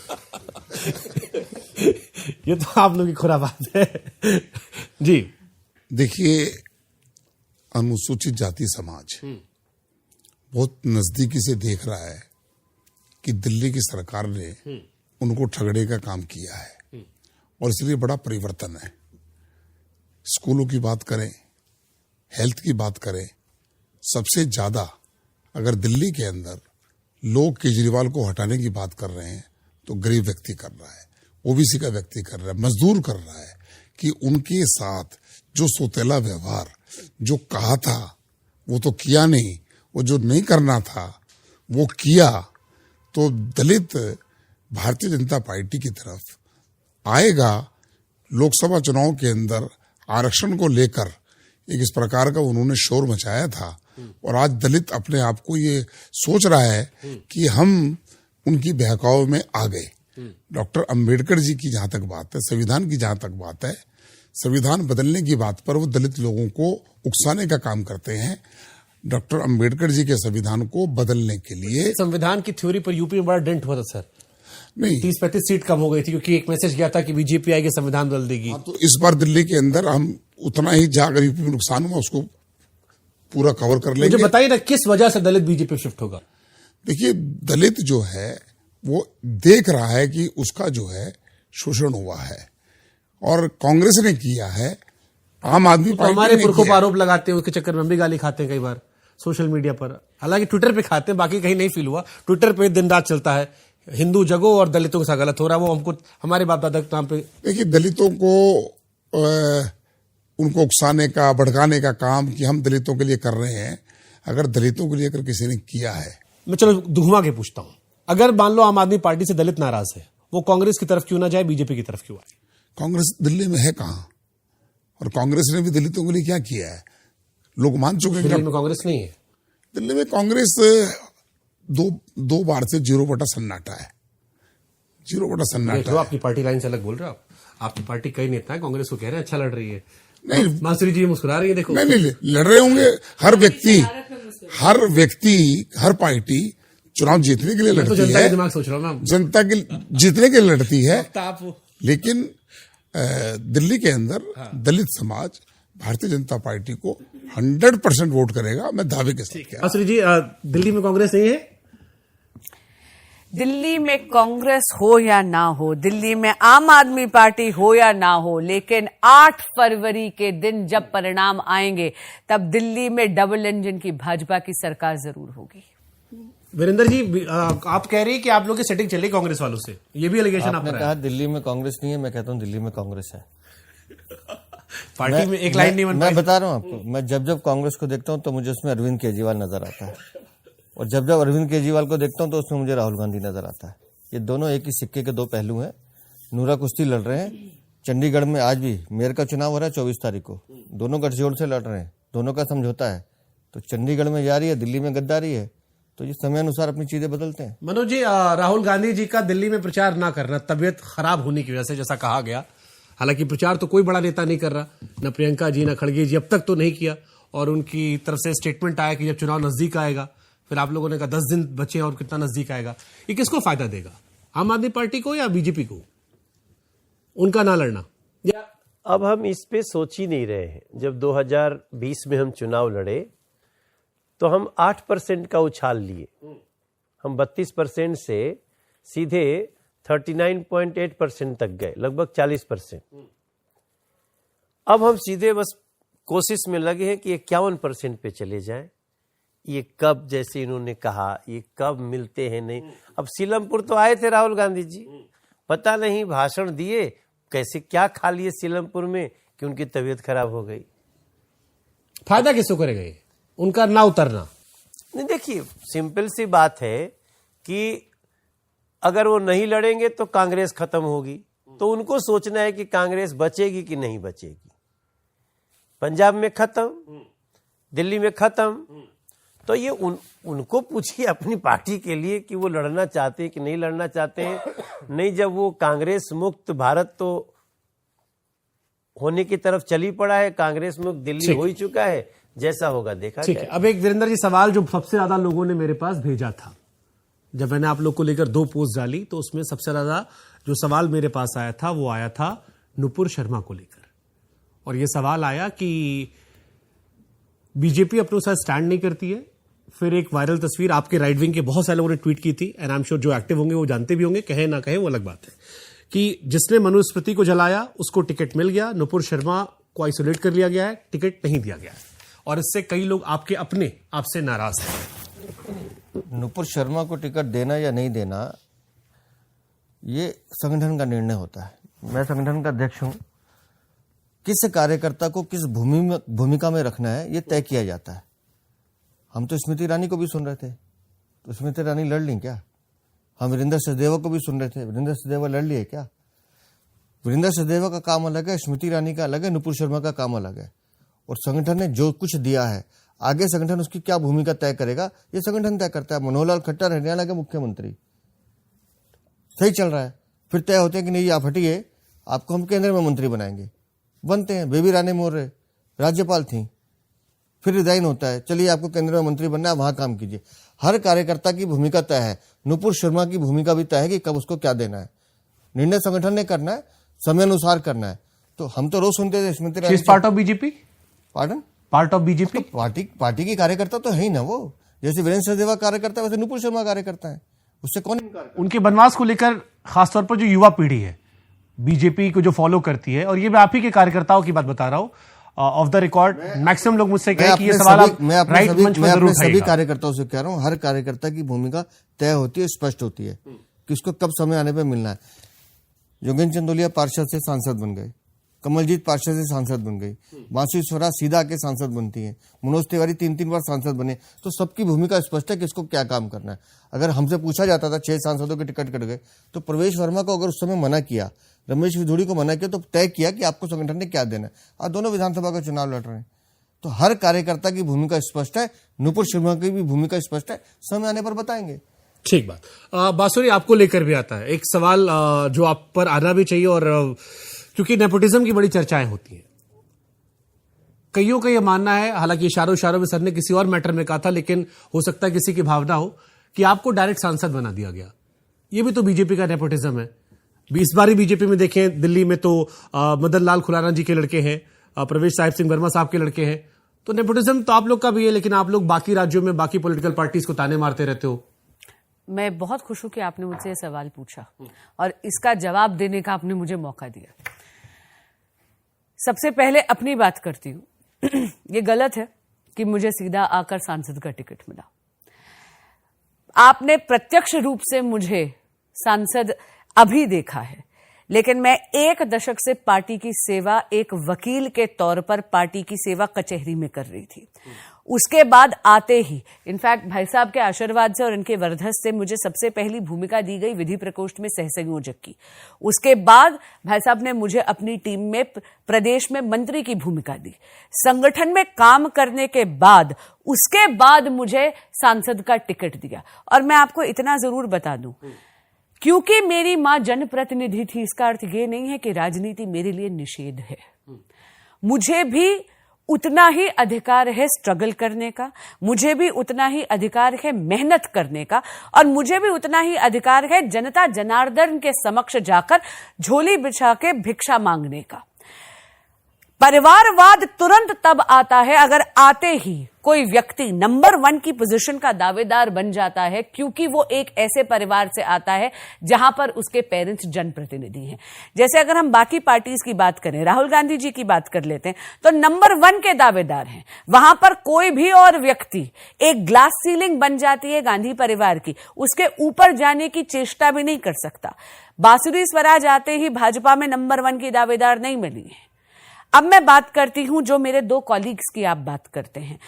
ये तो आप लोगों की खुराबात है जी। देखिए, अनुसूचित जाति समाज बहुत नजदीकी से देख रहा है कि दिल्ली की सरकार ने उनको ठगड़े का काम किया है, और इसलिए बड़ा परिवर्तन है। स्कूलों की बात करें, हेल्थ की बात करें, सबसे ज्यादा अगर दिल्ली के अंदर लोग केजरीवाल को हटाने की बात कर रहे हैं तो गरीब व्यक्ति कर रहा है, ओबीसी का व्यक्ति कर रहा है, मजदूर कर रहा है, कि उनके साथ जो सौतेला व्यवहार जो कहा था वो तो किया नहीं, वो जो नहीं करना था वो किया। तो दलित भारतीय जनता पार्टी की तरफ आएगा। लोकसभा चुनाव के अंदर आरक्षण को लेकर एक इस प्रकार का उन्होंने शोर मचाया था, और आज दलित अपने आप को ये सोच रहा है कि हम उनकी बहकाव में आ गए। डॉक्टर अंबेडकर जी की जहां तक बात है, संविधान की जहां तक बात है, संविधान बदलने की बात पर वो दलित लोगों को उकसाने का काम करते हैं। डॉक्टर अंबेडकर जी के संविधान को बदलने के लिए, संविधान की थ्योरी पर यूपी में बड़ा डेंट हुआ था सर, नहीं 30-35 सीट कम हो गई थी क्योंकि एक मैसेज गया था कि बीजेपी आएगी संविधान बदल देगी। तो इस बार दिल्ली के अंदर हम उतना ही जहां अगर यूपी में नुकसान हुआ उसको पूरा कवर कर लेंगे। मुझे बताइए ना किस वजह से दलित बीजेपी शिफ्ट होगा? देखिए, दलित जो है वो देख रहा है कि उसका जो है शोषण हुआ है, और कांग्रेस ने किया है, आम आदमी पार्टी हमारे ने पुरखों किया पर आरोप लगाते हैं, उसके चक्कर में हम भी गाली खाते हैं कई बार सोशल मीडिया पर। हालांकि ट्विटर पे खाते हैं, बाकी कहीं नहीं फील हुआ। ट्विटर पे दिन रात चलता है, हिंदू जगो और दलितों के साथ गलत हो रहा है, वो हमको हमारे बाप दादा के नाम पे। देखिए, दलितों को उनको उकसाने का, भड़काने का काम कि हम दलितों के लिए कर रहे हैं, अगर दलितों के लिए अगर किसी ने किया है। मैं चलो घुमा के पूछता हूं, अगर मान लो आम आदमी पार्टी से दलित नाराज है, वो कांग्रेस की तरफ क्यों ना जाए, बीजेपी की तरफ क्यों आए? कांग्रेस दिल्ली में है कहां, और कांग्रेस ने भी दलितों के लिए क्या किया है? लोग मान चुके हैं। दिल्ली में कांग्रेस नहीं है। दिल्ली में कांग्रेस दो बार से 0 सन्नाटा है, 0 सन्नाटा। तो आपकी पार्टी लाइन से अलग बोल रहे हो आप। आपकी पार्टी कई नेता है कांग्रेस को कह रहे हैं अच्छा लड़ रही है। नहीं, मांसुरी जी मुस्कुरा रही है, देखो। नहीं लड़ रहे होंगे। हर व्यक्ति, हर पार्टी चुनाव जीतने के लिए तो लड़ती जनता है, का दिमाग सोच रहा हूँ ना। जनता के जीतने के लिए लड़ती है, आप लेकिन दिल्ली के अंदर दलित समाज भारतीय जनता पार्टी को 100% वोट करेगा, मैं दावे के साथ कह रहा हूं। बासुरी जी, दिल्ली में कांग्रेस नहीं है? दिल्ली में कांग्रेस हो या ना हो, दिल्ली में आम आदमी पार्टी हो या ना हो, लेकिन 8 फरवरी के दिन जब परिणाम आएंगे तब दिल्ली में डबल इंजन की भाजपा की सरकार जरूर होगी। वीरेंद्र जी, आप कह रही हैं कि आप लोग की सेटिंग चली कांग्रेस वालों से, ये भी एलिगेशन आपने आपने कहा दिल्ली में कांग्रेस नहीं है, मैं कहता हूं दिल्ली में कांग्रेस है। पार्टी में एक लाइन नहीं बन पाई। मैं बता रहा हूं आपको, मैं जब जब कांग्रेस को देखता हूं तो मुझे उसमें अरविंद केजरीवाल नजर आता है, और जब जब अरविंद केजरीवाल को देखता हूं तो उसमें मुझे राहुल गांधी नजर आता है। ये दोनों एक ही सिक्के के दो पहलू हैं। नूरा कुश्ती लड़ रहे हैं चंडीगढ़ में, आज भी मेयर का चुनाव हो रहा है 24 तारीख को, दोनों गठजोड़ से लड़ रहे हैं, दोनों का समझौता है। तो चंडीगढ़ में जारी है, दिल्ली में गद्दारी है, तो ये समय अनुसार अपनी चीजें बदलते हैं। मनोज जी, राहुल गांधी जी का दिल्ली में प्रचार ना करना तबियत खराब होने की वजह से, जैसा कहा गया, हालांकि प्रचार तो कोई बड़ा नेता नहीं कर रहा, न प्रियंका जी न खड़गे जी, अब तक तो नहीं किया, और उनकी तरफ से स्टेटमेंट आया कि जब चुनाव नजदीक आएगा, फिर आप लोगों ने कहा 10 दिन बचे और कितना नजदीक आएगा। ये किसको फायदा देगा, आम आदमी पार्टी को या बीजेपी को, उनका ना लड़ना? या अब हम इस पे सोच ही नहीं रहे हैं। जब 2020 में हम चुनाव लड़े तो हम 8% का उछाल लिए, हम 32% से सीधे 39.8% तक गए, लगभग 40%। अब हम सीधे बस कोशिश में लगे हैं कि 51% पे चले जाएं। ये कब, जैसे इन्होंने कहा, ये कब मिलते हैं नहीं। अब सीलमपुर तो आए थे राहुल गांधी जी, पता नहीं भाषण दिए कैसे, क्या खा लिए सीलमपुर में कि उनकी तबीयत खराब हो गई। फायदा किसको करेगा ये, उनका ना उतरना? नहीं, देखिए सिंपल सी बात है कि अगर वो नहीं लड़ेंगे तो कांग्रेस खत्म होगी, तो उनको सोचना है कि कांग्रेस बचेगी कि नहीं बचेगी। पंजाब में खत्म, दिल्ली में खत्म, तो ये उनको पूछिए अपनी पार्टी के लिए कि वो लड़ना चाहते हैं कि नहीं लड़ना चाहते हैं। नहीं, जब वो कांग्रेस मुक्त भारत तो होने की तरफ चली पड़ा है, कांग्रेस मुक्त दिल्ली हो ही चुका है, जैसा होगा देखा ठीक है। जाएगा। अब एक वीरेंद्र जी सवाल जो सबसे ज्यादा लोगों ने मेरे पास भेजा था, जब मैंने आप लोग को लेकर 2 पोस्ट डाली, तो उसमें सबसे ज्यादा जो सवाल मेरे पास आया था वो आया था नुपुर शर्मा को लेकर, और ये सवाल आया कि बीजेपी अपने साथ स्टैंड नहीं करती है। फिर एक वायरल तस्वीर आपके राइट विंग के बहुत सारे लोगों ने ट्वीट की थी, एंड आई एम श्योर जो एक्टिव होंगे वो जानते भी होंगे, कहे ना कहे वो अलग बात है, कि जिसने मनुस्मृति को जलाया उसको टिकट मिल गया, नुपुर शर्मा को आइसोलेट कर लिया गया है, टिकट नहीं दिया गया है, और इससे कई लोग आपके अपने आपसे नाराज थे। नुपुर शर्मा को टिकट देना या नहीं देना ये संगठन का निर्णय होता है। मैं संगठन का अध्यक्ष हूं, किस कार्यकर्ता को किस भूमिका में रखना है ये तय किया जाता है। हम तो स्मृति ईरानी को भी सुन रहे थे, तो स्मृति ईरानी लड़ ली क्या? हम वीरेंद्र सचदेवा को भी सुन रहे थे, वीरेंद्र सचदेवा लड़ लिए क्या? वीरेंद्र सचदेवा का काम अलग है, स्मृति ईरानी का अलग है, नुपुर शर्मा का काम अलग है। और संगठन ने जो कुछ दिया है, आगे संगठन उसकी क्या भूमिका तय करेगा ये संगठन तय करता है। मनोहर लाल खट्टर हरियाणा के मुख्यमंत्री, सही चल रहा है, फिर तय होते हैं कि नहीं आप हटिए, आपको हम केंद्र में मंत्री बनाएंगे, बनते हैं। बेबी रानी मौर्य राज्यपाल थी, फिर रिजाइन होता है, चलिए आपको केंद्र में मंत्री बनना है, वहां काम कीजिए। हर कार्यकर्ता की भूमिका तय है, नुपुर शर्मा की भूमिका भी तय है कि कब उसको क्या देना है। निर्णय संगठन ने करना है, समय अनुसार करना है। तो हम तो रोज सुनते थे Smriti Irani part of BJP, pardon part of BJP, party की कार्यकर्ता तो है ही ना वो। जैसे वीरेंद्र सचदेवा कार्यकर्ता वैसे नुपुर शर्मा कार्यकर्ता है, उससे कौन इनकार करे? उनके बनवास को लेकर खासतौर पर जो युवा पीढ़ी है बीजेपी को जो फॉलो करती है, और ये मैं आप ही के कार्यकर्ताओं की बात बता रहा हूं, ऑफ द रिकॉर्ड मैक्सिमम लोग मुझसे कहे कि ये सवाल आप राइट मंच पर जरूर सभी कार्यकर्ताओं से कह रहा हूं, हर कार्यकर्ता की भूमिका तय होती है, स्पष्ट होती है कि उसको कब समय आने पर मिलना है। योगेंद्र चंदोलिया पार्षद से सांसद बन गए, कमलजीत पार्षद से सांसद बन गई, बांसुरी स्वराज सीधा के सांसद बनती है, मनोज तिवारी 3 बार सांसद बने। तो सबकी भूमिका स्पष्ट है कि इसको क्या काम करना है। अगर हमसे पूछा जाता था 6 सांसदों के टिकट कट गए, तो प्रवेश वर्मा को अगर उस समय मना किया, रमेश विधुड़ी को मना किया, तो तय किया कि आपको संगठन ने क्या देना है। आज दोनों विधानसभा का चुनाव लड़ रहे हैं, तो हर कार्यकर्ता की भूमिका स्पष्ट है, नुपुर शर्मा की भी भूमिका स्पष्ट है, समय आने पर बताएंगे। ठीक बात। बांसुरी आपको लेकर भी आता है एक सवाल जो आप पर आना भी चाहिए, और क्योंकि नेपोटिज्म की बड़ी चर्चाएं होती हैं, कईयों का यह मानना है, हालांकि इशारों में सर ने किसी और मैटर में कहा था, लेकिन हो सकता है किसी की भावना हो कि आपको डायरेक्ट सांसद बना दिया गया। ये भी तो बीजेपी का नेपोटिज्म है। इस बार ही बीजेपी में देखें, दिल्ली में तो मदन लाल खुराना जी के लड़के हैं, प्रवेश साहिब सिंह वर्मा साहब के लड़के हैं। तो नेपोटिज्म तो आप लोग का भी है, लेकिन आप लोग बाकी राज्यों में बाकी पॉलिटिकल पार्टीज को ताने मारते रहते हो। मैं बहुत खुश हूं कि आपने मुझसे ये सवाल पूछा और इसका जवाब देने का आपने मुझे मौका दिया। सबसे पहले अपनी बात करती हूं। ये गलत है कि मुझे सीधा आकर सांसद का टिकट मिला। आपने प्रत्यक्ष रूप से मुझे सांसद अभी देखा है, लेकिन मैं 1 दशक से पार्टी की सेवा एक वकील के तौर पर पार्टी की सेवा कचहरी में कर रही थी। उसके बाद आते ही इनफैक्ट भाई साहब के आशीर्वाद से और इनके वर्धस से मुझे सबसे पहली भूमिका दी गई विधि प्रकोष्ठ में सहसंयोजक की। उसके बाद भाई साहब ने मुझे अपनी टीम में प्रदेश में मंत्री की भूमिका दी। संगठन में काम करने के बाद उसके बाद मुझे सांसद का टिकट दिया। और मैं आपको इतना जरूर बता दूं, क्योंकि मेरी मां जनप्रतिनिधि थी, इसका अर्थ यह नहीं है कि राजनीति मेरे लिए निषेध है। मुझे भी उतना ही अधिकार है स्ट्रगल करने का, मुझे भी उतना ही अधिकार है मेहनत करने का, और मुझे भी उतना ही अधिकार है जनता जनार्दन के समक्ष जाकर झोली बिछा के भिक्षा मांगने का। परिवारवाद तुरंत तब आता है अगर आते ही कोई व्यक्ति नंबर 1 की पोजीशन का दावेदार बन जाता है, क्योंकि वो एक ऐसे परिवार से आता है जहां पर उसके पेरेंट्स जनप्रतिनिधि हैं। जैसे अगर हम बाकी पार्टीज की बात करें, राहुल गांधी जी की बात कर लेते हैं, तो नंबर 1 के दावेदार हैं। वहां पर कोई भी और व्यक्ति, एक ग्लास सीलिंग बन जाती है गांधी परिवार की, उसके ऊपर जाने की चेष्टा भी नहीं कर सकता। बांसुरी स्वराज आते ही भाजपा में नंबर 1 की दावेदार नहीं मिली है। अब मैं बात करती हूं जो मेरे 2 कॉलीग्स की आप बात करते हैं।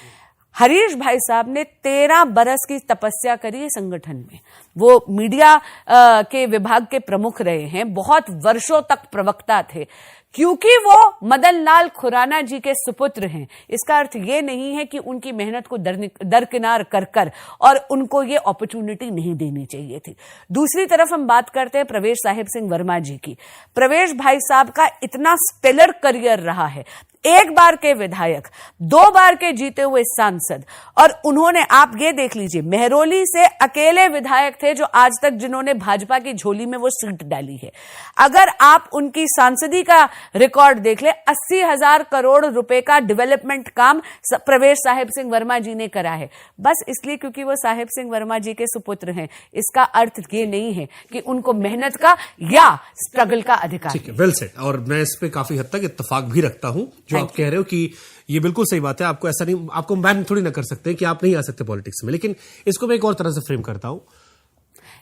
हरीश भाई साहब ने 13 बरस की तपस्या करी है संगठन में। वो मीडिया के विभाग के प्रमुख रहे हैं, बहुत वर्षों तक प्रवक्ता थे। क्योंकि वो मदन लाल खुराना जी के सुपुत्र हैं, इसका अर्थ ये नहीं है कि उनकी मेहनत को दरकिनार कर और उनको ये अपॉर्चुनिटी नहीं देनी चाहिए थी। दूसरी तरफ हम बात करते हैं प्रवेश साहिब सिंह वर्मा जी की। प्रवेश भाई साहब का इतना स्टेलर करियर रहा है, 1 बार के विधायक, 2 बार के जीते हुए सांसद, और उन्होंने, आप ये देख लीजिए, मेहरौली से अकेले विधायक थे जो आज तक जिन्होंने भाजपा की झोली में वो सीट डाली है। अगर आप उनकी सांसदी का रिकॉर्ड देख ले, 80,000 करोड़ रुपए का डेवलपमेंट काम प्रवेश साहिब सिंह वर्मा जी ने करा है। बस इसलिए क्योंकि वो साहिब सिंह वर्मा जी के सुपुत्र हैं, इसका अर्थ ये नहीं है कि उनको मेहनत का या स्ट्रगल का अधिकार। ठीक है, वेल सेड। और मैं इस पे काफी हद तक इत्तेफाक भी रखता हूं जो आप कह रहे हो कि ये बिल्कुल सही बात है। आपको ऐसा नहीं, आपको बैन थोड़ी ना कर सकते कि आप नहीं आ सकते पॉलिटिक्स में, लेकिन इसको मैं एक और तरह से फ्रेम करता हूं।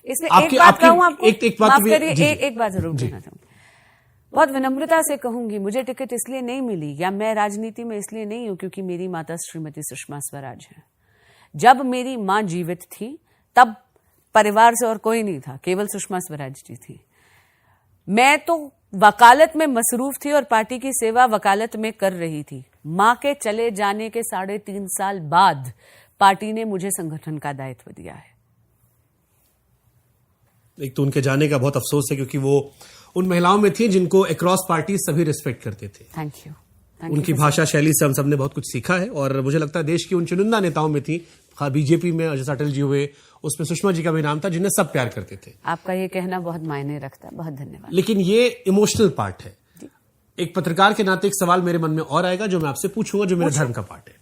इसमें एक बात कहूं आपको, एक बात जरूर कहना चाहूंगी, बहुत विनम्रता से कहूंगी, मुझे टिकट इसलिए नहीं मिली या मैं राजनीति में इसलिए नहीं हूं क्योंकि मेरी माता श्रीमती सुषमा स्वराज है। जब मेरी मां जीवित थी तब परिवार से और कोई नहीं था, केवल सुषमा स्वराज जी थी। मैं तो वकालत में मसरूफ थी और पार्टी की सेवा वकालत में कर रही थी। मां के चले जाने के 3.5 साल बाद पार्टी ने मुझे संगठन का दायित्व दिया है। एक तो उनके जाने का बहुत अफसोस है क्योंकि वो उन महिलाओं में थी जिनको अक्रॉस पार्टी सभी रिस्पेक्ट करते थे। Thank you. उनकी भाषा शैली से हम सब ने बहुत कुछ सीखा है और मुझे लगता है देश की उन चुनिंदा नेताओं में थी, बीजेपी में जैसे अटल जी हुए, उसमें सुषमा जी का भी नाम था जिन्हें सब प्यार करते थे। आपका ये कहना बहुत मायने रखता है, बहुत धन्यवाद। लेकिन ये इमोशनल पार्ट है। एक पत्रकार के नाते एक सवाल मेरे मन में और आएगा जो मैं आपसे पूछूंगा, जो मेरे धर्म का पार्ट है।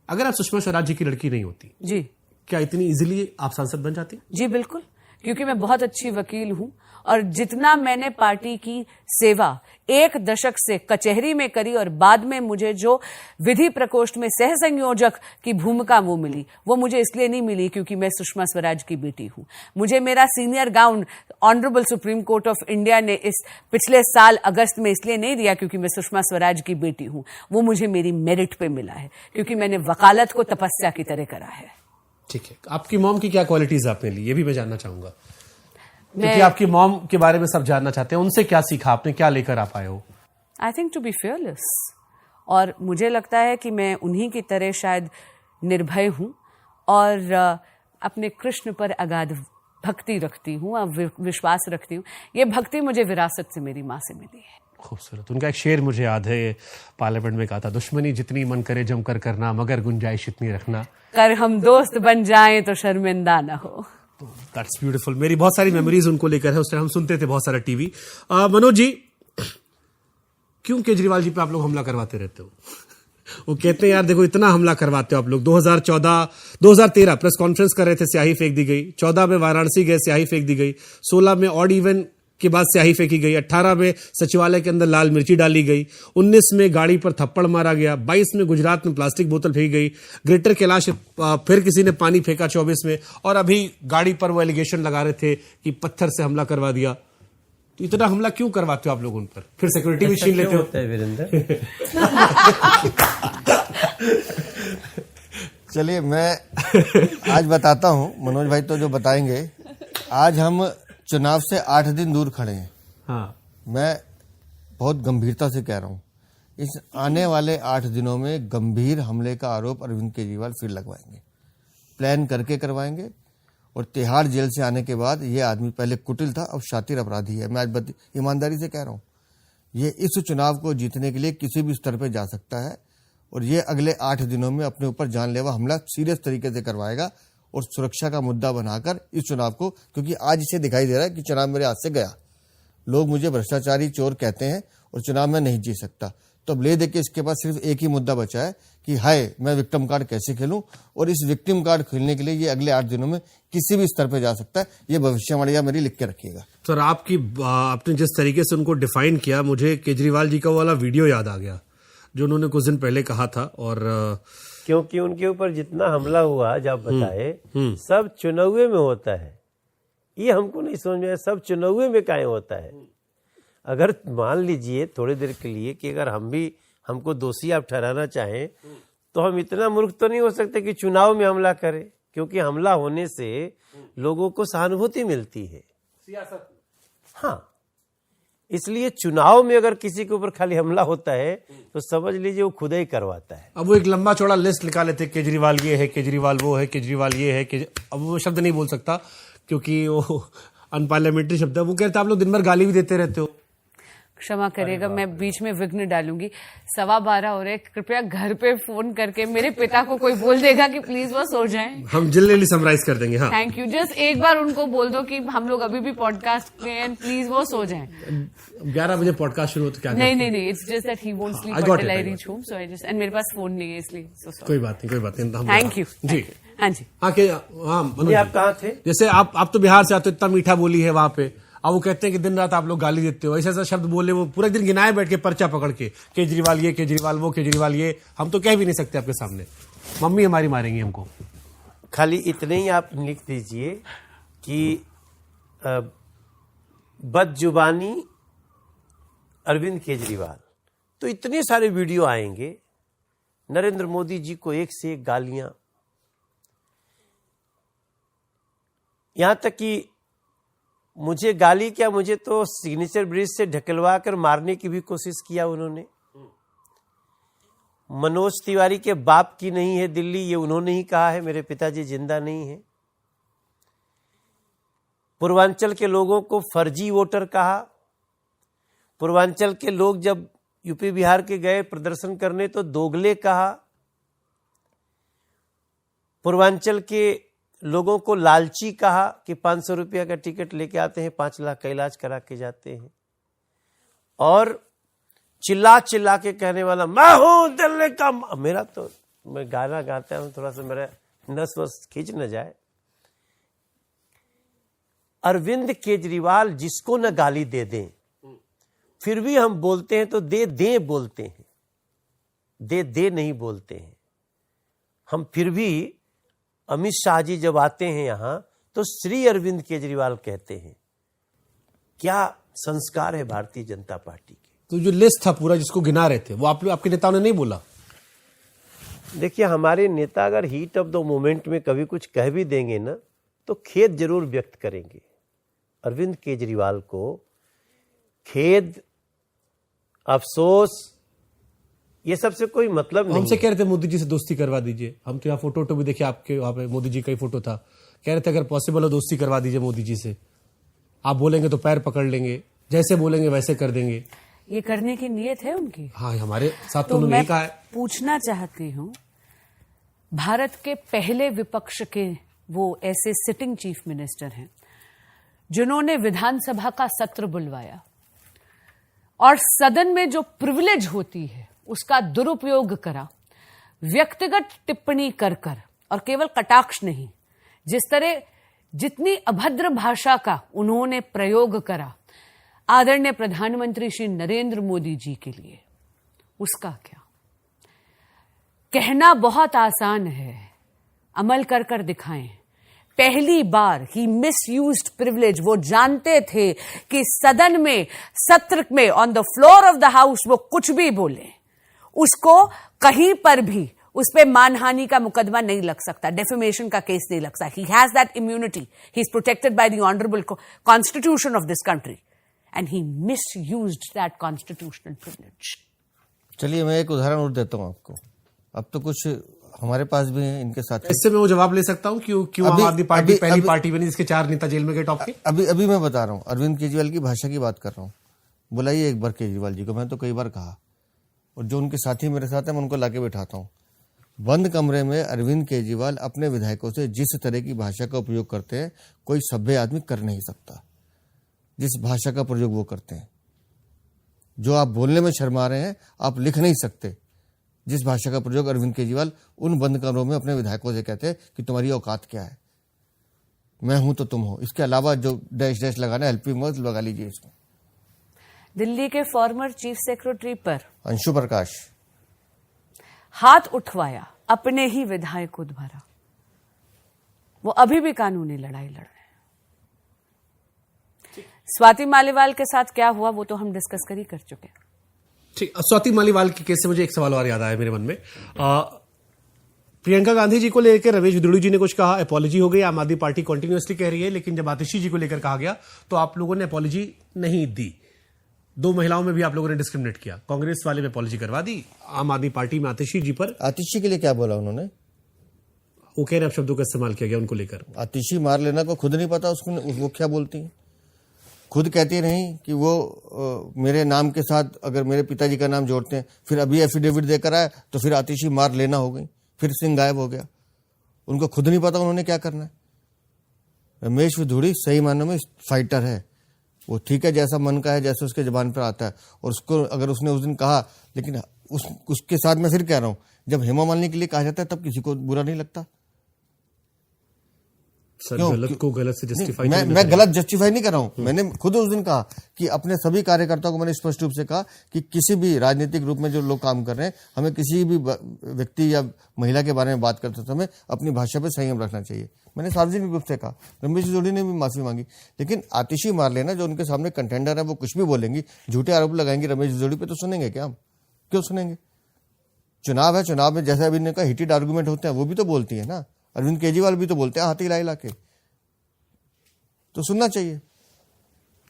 अगर आप सुषमा स्वराज जी की लड़की नहीं होती जी, क्या इतनी इजीली आप सांसद बन जाती? जी बिल्कुल, क्योंकि मैं बहुत अच्छी वकील हूं और जितना मैंने पार्टी की सेवा 1 दशक से कचहरी में करी और बाद में मुझे जो विधि प्रकोष्ठ में सह संयोजक की भूमिका वो मिली, वो मुझे इसलिए नहीं मिली क्योंकि मैं सुषमा स्वराज की बेटी हूं। मुझे मेरा senior gown honourable supreme court of India ने इस पिछले साल अगस्त में इसलिए नहीं दिया क्योंकि मैं सुषमा स्वराज की बेटी हूं, वो मुझे मेरी मेरिट पे मिला है क्योंकि मैंने वकालत को तपस्या की तरह करा है। ठीक है, आपकी मॉम की क्या क्वालिटीज आपने ली, ये भी मैं जानना चाहूंगा, क्योंकि आपकी मॉम के बारे में सब जानना चाहते हैं। उनसे क्या सीखा आपने, क्या लेकर आप आए हो? I think to be fearless, और मुझे लगता है कि मैं उन्हीं की तरह शायद निर्भय हूं और अपने कृष्ण पर अगाध भक्ति रखती हूं और विश्वास रखती हूं। ये भक्ति मुझे विरासत से मेरी मां से मिली है। खूबसूरत। उनका एक शेर मुझे याद है, पार्लियामेंट में कहा था, दुश्मनी जितनी मन करे जमकर करना, मगर गुंजाइश इतनी रखना कर हम दोस्त बन जाएं तो शर्मिंदा ना हो। That's beautiful. मेरी बहुत सारी मेमोरीज उनको लेकर है। उस टाइम हम सुनते थे बहुत सारा टीवी। मनोज जी, क्यों केजरीवाल जी पे आप लोग हमला करवाते रहते हो? वो कहते हैं यार देखो इतना हमला करवाते हो आप लोग। 2013 प्रेस कॉन्फ्रेंस कर रहे थे, स्याही फेंक दी गई। 14 में वाराणसी गए, स्याही फेंक दी गई। 16 में ऑड इवन के बाद स्याही फेंकी गई। 18 में सचिवालय के अंदर लाल मिर्ची डाली गई। 19 में गाड़ी पर थप्पड़ मारा गया। 22 में गुजरात में प्लास्टिक बोतल फेंकी गई। ग्रेटर कैलाश फिर किसी ने पानी फेंका 24 में। और अभी गाड़ी पर वो एलिगेशन लगा रहे थे कि पत्थर से हमला करवा दिया। तो इतना हमला क्यों करवाते हो आप लोग उन पर? फिर सिक्योरिटी भी छीन लेते हो। वीरेंद्र चलिए मैं आज बताता हूं, मनोज भाई तो जो बताएंगे। आज हम चुनाव से 8 दिन दूर खड़े हैं। हाँ, मैं बहुत गंभीरता से कह रहा हूं, इस आने वाले 8 दिनों में गंभीर हमले का आरोप अरविंद केजरीवाल फिर लगवाएंगे, प्लान करके करवाएंगे। और तिहाड़ जेल से आने के बाद ये आदमी पहले कुटिल था, अब शातिर अपराधी है। मैं आज ईमानदारी से कह रहा हूं, ये इस चुनाव को जीतने के लिए किसी भी स्तर पर जा सकता है। और ये अगले 8 दिनों में अपने ऊपर जानलेवा हमला सीरियस तरीके से करवाएगा और सुरक्षा का मुद्दा बनाकर इस चुनाव को, क्योंकि आज इसे दिखाई दे रहा है कि चुनाव मेरे हाथ से गया, लोग मुझे भ्रष्टाचारी चोर कहते हैं और चुनाव में नहीं जीत सकता। तो अब ले देके इसके पास सिर्फ एक ही मुद्दा बचा है कि हाय मैं विक्टिम कार्ड कैसे खेलूं। और इस विक्टिम कार्ड खेलने के लिए ये अगले 8 दिनों में किसी भी स्तर पर जा सकता है। ये भविष्यवाणी मेरी लिख के रखिएगा। सर आपने जिस तरीके से उनको डिफाइन किया, मुझे केजरीवाल जी का वाला वीडियो याद आ गया जो उन्होंने कुछ दिन पहले कहा था। और क्योंकि उनके ऊपर जितना हमला हुआ जब बताए सब चुनावे में होता है। ये हमको नहीं समझ में, सब चुनावे में काहे होता है। अगर मान लीजिए थोड़ी देर के लिए कि अगर हमको दोषी आप ठहराना चाहें तो हम इतना मूर्ख तो नहीं हो सकते कि चुनाव में हमला करें, क्योंकि हमला होने से लोगों को सहानुभूति मिलती है। हाँ, इसलिए चुनाव में अगर किसी के ऊपर खाली हमला होता है तो समझ लीजिए वो खुद ही करवाता है। अब वो एक लंबा चौड़ा लिस्ट निकाल लेते, केजरीवाल ये है, केजरीवाल वो है, केजरीवाल ये है। अब वो शब्द नहीं बोल सकता क्योंकि वो अनपार्लियामेंट्री शब्द है। वो कहते आप लोग दिन भर गाली भी देते रहते हो। क्षमा करिएगा, मैं बीच में विघ्न डालूंगी। 12:15 हो रहे, कृपया घर पे फोन करके मेरे पिता को कोई बोल देगा कि प्लीज वो सो जाएं। हम जल्दी समराइज कर देंगे। हाँ, थैंक यू। जस्ट एक बार उनको बोल दो कि हम लोग अभी भी पॉडकास्ट में हैं, प्लीज वो सो जाएं। 11 बजे पॉडकास्ट शुरू हो तो क्या? नहीं, it's just that he won't sleep until I reach home, so I just, and मेरे पास फोन नहीं है इसलिए। कोई बात नहीं। थैंक यू जी। हाँ जी, हाँ, आप कहाँ थे? जैसे आप तो बिहार से आते हो, इतना मीठा बोली है वहां पे। अब वो कहते हैं कि दिन रात आप लोग गाली देते हो, ऐसा शब्द बोले, वो पूरा दिन गिनाए बैठ के पर्चा पकड़ के, केजरीवाल ये, केजरीवाल वो, केजरीवाल ये। हम तो कह भी नहीं सकते आपके सामने, मम्मी हमारी मारेंगी हमको। खाली इतने ही आप लिख दीजिए कि बदजुबानी अरविंद केजरीवाल, तो इतने सारे वीडियो आएंगे। नरेंद्र मोदी जी को एक से एक गालियां, यहां तक कि मुझे गाली क्या, मुझे तो सिग्नेचर ब्रिज से ढकलवा कर मारने की भी कोशिश किया उन्होंने। मनोज तिवारी के बाप की नहीं है दिल्ली, ये उन्होंने ही कहा है, मेरे पिताजी जिंदा नहीं है। पूर्वांचल के लोगों को फर्जी वोटर कहा। पूर्वांचल के लोग जब यूपी बिहार के गए प्रदर्शन करने तो दोगले कहा। पूर्वांचल के लोगों को लालची कहा कि 500 रुपया का टिकट लेके आते हैं, 5 लाख का इलाज करा के जाते हैं। और चिल्ला चिल्ला के कहने वाला मैं हूं दिल्ली का। मेरा तो, मैं गाना गाता हूं, थोड़ा सा मेरा नस वस खींच न जाए। अरविंद केजरीवाल जिसको न गाली दे दें, फिर भी हम बोलते हैं तो दे बोलते हैं, दे नहीं बोलते हैं हम। फिर भी अमित शाह जी जब आते हैं यहां तो श्री अरविंद केजरीवाल कहते हैं। क्या संस्कार है भारतीय जनता पार्टी के। तो जो लिस्ट था पूरा जिसको गिना रहे थे, वो आपके नेताओं ने नहीं बोला? देखिए, हमारे नेता अगर हीट ऑफ द मोमेंट में कभी कुछ कह भी देंगे ना तो खेद जरूर व्यक्त करेंगे। अरविंद केजरीवाल को खेद, अफसोस, ये सबसे कोई मतलब नहीं। हमसे कह रहे थे मोदी जी से दोस्ती करवा दीजिए। हम तो यहाँ फोटो भी देखे आपके, वहां पे मोदी जी का ही फोटो था। कह रहे थे अगर पॉसिबल हो दोस्ती करवा दीजिए मोदी जी से। आप बोलेंगे तो पैर पकड़ लेंगे, जैसे बोलेंगे वैसे कर देंगे। ये करने की नीयत है उनकी। हाँ, हमारे साथ तो तो उन्होंने मैं यही कहा है। पूछना चाहती हूं, भारत के पहले विपक्ष के वो ऐसे सिटिंग चीफ मिनिस्टर हैं जिन्होंने विधानसभा का सत्र बुलवाया और सदन में जो प्रिविलेज होती है उसका दुरुपयोग करा, व्यक्तिगत टिप्पणी कर कर, और केवल कटाक्ष नहीं, जिस तरह जितनी अभद्र भाषा का उन्होंने प्रयोग करा आदरणीय प्रधानमंत्री श्री नरेंद्र मोदी जी के लिए, उसका क्या? कहना बहुत आसान है, अमल कर कर दिखाएं। पहली बार ही मिसयूज्ड प्रिविलेज, वो जानते थे कि सदन में, सत्र में, on the floor of the house वो कुछ भी बोले, उसको कहीं पर भी उस पे मानहानि का मुकदमा नहीं लग सकता, डेफेमेशन का केस नहीं लग सकता। He has that immunity, he is protected by the honourable constitution of this country and he misused that constitutional privilege. चलिए मैं एक उदाहरण और देता हूं आपको। अब तो कुछ हमारे पास भी हैं इनके साथी। इससे मैं वो जवाब ले सकता हूं क्यों आम आदमी पार्टी पहली पार्टी बनी जिसके 4 नेता जेल में गए टॉप के। अभी मैं बता रहा हूं, अरविंद केजरीवाल की भाषा की बात कर रहा हूं। बुलाइए एक बार केजरीवाल जी को, मैं तो कई बार कहा, और जो उनके साथी मेरे साथ हैं मैं उनको लाके बैठाता हूं। बंद कमरे में अरविंद केजरीवाल अपने विधायकों से जिस तरह की भाषा का उपयोग करते हैं कोई सभ्य आदमी कर नहीं सकता। जिस भाषा का प्रयोग वो करते हैं, जो आप बोलने में शर्मा रहे हैं, आप लिख नहीं सकते। जिस भाषा का प्रयोग अरविंद केजरीवाल उन बंद कमरों में अपने विधायकों से कहते हैं कि तुम्हारी औकात क्या है, मैं हूं तो तुम हो। इसके अलावा जो डैश डैश लगाना, हेल्पिंग वर्ड लगा लीजिए इसमें। दिल्ली के फॉर्मर चीफ सेक्रेटरी पर अंशु प्रकाश हाथ उठवाया, अपने ही विधायक खुद भरा, वो अभी भी कानूनी लड़ाई लड़ रहे हैं। स्वाति मालीवाल के साथ क्या हुआ वो तो हम डिस्कस कर चुके हैं। ठीक, स्वाति मालीवाल के केस से मुझे एक सवाल और याद आया मेरे मन में। प्रियंका गांधी जी को लेकर रमेश विदुड़ी जी ने कुछ कहा, अपॉलॉजी हो गई, आम आदमी पार्टी कंटिन्यूअसली कह रही है, लेकिन जब आतिशी जी को लेकर कहा गया तो आप लोगों ने अपॉलॉजी नहीं दी। 2 महिलाओं में भी आप लोगों ने डिस्क्रिमिनेट किया, कांग्रेस वाले में अपॉलॉजी करवा दी, आम आदमी पार्टी में आतिशी जी पर। आतिशी के लिए क्या बोला उन्होंने? वो कह रहे हैं शब्दों का इस्तेमाल किया गया उनको लेकर। आतिशी मार लेना को खुद नहीं पता उसको, वो क्या बोलती हैं। खुद कहती नहीं कि वो मेरे नाम के साथ अगर मेरे पिताजी का नाम जोड़ते हैं, फिर अभी एफिडेविट देकर आए तो फिर आतिशी मार लेना हो गई, फिर सिंह गायब हो गया। उनको खुद नहीं पता उन्होंने क्या करना है। रमेश विधुड़ी सही मायनों में फाइटर है, वो ठीक है, जैसा मन का है, जैसे उसके जबान पर आता है। और उसको अगर उसने उस दिन कहा, लेकिन उसके साथ मैं फिर कह रहा हूं, जब हेमा मालिनी के लिए कहा जाता है तब किसी को बुरा नहीं लगता। सर, गलत को गलत से जस्टिफाई मैं गलत जस्टिफाई नहीं कर रहा हूं। मैंने खुद उस दिन कहा कि अपने सभी कार्यकर्ताओं को मैंने स्पष्ट रूप से कहा कि किसी भी राजनीतिक रूप में जो लोग काम कर रहे हैं, हमें किसी भी व्यक्ति या महिला के बारे में बात करते समय अपनी भाषा पर संयम रखना चाहिए। मैंने सार्वजनिक रूप से कहा। रमेश जोड़ी ने भी माफी मांगी, लेकिन आतिशी मार लेना जो उनके सामने कंटेंडर है वो कुछ भी बोलेंगी, झूठे आरोप लगाएंगी रमेश जोड़ी पे, तो सुनेंगे क्या हम? क्यों सुनेंगे? चुनाव है, चुनाव में जैसे अभी ने कहा हिटेड आर्गूमेंट होते हैं, वो भी तो बोलती है ना। अरविंद केजरीवाल भी तो बोलते हैं हाथ हिला के, तो सुनना चाहिए।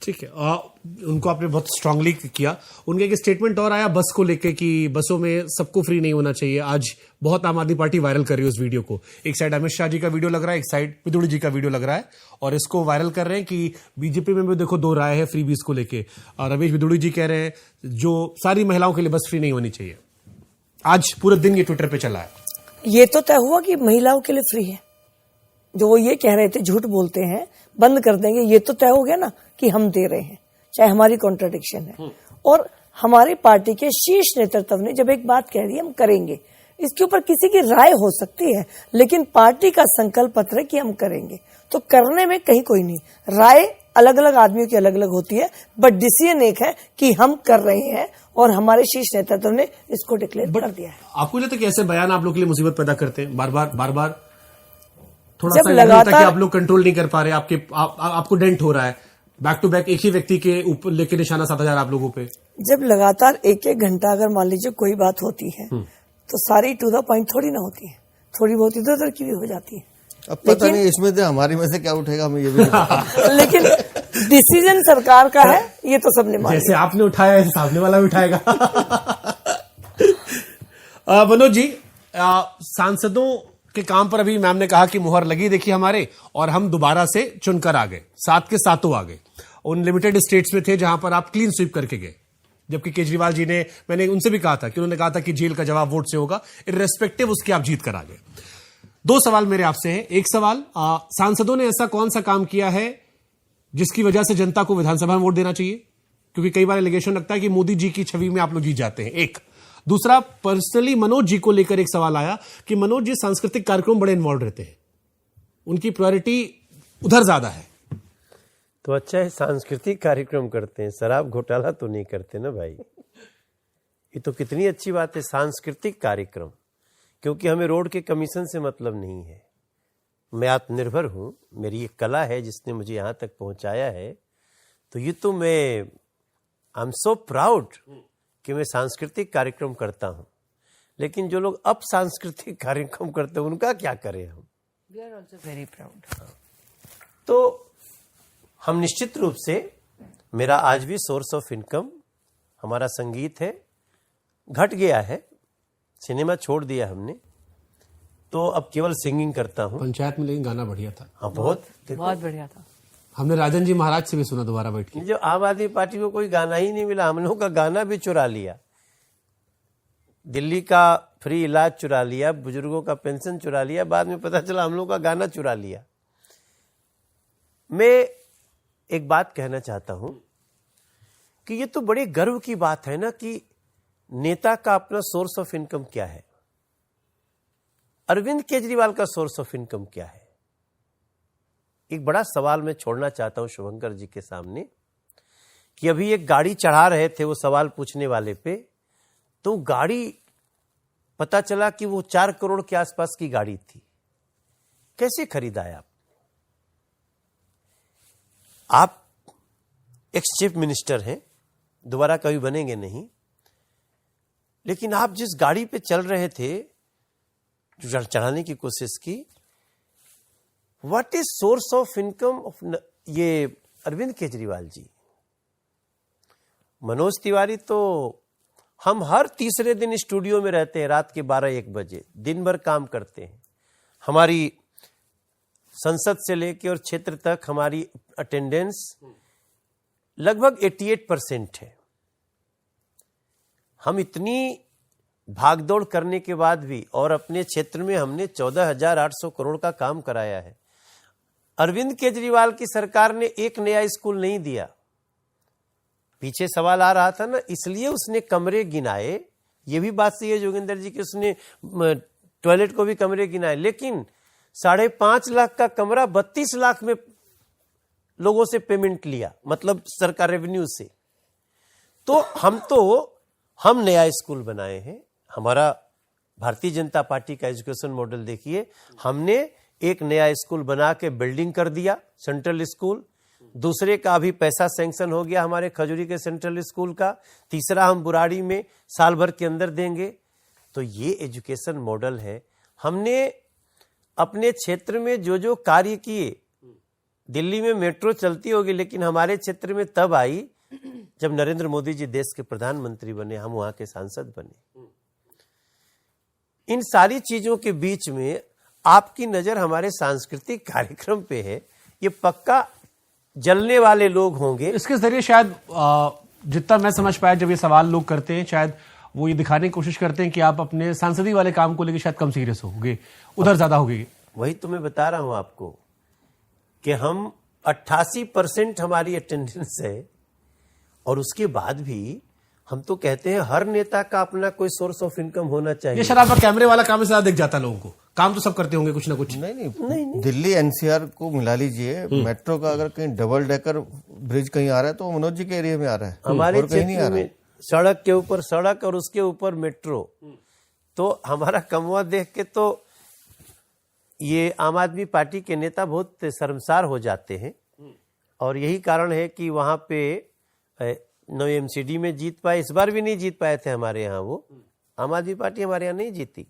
ठीक है, उनको आपने बहुत स्ट्रांगली किया। उनका एक स्टेटमेंट और आया बस को लेके कि बसों में सबको फ्री नहीं होना चाहिए। आज बहुत आम आदमी पार्टी वायरल कर रही है उस वीडियो को। एक साइड अमित शाह जी का वीडियो लग रहा है, एक साइड विदुड़ी जी का वीडियो लग रहा है, और इसको वायरल कर रहे हैं कि बीजेपी में भी देखो 2 राय है फ्री बीस को लेके। रमेश विदुड़ी जी कह रहे हैं जो सारी महिलाओं के लिए बस फ्री नहीं होनी चाहिए। आज पूरे दिन ये ट्विटर पे चला है। ये तो तय हुआ कि महिलाओं के लिए फ्री है। जो वो ये कह रहे थे झूठ बोलते हैं, बंद कर देंगे, ये तो तय हो गया ना कि हम दे रहे हैं, चाहे हमारी कॉन्ट्रडिक्शन है। और हमारी पार्टी के शीर्ष नेतृत्व ने जब एक बात कह दी हम करेंगे, इसके ऊपर किसी की राय हो सकती है, लेकिन पार्टी का संकल्प पत्र है कि हम करेंगे, तो करने में कहीं कोई नहीं। राय अलग अलग आदमियों की अलग अलग होती है, बट डिसीजन एक है कि हम कर रहे हैं और हमारे शीर्ष नेतृत्व ने इसको डिक्लेयर कर दिया है। आपको लगता है कि ऐसे बयान आप लोग के लिए मुसीबत पैदा करते हैं बार बार? थोड़ा जब सा लगातार कि आप लोग कंट्रोल नहीं कर पा रहे, आपको डेंट हो रहा है, बैक टू बैक एक ही व्यक्ति के ऊपर लेके निशाना साधा जा रहा है आप लोगों पे। जब लगातार 1-1 घंटा अगर मान लीजिए कोई बात होती है तो सारी टू द पॉइंट थोड़ी ना होती है, थोड़ी बहुत इधर उधर की भी हो जाती है। अब पता नहीं इसमें से हमारी में से क्या उठेगा, हमें ये भी लेकिन डिसीजन सरकार का है, ये तो सबने माना। जैसे आपने उठाया है सामने वाला भी उठाएगा। मनोज जी, सांसदों के काम पर अभी मैम ने कहा कि मुहर लगी देखिए हमारे, और हम दोबारा से चुनकर आ गए, 7 के 7 आ गए। उन लिमिटेड स्टेट्स में थे जहां पर आप क्लीन स्वीप करके गए, जबकि केजरीवाल जी ने, मैंने उनसे भी कहा था कि उन्होंने कहा था कि जेल का जवाब वोट से होगा, इर्रेस्पेक्टिव उसके आप जीत कर आ गए। 2 सवाल मेरे आपसे हैं। एक सवाल, सांसदों ने ऐसा कौन सा काम किया है जिसकी वजह से जनता को विधानसभा में वोट देना चाहिए? क्योंकि कई बार एलिगेशन लगता है कि मोदी जी की छवि में आप लोग जीत जाते हैं। एक दूसरा, पर्सनली मनोज जी को लेकर एक सवाल आया कि मनोज जी सांस्कृतिक कार्यक्रम बड़े इन्वॉल्व रहते हैं, उनकी प्रायोरिटी उधर ज्यादा है। तो अच्छा है, सांस्कृतिक कार्यक्रम करते हैं, शराब घोटाला तो नहीं करते ना भाई। ये तो कितनी अच्छी बात है, सांस्कृतिक कार्यक्रम, क्योंकि हमें रोड के कमीशन से मतलब नहीं है। मैं आत्मनिर्भर हूं, मेरी एक कला है जिसने मुझे यहां तक पहुंचाया है। तो ये तो मैं आई एम सो प्राउड कि मैं सांस्कृतिक कार्यक्रम करता हूं। लेकिन जो लोग अब सांस्कृतिक कार्यक्रम करते हैं उनका क्या करें हम? We are also very proud. तो हम निश्चित रूप से, मेरा आज भी सोर्स ऑफ इनकम हमारा संगीत है, घट गया है, सिनेमा छोड़ दिया हमने, तो अब केवल सिंगिंग करता हूं। पंचायत में लेकिन गाना बढ़िया था। हाँ, बहुत बढ़िया था। हमने राजन जी महाराज से भी सुना दोबारा बैठ के। जो आम आदमी पार्टी को कोई गाना ही नहीं मिला, हम लोगों का गाना भी चुरा लिया। दिल्ली का फ्री इलाज चुरा लिया, बुजुर्गों का पेंशन चुरा लिया, बाद में पता चला हम लोगों का गाना चुरा लिया। मैं एक बात कहना चाहता हूं कि ये तो बड़े गर्व की बात है ना कि नेता का अपना सोर्स ऑफ इनकम क्या है। अरविंद केजरीवाल का सोर्स ऑफ इनकम क्या है? एक बड़ा सवाल मैं छोड़ना चाहता हूं शुभंकर जी के सामने कि अभी एक गाड़ी चढ़ा रहे थे वो सवाल पूछने वाले पे, तो गाड़ी पता चला कि वो 4 करोड़ के आसपास की गाड़ी थी। कैसे खरीदा है आप एक्स चीफ मिनिस्टर हैं, दोबारा कभी बनेंगे नहीं, लेकिन आप जिस गाड़ी पे चल रहे थे, जो चढ़ाने की कोशिश की, what is source of income of ये अरविंद केजरीवाल जी? मनोज तिवारी तो हम हर तीसरे दिन स्टूडियो में रहते हैं, रात के 12-1 बजे दिन भर काम करते हैं। हमारी संसद से लेकर और क्षेत्र तक हमारी अटेंडेंस लगभग 88% है। हम इतनी भागदौड़ करने के बाद भी, और अपने क्षेत्र में हमने 14,800 करोड़ का काम कराया है। अरविंद केजरीवाल की सरकार ने एक नया स्कूल नहीं दिया। पीछे सवाल आ रहा था ना, इसलिए उसने कमरे गिनाए। ये भी बात सही है जोगिंदर जी की, उसने टॉयलेट को भी कमरे गिनाए, लेकिन 5.5 लाख का कमरा 32 लाख में लोगों से पेमेंट लिया, मतलब सरकार रेवेन्यू से। तो हम नया स्कूल बनाए हैं। हमारा भारतीय जनता पार्टी का एजुकेशन मॉडल देखिए, हमने एक नया स्कूल बना के बिल्डिंग कर दिया, सेंट्रल स्कूल। दूसरे का अभी पैसा सैंक्शन हो गया हमारे खजूरी के सेंट्रल स्कूल का। तीसरा हम बुराड़ी में साल भर के अंदर देंगे। तो ये एजुकेशन मॉडल है। हमने अपने क्षेत्र में जो जो कार्य किए, दिल्ली में मेट्रो चलती होगी, लेकिन हमारे क्षेत्र में तब आई जब नरेंद्र मोदी जी देश के प्रधानमंत्री बने, हम वहां के सांसद बने। इन सारी चीजों के बीच में आपकी नजर हमारे सांस्कृतिक कार्यक्रम पे है। ये पक्का जलने वाले लोग होंगे। इसके जरिए शायद जितना मैं समझ पाया, जब ये सवाल लोग करते हैं, शायद वो ये दिखाने की कोशिश करते हैं कि आप अपने सांसदी वाले काम को लेकर शायद कम सीरियस होगे, उधर ज्यादा होगी। वही तो मैं बता रहा हूं आपको कि हम 88% हमारी अटेंडेंस है, और उसके बाद भी हम तो कहते हैं हर नेता का अपना कोई सोर्स ऑफ इनकम होना चाहिए। ये शराब का कैमरे वाला काम ज्यादा दिख जाता है लोगों को। काम तो सब करते होंगे कुछ ना कुछ। नहीं। दिल्ली एनसीआर को मिला लीजिए, मेट्रो का अगर कहीं डबल डेकर ब्रिज कहीं आ रहा है तो मनोज जी के एरिया में आ रहा है, हमारे कहीं नहीं आ रहा है। सड़क के ऊपर सड़क और उसके ऊपर मेट्रो। तो हमारा कमवा देख के तो ये आम आदमी पार्टी के नेता बहुत शर्मसार हो जाते हैं। और यही कारण है कि वहां पे नौ एमसीडी में जीत पाए, इस बार भी नहीं जीत पाए थे हमारे यहाँ। वो आम आदमी पार्टी हमारे यहाँ नहीं जीती।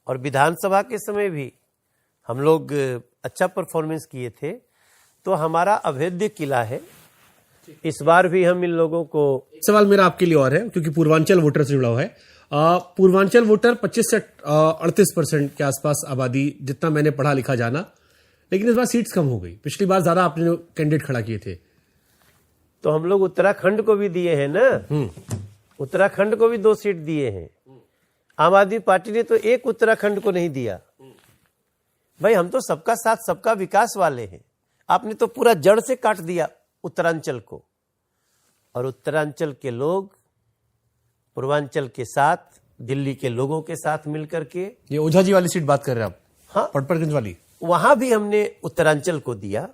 और विधानसभा के समय भी हम लोग अच्छा परफॉर्मेंस किए थे। तो हमारा अभेद्य किला है। इस बार भी हम इन लोगों को। सवाल मेरा आपके लिए और है, क्योंकि पूर्वांचल वोटर से जुड़ा हुआ है। पूर्वांचल वोटर 25 से 38% के आसपास आबादी, जितना मैंने पढ़ा लिखा जाना, लेकिन इस बार सीट्स कम हो गई। पिछली बार ज्यादा आपने कैंडिडेट खड़ा किए थे। तो हम लोग उत्तराखंड को भी दिए हैं ना, उत्तराखंड को भी 2 सीट दिए हैं। आम आदमी पार्टी ने तो एक उत्तराखंड को नहीं दिया। भाई हम तो सबका साथ सबका विकास वाले हैं। आपने तो पूरा जड़ से काट दिया उत्तरांचल को, और उत्तरांचल के लोग पूर्वांचल के साथ, दिल्ली के लोगों के साथ मिलकर के, ये ओझा जी वाली सीट बात कर रहे हैं आप? हाँ, पटपरगंज वाली, वहां भी हमने उत्तरांचल को दिया।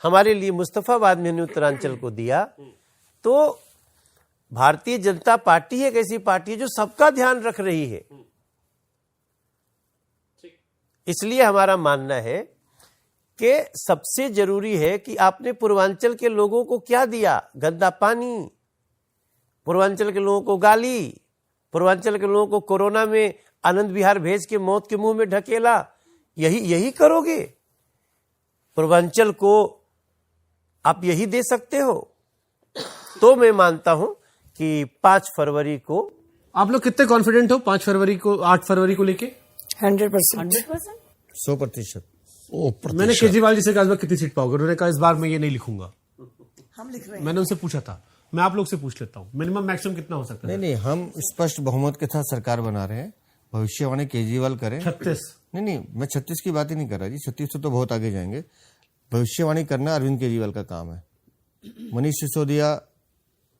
हमारे लिए मुस्तफाबाद में हमने उत्तरांचल को दिया। तो भारतीय जनता पार्टी एक ऐसी पार्टी है जो सबका ध्यान रख रही है। इसलिए हमारा मानना है कि सबसे जरूरी है कि आपने पूर्वांचल के लोगों को क्या दिया? गंदा पानी, पूर्वांचल के लोगों को गाली, पूर्वांचल के लोगों को कोरोना में आनंद विहार भेज के मौत के मुंह में ढकेला। यही करोगे? पूर्वांचल को आप यही दे सकते हो? तो मैं मानता हूं कि 5 फरवरी को। आप लोग कितने कॉन्फिडेंट हो 5 फरवरी को, 8 फरवरी को लेके? 100%। 100%। मैंने केजरीवाल जी से कहा इस बार कितनी सीट पाओगे? उन्होंने कहा इस बार मैं ये नहीं लिखूंगा। हम लिख रहे हैं। मैंने उनसे पूछा था, मैं आप लोग से पूछ लेता हूँ, मिनिमम मैक्सिमम कितना हो सकता है? नहीं, हम स्पष्ट बहुमत के साथ सरकार बना रहे हैं। भविष्यवाणी केजरीवाल करें। 36? नहीं, मैं 36 की बात ही नहीं कर रहा जी। 36 से तो बहुत आगे जाएंगे। भविष्यवाणी करना अरविंद केजरीवाल का काम है। मनीष सिसोदिया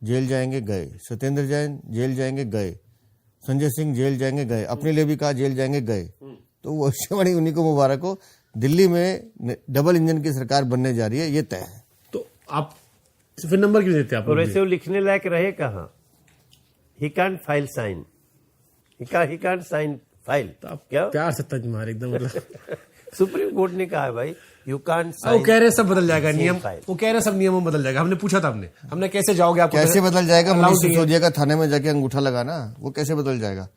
जेल जाएंगे, गए। सत्येंद्र जैन जेल जाएंगे, गए। संजय सिंह जेल जाएंगे, गए। अपने लिए भी कहा जेल जाएंगे, गए। तो भविष्यवाणी उन्हीं को मुबारक हो। दिल्ली में डबल इंजन की सरकार बनने जा रही है, ये तय है। तो आप फिर नंबर क्यों देते आप? और वैसे वो लिखने लायक रहे कहाँ? He can't file sign, he can't sign file. तो आप क्या प्यार से तज मारे एकदम, मतलब सुप्रीम कोर्ट ने कहा है भाई, यू कांट वो साइन। कह रहे सब बदल जाएगा नियम, फाइल। वो कह रहे सब नियमों में बदल जाएगा। हमने पूछा था, हमने कैसे जाओगे? आपको कैसे बदल जाएगा? allowed मनीष नहीं है। सिसोदिया का थाने में जाके अंगूठा लगाना, वो कैसे बदल जाएगा?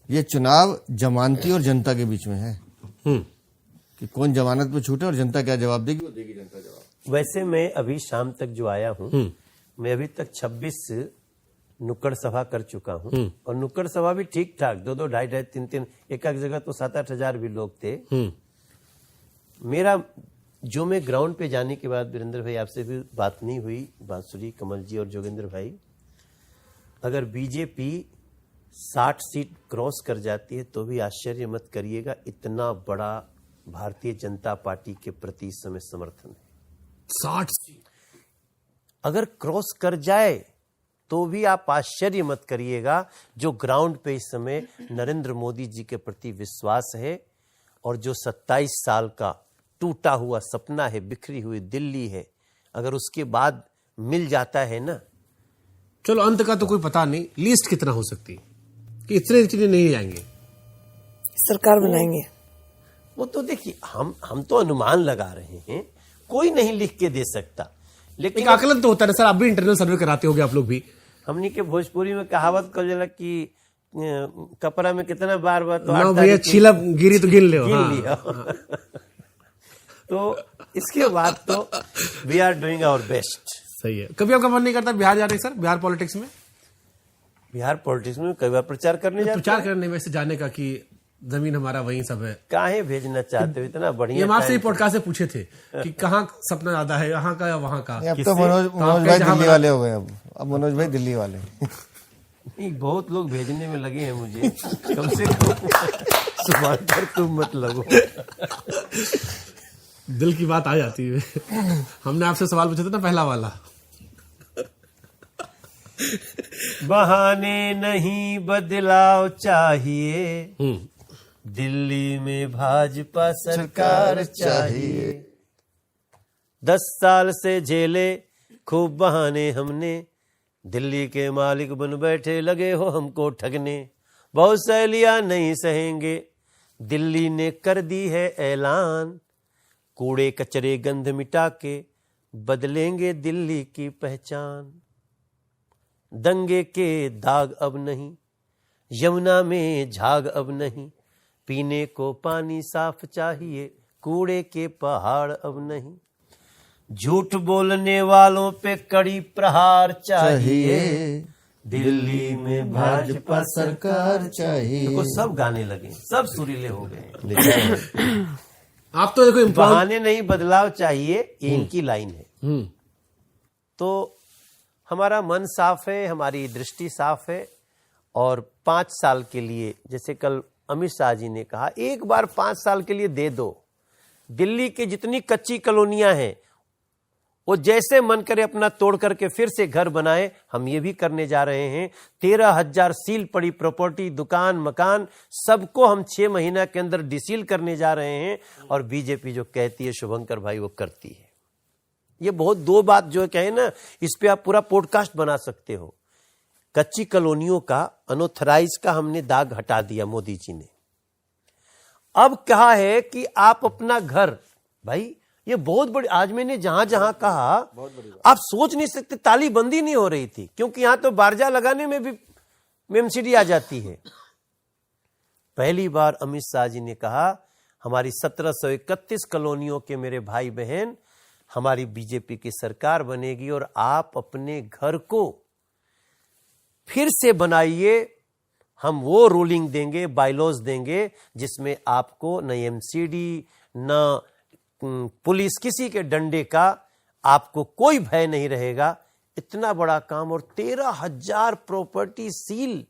ये चुनाव जमानती और जनता के बीच में है कि कौन जमानत पे छूटे और जनता क्या जवाब देगी, वो देगी जनता जवाब। वैसे मैं अभी शाम तक जो आया हूं, मैं अभी तक 26 नुक्कड़ सभा कर चुका हूं। और नुक्कड़ सभा भी ठीक ठाक, 2-2, 2.5, 3-3, एक जगह तो 7-8 हजार भी लोग थे। मेरा जो मैं ग्राउंड पे जाने के बाद, वीरेंद्र भाई आपसे भी बात नहीं हुई, बांसुरी, कमल जी और जोगेंद्र भाई, अगर बीजेपी 60 सीट क्रॉस कर जाती है तो भी आश्चर्य मत करिएगा, इतना बड़ा भारतीय जनता पार्टी के प्रति इस समय समर्थन है। 60 सीट अगर क्रॉस कर जाए तो भी आप आश्चर्य मत करिएगा। जो ग्राउंड पे इस समय नरेंद्र मोदी जी के प्रति विश्वास है, और जो 27 साल का टूटा हुआ सपना है, बिखरी हुई दिल्ली है, अगर उसके बाद मिल जाता है ना। चलो अंत का तो कोई पता नहीं, लीस्ट कितना हो सकती है कि इतने चीजें नहीं जाएंगे? सरकार बनाएंगे। वो तो देखिए, हम तो अनुमान लगा रहे हैं, कोई नहीं लिख के दे सकता, लेकिन एक आकलन तो होता है ना सर। आप भी इंटरनल सर्वे कराते होगे, आप लोग भी। हमने के भोजपुरी में कहावत कर जला कि कपड़ा में कितना बार बार तो ना भैया, छीला गिरी तो गिन लियो। हाँ, लिया। तो इसके बाद तो we are doing our best. सही है। कभी आपका मन नहीं करता बिहार जाने सर, बिहार पॉलिटिक्स में? बिहार पॉलिटिक्स में कई बार प्रचार करने जाते प्रचार करने में से जाने का कि जमीन हमारा वहीं सब है। काहे भेजना चाहते हो? इतना बढ़िया। हम आपसे पॉडकास्ट से पूछे थे कि कहाँ सपना ज्यादा है, यहाँ का या वहाँ का? अब तो मनोज भाई दिल्ली वाले हो गए। अब मनोज भाई दिल्ली वाले। नहीं, बहुत लोग भेजने में लगे हैं मुझे, कम से कम सुबह पर तुम मत लगो। दिल की बात आ जाती है। हमने आपसे सवाल पूछा था ना, पहला वाला। बहाने नहीं बदलाव चाहिए, दिल्ली में भाजपा सरकार चाहिए। 10 साल से झेले खूब बहाने हमने, दिल्ली के मालिक बन बैठे लगे हो हमको ठगने। बहुत सहेलियां नहीं सहेंगे, दिल्ली ने कर दी है ऐलान, कूड़े कचरे गंध मिटा के बदलेंगे दिल्ली की पहचान। दंगे के दाग अब नहीं, यमुना में झाग अब नहीं, पीने को पानी साफ चाहिए, कूड़े के पहाड़ अब नहीं। झूठ बोलने वालों पे कड़ी प्रहार चाहिए, दिल्ली में भाजपा सरकार चाहिए। देखो सब गाने लगे, सब सुरीले हो गए। आप तो देखो बहाने नहीं बदलाव चाहिए, ये इनकी लाइन है। तो हमारा मन साफ है, हमारी दृष्टि साफ है, और 5 साल के लिए, जैसे कल अमित शाह जी ने कहा, एक बार 5 साल के लिए दे दो। दिल्ली की जितनी कच्ची कॉलोनियां हैं वो जैसे मन करे अपना तोड़ करके फिर से घर बनाए। हम ये भी करने जा रहे हैं। 13,000 सील पड़ी प्रॉपर्टी, दुकान, मकान, सबको हम 6 महीना के अंदर डिसील करने जा रहे हैं। और बीजेपी जो कहती है शुभंकर भाई, वो करती है। ये बहुत 2 बात जो कहे ना, इस पे आप पूरा पॉडकास्ट बना सकते हो। कच्ची कॉलोनियों का, अनऑथराइज का हमने दाग हटा दिया मोदी जी ने। अब कहा है कि आप अपना घर, भाई ये बहुत बड़ी, आज मैंने जहां जहां कहा, आप सोच नहीं सकते, तालीबंदी नहीं हो रही थी, क्योंकि यहां तो बारजा लगाने में भी एमसीडी आ जाती है। पहली बार अमित शाह जी ने कहा, हमारी 1731 कॉलोनियों के मेरे भाई बहन, हमारी बीजेपी की सरकार बनेगी और आप अपने घर को फिर से बनाइए। हम वो रूलिंग देंगे, बायलॉज देंगे, जिसमें आपको न एमसीडी, न पुलिस, किसी के डंडे का आपको कोई भय नहीं रहेगा। इतना बड़ा काम, और 13,000 प्रॉपर्टी सील।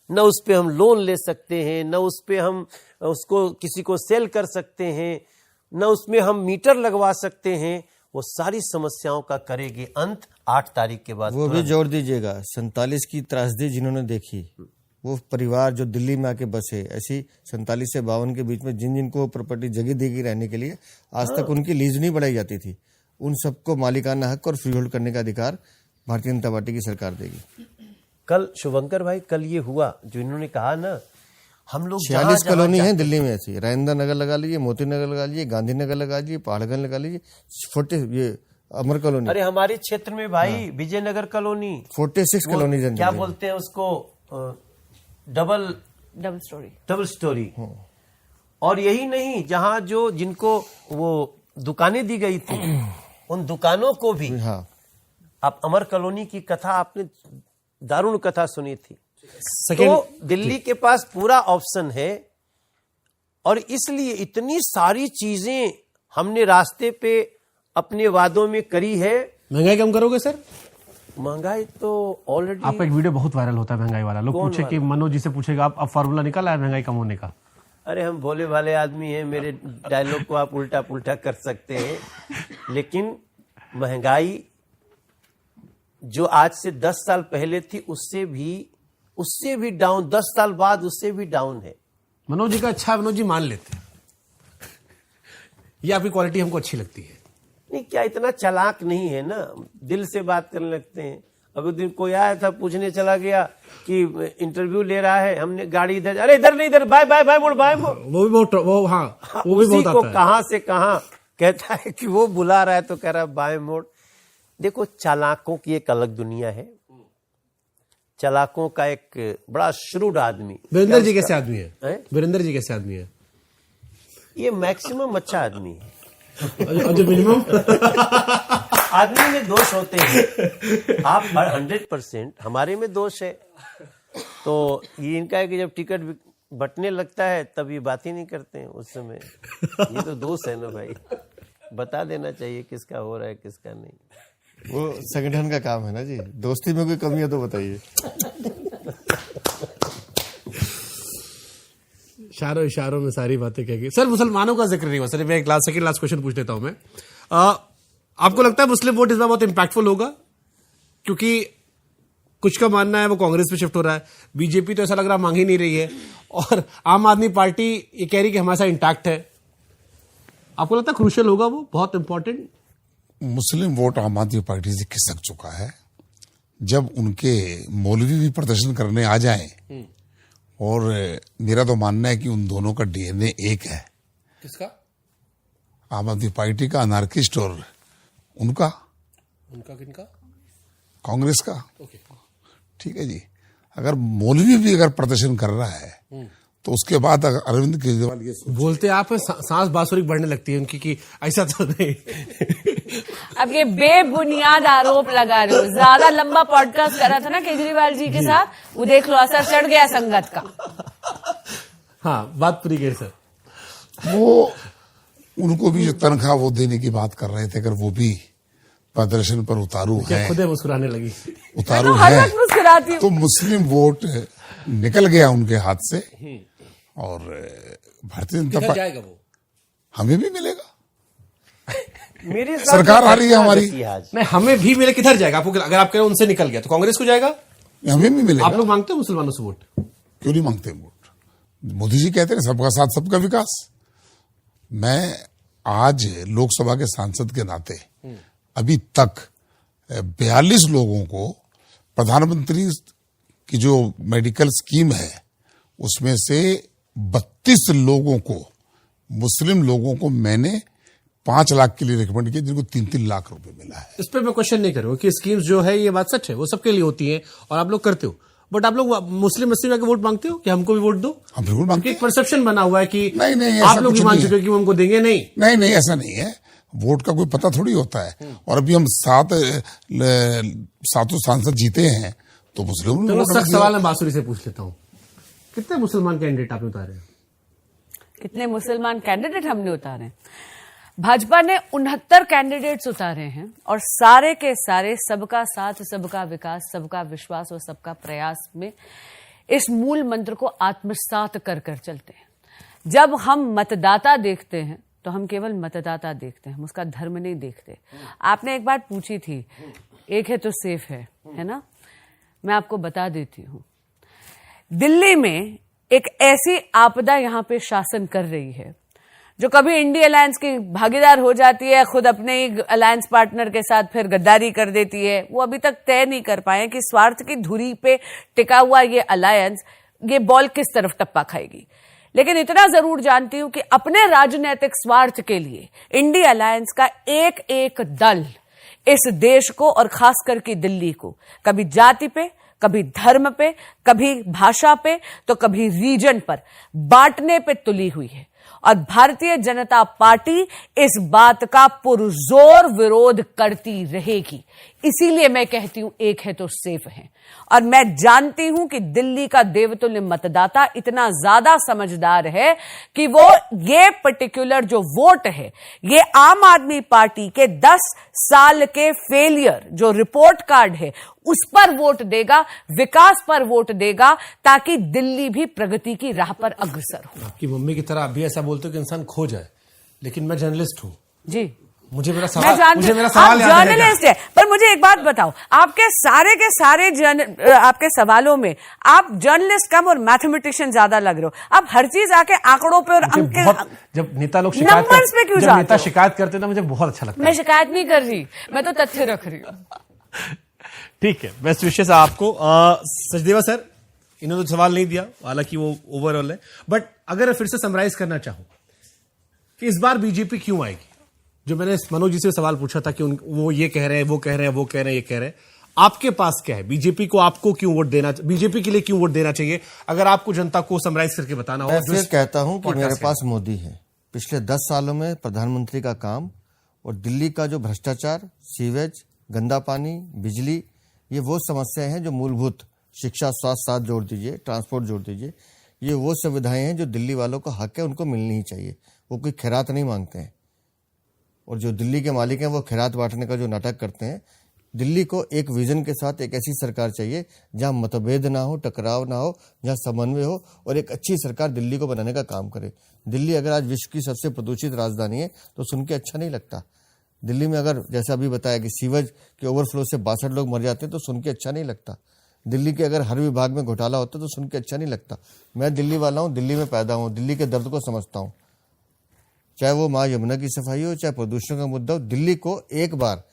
न उस पे हम लोन ले सकते हैं, न उस पे हम उसको किसी को सेल कर सकते हैं, न उसमें हम मीटर लगवा सकते हैं। वो सारी समस्याओं का करेगी अंत 8 तारीख के बाद। वो भी जोड़ दीजिएगा, 47 की त्रासदी जिन्होंने देखी, वो परिवार जो दिल्ली में आके बसे, ऐसी 47 से 52 के बीच में जिन जिनको प्रॉपर्टी जगह देगी रहने के लिए, आज तक उनकी लीज नहीं बढ़ाई जाती थी, उन सबको मालिकाना हक और फ्री होल्ड करने का अधिकार भारतीय जनता पार्टी की सरकार देगी। कल शुभंकर भाई, कल ये हुआ जो इन्होंने कहा ना, हम लोग 46 कॉलोनी है दिल्ली में ऐसी, राजेंद्र नगर लगा लीजिए, मोती नगर लगा लीजिए, गांधी नगर लगा लीजिए, पहाड़गंज लगा लीजिए, 40 ये अमर कॉलोनी। अरे हमारे क्षेत्र में भाई विजयनगर कॉलोनी, 46 कॉलोनी, क्या बोलते हैं उसको, डबल स्टोरी। और यही नहीं, जहां जो जिनको वो दुकानें दी गई थी, उन दुकानों को भी। हाँ, आप अमर कॉलोनी की कथा, आपने दारुण कथा सुनी थी। तो दिल्ली के पास पूरा ऑप्शन है, और इसलिए इतनी सारी चीजें हमने रास्ते पे अपने वादों में करी है। महंगाई कम करोगे सर? महंगाई तो ऑलरेडी, आपका एक वीडियो बहुत वायरल होता है महंगाई वाला, लोग पूछे कि मनोज जी से पूछेगा, अब फार्मूला निकाला है महंगाई कम होने का? अरे हम भोले भाले आदमी हैं, मेरे डायलॉग को आप उल्टा पुल्टा कर सकते हैं, लेकिन महंगाई जो आज से 10 साल पहले थी, उससे भी डाउन, 10 साल बाद उससे भी डाउन है। मनोज जी का अच्छा है, मनोज जी मान लेते हैं, ये आपकी क्वालिटी हमको अच्छी लगती है। नहीं, क्या इतना चालाक नहीं है ना, दिल से बात करने लगते हैं। अभी दिन कोई आया था, पूछने चला गया कि इंटरव्यू ले रहा है, हमने गाड़ी इधर, अरे इधर नहीं, इधर बाय बाय बाय मोड़, बाय मोड़। वो भी बहुत, वो हाँ, वो भी बहुत आता है। कहां से कहां कहता है कि वो बुला रहा है तो कह रहा है बाय मोड़। देखो, चालाकों की एक अलग दुनिया है, चालाकों का एक बड़ा श्रूड आदमी। वीरेंद्र जी कैसे आदमी है? वीरेंद्र जी कैसे आदमी है? ये मैक्सिमम अच्छा आदमी है। मिनिमम आदमी में दोष होते हैं, आप 100%, हमारे में दोष है। तो ये इनका है कि जब टिकट बटने लगता है तब ये बात ही नहीं करते हैं उस समय। ये तो दोष है ना भाई, बता देना चाहिए किसका हो रहा है किसका नहीं। वो संगठन का काम है ना जी, दोस्ती में कोई कमी है तो बताइए। इशारों में सारी बातें कह गई। सर, मुसलमानों का जिक्र नहीं हुआ। सर, मैं एक सेकंड लास्ट क्वेश्चन पूछ लेता हूं मैं। आपको लगता है मुस्लिम वोट इस बार बहुत इंपैक्टफुल होगा? क्योंकि कुछ का मानना है वो कांग्रेस पे शिफ्ट हो रहा है, बीजेपी तो ऐसा लग रहा मांग ही नहीं रही है, और आम आदमी पार्टी ये कह रही कि हमारे साथ इंटैक्ट है। आपको लगता है क्रूशियल होगा, वो बहुत इंपॉर्टेंट? मुस्लिम वोट आम आदमी पार्टी से खिसक चुका है। जब उनके मौलवी भी प्रदर्शन करने आ जाएं, और मेरा तो मानना है कि उन दोनों का डीएनए एक है। किसका? आम आदमी पार्टी का अनार्किस्ट और उनका किनका? कांग्रेस का। ओके, ठीक है जी। अगर मौलवी भी अगर प्रदर्शन कर रहा है तो उसके बाद अगर अरविंद केजरीवाल ये बोलते आप सांस बांसुरी बढ़ने लगती है उनकी कि ऐसा तो नहीं। अब ये बेबुनियाद आरोप लगा रहे हो। ज्यादा लंबा पॉडकास्ट करा था ना केजरीवाल जी के साथ, वो देख लो असर चढ़ गया संगत का। हाँ, बात पूरी गई सर। वो उनको भी जो तनख्वाह वो देने की बात कर रहे थे, अगर वो भी प्रदर्शन पर उतारू हैं, खुद मुस्कुराने लगी। उतारू हर हैं, वक्त मुस्कुराती हूँ। तो मुस्लिम वोट निकल गया उनके हाथ से और भारतीय जनता किधर पार्टी जाएगा वो? हमें भी मिलेगा। मेरे साथ सरकार आ रही है हमारी, नहीं, हमें भी मिले, किधर जाएगा? आपको अगर आप कह रहे हो उनसे निकल गया तो कांग्रेस को जाएगा? हमें भी मिलेगा। आप लोग मांगते हो मुसलमानों से वोट? क्यों नहीं मांगते वोट? मोदी जी कहते हैं सबका साथ सबका विकास। मैं आज लोकसभा के सांसद के नाते अभी तक 42 लोगों को प्रधानमंत्री की जो मेडिकल स्कीम है उसमें से 32 लोगों को, मुस्लिम लोगों को मैंने 5 लाख के लिए रिकमेंड किया, जिनको 3-3 लाख रुपए मिला है। इस पर मैं क्वेश्चन नहीं कर रहा हूं कि स्कीम्स जो है ये बात सच है, वो सबके लिए होती है और आप लोग करते हो, बट आप लोग मुस्लिम के वोट मांगते हो कि हमको भी वोट दो? हम बिल्कुल मांगते हैं। एक परसेप्शन बना हुआ है कि नहीं, आप लोग भी मान चुके हो कि वो हमको देंगे। नहीं, ऐसा नहीं है। वोट का कोई पता थोड़ी होता है। और अभी हम सातों सांसद जीते हैं तो मुस्लिम तो सख्त सवाल मैं बांसुरी से पूछ लेता हूं, कितने मुसलमान कैंडिडेट आपने उतारे? कितने मुसलमान कैंडिडेट हमने उतारे? भाजपा ने 69 कैंडिडेट्स उतारे हैं और सारे के सारे सबका साथ, सबका विकास, सबका विश्वास और सबका प्रयास में इस मूल मंत्र को आत्मसात कर कर चलते हैं। जब हम मतदाता देखते हैं तो हम केवल मतदाता देखते हैं, हम उसका धर्म नहीं देखते। आपने एक बात पूछी थी, एक है तो सेफ है ना? मैं आपको बता देती हूं, दिल्ली में एक ऐसी आपदा यहां पे शासन कर रही है जो कभी इंडिया अलायंस की भागीदार हो जाती है, खुद अपने ही अलायंस पार्टनर के साथ फिर गद्दारी कर देती है। वो अभी तक तय नहीं कर पाए कि स्वार्थ की धुरी पे टिका हुआ ये अलायंस, ये बॉल किस तरफ टप्पा खाएगी। लेकिन इतना जरूर जानती हूं कि अपने राजनीतिक स्वार्थ के लिए इंडिया अलायंस का एक एक दल इस देश को और खास करके दिल्ली को कभी जाति पे, कभी धर्म पे, कभी भाषा पे, तो कभी रीजन पर बांटने पे तुली हुई है। और भारतीय जनता पार्टी इस बात का पुरजोर विरोध करती रहेगी। इसीलिए मैं कहती हूं एक है तो सेफ है। और मैं जानती हूं कि दिल्ली का देवतुल्य मतदाता इतना ज्यादा समझदार है कि वो ये पर्टिकुलर जो वोट है, ये आम आदमी पार्टी के 10 साल के फेलियर जो रिपोर्ट कार्ड है उस पर वोट देगा, विकास पर वोट देगा, ताकि दिल्ली भी प्रगति की राह पर अग्रसर हो। आपकी मम्मी की तरह आप भी ऐसा बोलते हो कि इंसान खो जाए, लेकिन मैं जर्नलिस्ट हूं जी, मुझे मेरा मैं जानती हूं आप जर्नलिस्ट है, पर मुझे एक बात बताओ, आपके सारे के सारे आपके सवालों में आप जर्नलिस्ट कम और मैथमेटिशियन ज्यादा लग रहे हो। आप हर चीज आके आंकड़ों पे और अंक, जब नेता लोग नंबर्स पे क्यों जाते हो? शिकायत करते ना, मुझे बहुत अच्छा लगता है। मैं शिकायत नहीं कर रही, मैं तो तथ्य रख रही हूँ। ठीक है, बेस्ट विशेष आपको। सचदेवा सर, इन्होंने तो सवाल नहीं दिया, हालांकि वो ओवरऑल है, बट अगर फिर से समराइज करना चाहूं कि इस बार बीजेपी क्यों आएगी, जो मैंने मनोज जी से सवाल पूछा था कि वो ये कह रहे हैं, वो कह रहे हैं, वो कह रहे हैं, ये कह रहे हैं, आपके पास क्या है? बीजेपी को आपको क्यों वोट देना, बीजेपी के लिए क्यों वोट देना चाहिए, अगर आपको जनता को समराइज करके बताना हो? मैं फिर कहता हूं कि मेरे पास मोदी है। पिछले 10 सालों में प्रधानमंत्री का काम और दिल्ली का जो भ्रष्टाचार, सीवेज, गंदा पानी, बिजली, ये वो समस्याएं हैं जो मूलभूत, शिक्षा, स्वास्थ्य साथ जोड़ दीजिए, ट्रांसपोर्ट जोड़ दीजिए, ये वो सुविधाएं हैं जो दिल्ली वालों को हक है, उनको मिलनी ही चाहिए। वो कोई खैरात नहीं मांगते हैं। और जो दिल्ली के मालिक हैं वो खैरात बांटने का जो नाटक करते हैं। दिल्ली को एक विजन के साथ एक ऐसी सरकार चाहिए जहां मतभेद ना हो, टकराव ना हो, जहां समन्वय हो, और एक अच्छी सरकार दिल्ली को बनाने का काम करे। दिल्ली अगर आज विश्व की सबसे प्रदूषित राजधानी है तो सुन के अच्छा नहीं लगता। दिल्ली में अगर जैसा अभी बताया कि सीवेज के ओवरफ्लो से 62 लोग मर जाते हैं तो सुन के अच्छा नहीं लगता। दिल्ली के अगर हर विभाग में घोटाला होता तो सुन के अच्छा नहीं लगता। मैं दिल्ली वाला हूँ, दिल्ली में पैदा हूँ, दिल्ली के दर्द को समझता हूँ। चाहे वो माँ यमुना की सफाई हो, चाहे प्रदूषण का मुद्दा हो, दिल्ली को एक बार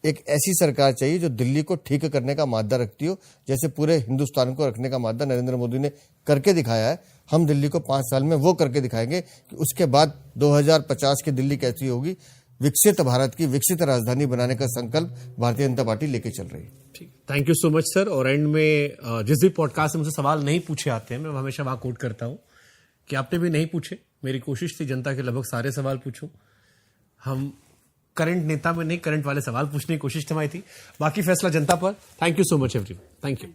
एक ऐसी सरकार चाहिए जो दिल्ली को ठीक करने का मादा रखती हो, जैसे पूरे हिंदुस्तान को रखने का मादा नरेंद्र मोदी ने करके दिखाया है। हम दिल्ली को 5 साल में वो करके दिखाएंगे कि उसके बाद 2050 की दिल्ली कैसी होगी। विकसित भारत की विकसित राजधानी बनाने का संकल्प भारतीय जनता पार्टी लेके चल रही है। Thank you so much sir. और एंड में जिस भी पॉडकास्ट में मुझसे सवाल नहीं पूछे आते हैं, मैं हमेशा वहां कोट करता हूं कि आपने भी नहीं पूछे। मेरी कोशिश थी जनता के लगभग सारे सवाल पूछूं। हम करंट नेता में नहीं, करंट वाले सवाल पूछने की कोशिश हमारी थी। बाकी फैसला जनता पर। Thank you so much everyone. Thank you.